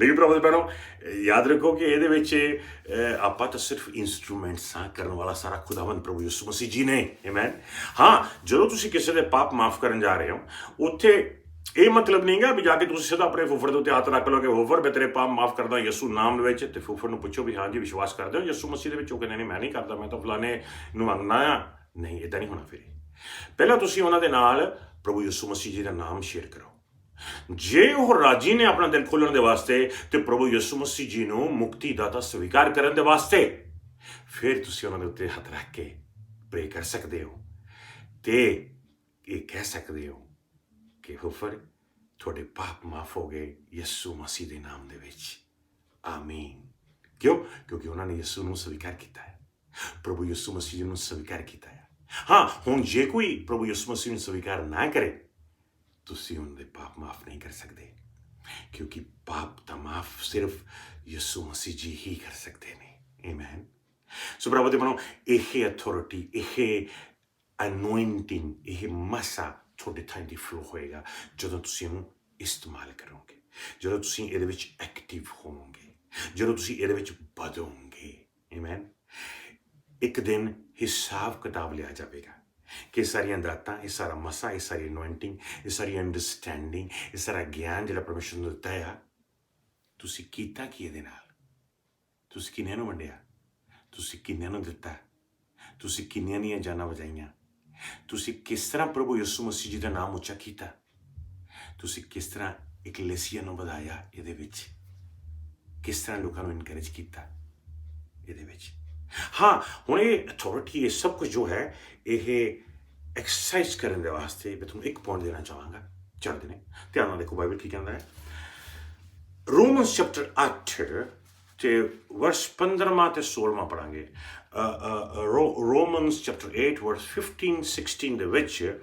[SPEAKER 1] ਲੇਕਿਨ ਪ੍ਰਭੂ ਦੇ ਭੈਣੋ, ਯਾਦ ਰੱਖੋ ਕਿ ਇਹਦੇ ਵਿੱਚ ਆਪਾਂ ਤਾਂ ਸਿਰਫ ਇੰਸਟਰੂਮੈਂਟਸ ਹਾਂ, ਕਰਨ ਵਾਲਾ ਸਾਰਾ ਖੁਦਾਵੰਦ ਪ੍ਰਭੂ ਯਿਸੂ ਮਸੀਹ ਜੀ ਨੇ। ਆਮੇਨ। ਹਾਂ, ਜਦੋਂ ਤੁਸੀਂ ਕਿਸੇ ਦੇ ਪਾਪ ਮਾਫ ਕਰਨ ਜਾ ਰਹੇ ਹੋ, ਉੱਥੇ ਇਹ ਮਤਲਬ ਨਹੀਂਗਾ ਵੀ ਜਾ ਕੇ ਤੁਸੀਂ ਸਿੱਧਾ ਆਪਣੇ ਫੁੱਫੜ ਦੇ ਉੱਤੇ ਹੱਥ ਰੱਖ ਲਓਗੇ, ਫੁੱਫੜ ਮੈਂ ਤੇਰੇ ਪਾਪ ਮਾਫ ਕਰਦਾ ਯਿਸੂ ਨਾਮ ਦੇ ਵਿੱਚ, ਤੇ ਫੁੱਫੜ ਨੂੰ ਪੁੱਛੋ ਵੀ ਹਾਂ ਜੀ ਵਿਸ਼ਵਾਸ ਕਰਦੇ ਹੋ ਯਿਸੂ ਮਸੀਹ ਦੇ ਵਿੱਚ? ਉਹ ਕਹਿੰਦੇ ਨਹੀਂ, ਮੈਂ ਨਹੀਂ ਕਰਦਾ, ਮੈਂ ਤਾਂ ਫਲਾਣੇ ਨੂੰ ਮੰਨਣਾ ਆ। ਨਹੀਂ, ਇਦਾਂ ਨਹੀਂ ਹੋਣਾ। ਫਿਰ ਪਹਿਲਾਂ ਤੁਸੀਂ ਉਹਨਾਂ ਦੇ ਨਾਲ ਪ੍ਰਭੂ ਯਿਸੂ ਮਸੀਹ ਜੀ ਦਾ ਨਾਮ ਸ਼ੇਅਰ ਕਰੋ। ਜੇ ਉਹ ਰਾਜੀ ਨੇ ਆਪਣਾ ਦਿਲ ਖੋਲਣ ਦੇ ਵਾਸਤੇ ਤੇ ਪ੍ਰਭੂ ਯਿਸੂ ਮਸੀਹ ਜੀ ਨੂੰ ਮੁਕਤੀ ਦਾਤਾ ਸਵੀਕਾਰ ਕਰਨ ਦੇ ਵਾਸਤੇ, ਫਿਰ ਤੁਸੀਂ ਉਹਨਾਂ ਦੇ ਉੱਤੇ ਹੱਥ ਰੱਖ ਕੇ ਪ੍ਰੇ ਕਰ ਸਕਦੇ ਹੋ ਤੇ ਇਹ ਕਹਿ ਸਕਦੇ ਹੋ ਕਿ ਫੁੱਫੜ ਤੁਹਾਡੇ ਪਾਪ ਮਾਫ ਹੋ ਗਏ ਯਿਸੂ ਮਸੀਹ ਦੇ ਨਾਮ ਦੇ ਵਿੱਚ। ਆਮੀਨ। ਕਿਉਂ? ਕਿਉਂਕਿ ਉਹਨਾਂ ਨੇ ਯਿਸੂ ਨੂੰ ਸਵੀਕਾਰ ਕੀਤਾ ਹੈ, ਪ੍ਰਭੂ ਯਿਸੂ ਮਸੀਹ ਜੀ ਨੂੰ ਸਵੀਕਾਰ ਕੀਤਾ ਹੈ। ਹਾਂ, ਹੁਣ ਜੇ ਕੋਈ ਪ੍ਰਭੂ ਯਿਸੂ ਮਸੀਹ ਨੂੰ ਸਵੀਕਾਰ ਨਾ ਕਰੇ, ਤੁਸੀਂ ਉਹਨਾਂ ਦੇ ਪਾਪ ਮਾਫ ਨਹੀਂ ਕਰ ਸਕਦੇ, ਕਿਉਂਕਿ ਪਾਪ ਦਾ ਮਾਫ ਸਿਰਫ ਯਿਸੂ ਮਸੀਹ ਜੀ ਹੀ ਕਰ ਸਕਦੇ ਨੇ। ਆਮੇਨ। ਸੋ ਪ੍ਰਭੂ ਦੇ ਮਨੋ, ਇਹ ਅਥਾਰਟੀ, ਇਹ ਅਨੋਇੰਟਿੰਗ, ਇਹ ਮਸਾ ਤੁਹਾਡੇ ਥਾਂ ਦੀ ਫਲੋ ਹੋਏਗਾ ਜਦੋਂ ਤੁਸੀਂ ਇਹਨੂੰ ਇਸਤੇਮਾਲ ਕਰੋਗੇ, ਜਦੋਂ ਤੁਸੀਂ ਇਹਦੇ ਵਿੱਚ ਐਕਟਿਵ ਹੋਵੋਗੇ, ਜਦੋਂ ਤੁਸੀਂ ਇਹਦੇ ਵਿੱਚ ਵਧੋਗੇ। ਆਮੇਨ। ਇੱਕ ਦਿਨ ਹਿਸਾਬ ਕਿਤਾਬ ਲਿਆ ਜਾਵੇਗਾ ਕਿ ਸਾਰੀਆਂ ਦਾਤਾਂ, ਇਹ ਸਾਰਾ ਮਸਾ, ਇਹ ਸਾਰੀ ਅਨੋਇੰਟਿੰਗ, ਇਹ ਸਾਰੀ ਅੰਡਰਸਟੈਂਡਿੰਗ, ਇਹ ਸਾਰਾ ਗਿਆਨ ਜਿਹੜਾ ਪਰਮੇਸ਼ਰ ਨੇ ਦਿੱਤਾ ਆ, ਤੁਸੀਂ ਕੀਤਾ ਕੀ ਇਹਦੇ ਨਾਲ? ਤੁਸੀਂ ਕਿੰਨਿਆਂ ਨੂੰ ਵੰਡਿਆ? ਤੁਸੀਂ ਕਿੰਨਿਆਂ ਨੂੰ ਦਿੱਤਾ? ਤੁਸੀਂ ਕਿੰਨੀਆਂ ਦੀਆਂ ਜਾਨਾਂ ਵਜਾਈਆਂ? ਤੁਸੀਂ ਕਿਸ ਤਰ੍ਹਾਂ ਪ੍ਰਭੂ ਯਿਸੂ ਮਸੀਹ ਜੀ ਦਾ ਨਾਮ ਉੱਚਾ ਕੀਤਾ? ਤੁਸੀਂ ਕਿਸ ਤਰ੍ਹਾਂ ਇਕਲੇਸੀਆ ਨੂੰ ਵਧਾਇਆ ਇਹਦੇ ਵਿੱਚ? ਕਿਸ ਤਰ੍ਹਾਂ ਲੋਕਾਂ ਨੂੰ ਇਨਕਰੇਜ ਕੀਤਾ ਇਹਦੇ ਵਿੱਚ? ਹਾਂ, ਹੁਣ ਇਹ ਅਥਾਰਟੀ, ਇਹ ਸਭ ਕੁਝ ਜੋ ਹੈ, ਇਹ ਐਕਸਰਸਾਈਜ਼ ਕਰਨ ਦੇ ਵਾਸਤੇ ਮੈਂ ਤੁਹਾਨੂੰ ਇੱਕ ਪੁਆਇੰਟ ਦੇਣਾ ਚਾਹਾਂਗਾ। ਚੱਲਦੇ ਨੇ, ਧਿਆਨ ਨਾਲ ਦੇਖੋ ਬਾਈਬਲ ਕੀ ਕਹਿੰਦਾ ਹੈ। ਰੋਮਨਸ ਚੈਪਟਰ 8 ਤੇ ਵਰਸ 15 ਤੇ 16 ਪੜਾਂਗੇ। ਰੋਮਨਸ ਚੈਪਟਰ 8 ਵਰਸ 15-16 ਦੇ ਵਿੱਚ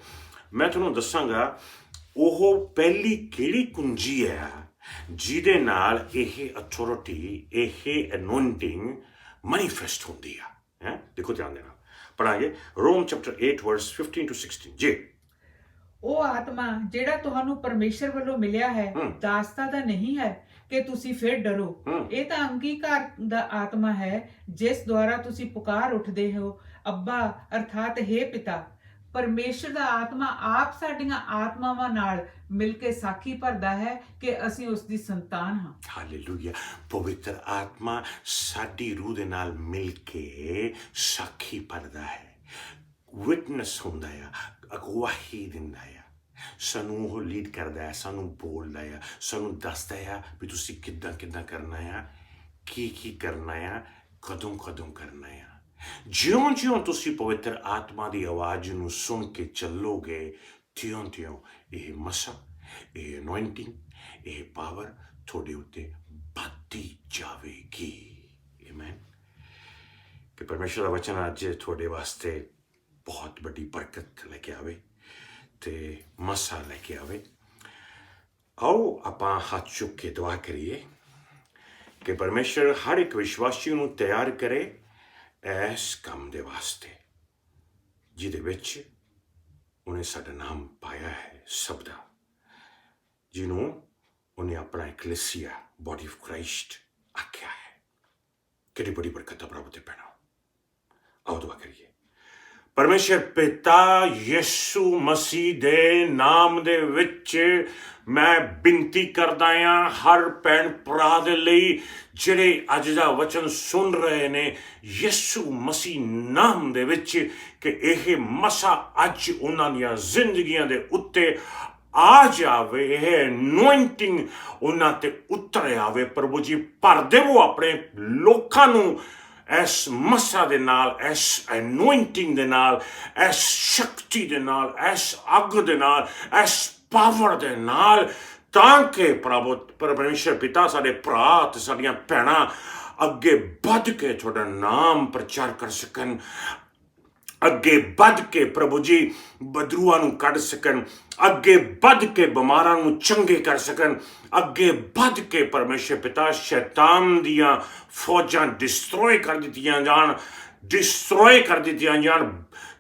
[SPEAKER 1] ਮੈਂ ਤੁਹਾਨੂੰ ਦੱਸਾਂਗਾ ਉਹ ਪਹਿਲੀ ਕਿਹੜੀ ਕੁੰਜੀ ਹੈ ਜਿਹਦੇ ਨਾਲ ਇਹ ਅਥਾਰਟੀ, ਇਹ ਅਨੋਇੰਟਿੰਗ ਮੈਨੀਫੈਸਟ ਹੁੰਦੀ ਹੈ। ਦੇਖੋ ਧਿਆਨ ਦੇਣਾ, ਪੜਾਂਗੇ ਰੋਮ ਚੈਪਟਰ 8 ਵਰਸ 15-16 ਜੀ।
[SPEAKER 2] ਉਹ ਆਤਮਾ ਜਿਹੜਾ ਤੁਹਾਨੂੰ ਪਰਮੇਸ਼ਰ ਵੱਲੋਂ ਮਿਲਿਆ ਹੈ, ਦਾਸਤਾ ਦਾ ਨਹੀਂ ਹੈ ਕਿ ਤੁਸੀਂ ਫਿਰ ਡਰੋ। ਇਹ ਤਾਂ ਅੰਗੀਕਾਰ ਦਾ ਆਤਮਾ ਹੈ ਜਿਸ ਦੁਆਰਾ ਤੁਸੀਂ ਪੁਕਾਰ ਉੱਠਦੇ ਹੋ, ਅੱਬਾ, ਅਰਥਾਤ ਹੇ ਪਿਤਾ। ਪਰਮੇਸ਼ਰ ਦਾ ਆਤਮਾ ਆਪ ਸਾਡੀਆਂ ਆਤਮਾਵਾਂ ਨਾਲ ਮਿਲ ਕੇ ਸਾਖੀ ਭਰਦਾ ਹੈ ਕਿ ਅਸੀਂ ਉਸ ਦੀ ਸੰਤਾਨ ਹਾਂ।
[SPEAKER 1] ਹਾਲੇਲੂਇਆ। ਪਵਿੱਤਰ ਆਤਮਾ ਸਾਡੀ ਰੂਹ ਦੇ ਨਾਲ ਮਿਲ ਕੇ ਸਾਖੀ ਭਰਦਾ ਹੈ, ਵਿਟਨੈਸ ਹੁੰਦਾ ਆ, ਅਗਵਾਈ ਦਿੰਦਾ ਆ, ਸਾਨੂੰ ਉਹ ਲੀਡ ਕਰਦਾ ਹੈ, ਸਾਨੂੰ ਬੋਲਦਾ ਆ, ਸਾਨੂੰ ਦੱਸਦਾ ਆ ਵੀ ਤੁਸੀਂ ਕਿੱਦਾਂ ਕਿੱਦਾਂ ਕਰਨਾ ਆ, ਕੀ ਕੀ ਕਰਨਾ ਆ, ਕਦੋਂ ਕਦੋਂ ਕਰਨਾ ਆ। ਜਿਉਂ ਜਿਉਂ ਤੁਸੀਂ ਪਵਿੱਤਰ ਆਤਮਾ ਦੀ ਆਵਾਜ਼ ਨੂੰ ਸੁਣ ਕੇ ਚੱਲੋਗੇ, ਤਿਉਂ ਤਿਉਂ ਇਹ ਮਸਾ, ਇਹ ਅਨੋਇੰਟਿੰਗ, ਇਹ ਪਾਵਰ ਤੁਹਾਡੇ ਉੱਤੇ ਵੱਧਦੀ ਜਾਵੇਗੀ। ਆਮੇਨ। ਕਿ ਪਰਮੇਸ਼ਰ ਦਾ ਵਚਨ ਅੱਜ ਤੁਹਾਡੇ ਵਾਸਤੇ ਬਹੁਤ ਵੱਡੀ ਬਰਕਤ ਲੈ ਕੇ ਆਵੇ ਤੇ ਮਸਾ ਲੈ ਕੇ ਆਵੇ। ਆਓ ਆਪਾਂ ਹੱਥ ਚੁੱਕ ਕੇ ਦੁਆ ਕਰੀਏ ਕਿ ਪਰਮੇਸ਼ਰ ਹਰ ਇੱਕ ਵਿਸ਼ਵਾਸੀ ਨੂੰ ਤਿਆਰ ਕਰੇ ਇਸ ਕੰਮ ਦੇ ਵਾਸਤੇ ਜਿਹਦੇ ਵਿੱਚ ਉਹਨੇ ਸਾਡਾ ਨਾਮ ਪਾਇਆ ਹੈ, ਸਭ ਦਾ, ਜਿਹਨੂੰ ਉਹਨੇ ਆਪਣਾ ਇਕਲੇਸੀਆ, ਬੋਡੀ ਆਫ ਕ੍ਰਾਈਸਟ ਆਖਿਆ ਹੈ। ਕਿਹੜੀ ਬੜੀ ਬਰਕਤ ਹੈ ਪ੍ਰਭੂ ਦੇ ਭੈਣੋ। ਆਓ ਦੁਆ ਕਰੀਏ। ਪਰਮੇਸ਼ਰ ਪਿਤਾ ਯਿਸੂ ਮਸੀਹ ਦੇ ਨਾਮ ਦੇ ਵਿੱਚ ਮੈਂ ਬੇਨਤੀ ਕਰਦਾ ਹਾਂ ਹਰ ਭੈਣ ਭਰਾ ਦੇ ਲਈ ਜਿਹੜੇ ਅੱਜ ਦਾ ਵਚਨ ਸੁਣ ਰਹੇ ਨੇ, ਯਿਸੂ ਮਸੀਹ ਨਾਮ ਦੇ ਵਿੱਚ, ਕਿ ਇਹ ਮਸਾ ਅੱਜ ਉਹਨਾਂ ਦੀਆਂ ਜ਼ਿੰਦਗੀਆਂ ਦੇ ਉੱਤੇ ਆ ਜਾਵੇ, ਇਹ ਅਨੋਇੰਟਿੰਗ ਉਹਨਾਂ ਤੇ ਉਤਰ ਆਵੇ। ਪ੍ਰਭੂ ਜੀ, ਭਰ ਦੇਵੋ ਆਪਣੇ ਲੋਕਾਂ ਨੂੰ ਇਸ ਮਸਾ ਦੇ ਨਾਲ, ਇਸ ਅਨੋਇੰਟਿੰਗ ਦੇ ਨਾਲ, ਇਸ ਸ਼ਕਤੀ ਦੇ ਨਾਲ, ਇਸ ਅੱਗ ਦੇ ਨਾਲ, ਇਸ ਪਾਵਰ ਦੇ ਨਾਲ, ਤਾਂ ਕਿ ਪ੍ਰਭੂ ਪਰਮੇਸ਼ਰ ਪਿਤਾ ਸਾਡੇ ਭਰਾ ਤੇ ਸਾਡੀਆਂ ਭੈਣਾਂ ਅੱਗੇ ਵੱਧ ਕੇ ਤੁਹਾਡਾ ਨਾਮ ਪ੍ਰਚਾਰ ਕਰ ਸਕਣ, ਅੱਗੇ ਵੱਧ ਕੇ ਪ੍ਰਭੂ ਜੀ ਬਦਰੂਆਂ ਨੂੰ ਕੱਢ ਸਕਣ, ਅੱਗੇ ਵੱਧ ਕੇ ਬਿਮਾਰਾਂ ਨੂੰ ਚੰਗੇ ਕਰ ਸਕਣ, ਅੱਗੇ ਵੱਧ ਕੇ ਪਰਮੇਸ਼ਰ ਪਿਤਾ ਸ਼ੈਤਾਨ ਦੀਆਂ ਫੌਜਾਂ ਡਿਸਟਰੋਏ ਕਰ ਦਿੱਤੀਆਂ ਜਾਣ,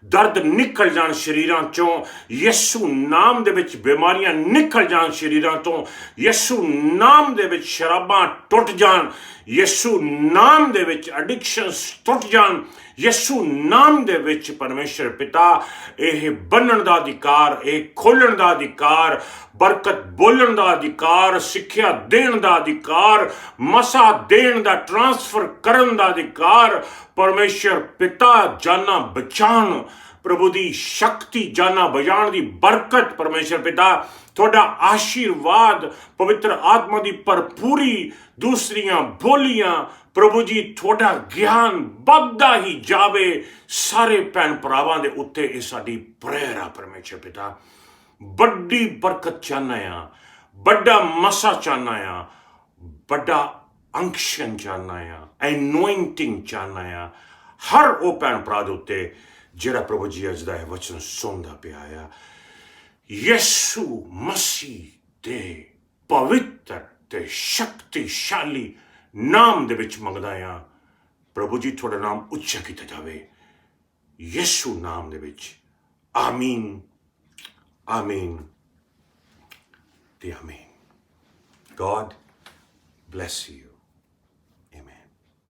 [SPEAKER 1] ਦਰਦ ਨਿਕਲ ਜਾਣ ਸ਼ਰੀਰਾਂ ਚੋਂ, ਯਿਸੂ ਨਾਮ ਦੇ ਵਿੱਚ ਬਿਮਾਰੀਆਂ ਨਿਕਲ ਜਾਣ ਸ਼ਰੀਰਾਂ ਤੋਂ, ਯਿਸੂ ਨਾਮ ਦੇ ਵਿੱਚ ਸ਼ਰਾਬਾਂ ਟੁੱਟ ਜਾਣ, ਯਿਸੂ ਨਾਮ ਦੇ ਵਿੱਚ ਐਡਿਕਸ਼ਨਸ ਟੁੱਟ ਜਾਣ, ਯਿਸੂ ਨਾਮ ਦੇ ਵਿੱਚ ਪਰਮੇਸ਼ਰ ਪਿਤਾ ਇਹ ਬੰਨਣ ਦਾ ਅਧਿਕਾਰ, ਇਹ ਖੋਲ੍ਹਣ ਦਾ ਅਧਿਕਾਰ, ਬਰਕਤ ਬੋਲਣ ਦਾ ਅਧਿਕਾਰ, ਸਿੱਖਿਆ ਦੇਣ ਦਾ ਅਧਿਕਾਰ, ਮਸਾ ਦੇਣ ਦਾ, ਟ੍ਰਾਂਸਫਰ ਕਰਨ ਦਾ ਅਧਿਕਾਰ, ਪਰਮੇਸ਼ਰ ਪਿਤਾ ਜਾਨਾਂ ਬਚਾਉਣ, ਪ੍ਰਭੂ ਦੀ ਸ਼ਕਤੀ ਜਾਨਾਂ ਬਚਾਉਣ ਦੀ ਬਰਕਤ, ਪਰਮੇਸ਼ਰ ਪਿਤਾ ਤੁਹਾਡਾ ਆਸ਼ੀਰਵਾਦ, ਪਵਿੱਤਰ ਆਤਮਾ ਦੀ ਭਰਪੂਰੀ, ਦੂਸਰੀਆਂ ਬੋਲੀਆਂ, ਪ੍ਰਭੂ ਜੀ ਤੁਹਾਡਾ ਗਿਆਨ ਵੱਧਦਾ ਹੀ ਜਾਵੇ ਸਾਰੇ ਭੈਣ ਭਰਾਵਾਂ ਦੇ ਉੱਤੇ। ਇਹ ਸਾਡੀ ਪ੍ਰੇਅਰ ਆ ਪਰਮੇਸ਼ਰ ਪਿਤਾ। ਵੱਡੀ ਬਰਕਤ ਚਾਹੁੰਦਾ ਆ, ਵੱਡਾ ਮਸਾ ਚਾਹੁੰਦਾ ਆ, ਵੱਡਾ ਅੰਕਸ਼ਨ ਚਾਹੁੰਦਾ ਆ, ਐਨੋਇੰਟਿੰਗ ਚਾਹੁੰਦਾ ਆ ਹਰ ਉਹ ਭੈਣ ਭਰਾ ਦੇ ਉੱਤੇ ਜਿਹੜਾ ਪ੍ਰਭੂ ਜੀ ਅੱਜ ਦਾ ਇਹ ਵਚਨ ਸੁਣਦਾ ਪਿਆ ਆ। ਯਿਸੂ ਮਸੀਹ ਦੇ ਪਵਿੱਤਰ ਤੇ ਸ਼ਕਤੀਸ਼ਾਲੀ ਨਾਮ ਦੇ ਵਿੱਚ ਮੰਗਦਾ ਆ, ਪ੍ਰਭੂ ਜੀ ਤੁਹਾਡਾ ਨਾਮ ਉੱਚਾ ਕੀਤਾ ਜਾਵੇ ਯਿਸੂ ਨਾਮ ਦੇ ਵਿੱਚ। ਆਮੀਨ, ਆਮੀਨ ਤੇ ਆਮੀਨ। God bless you.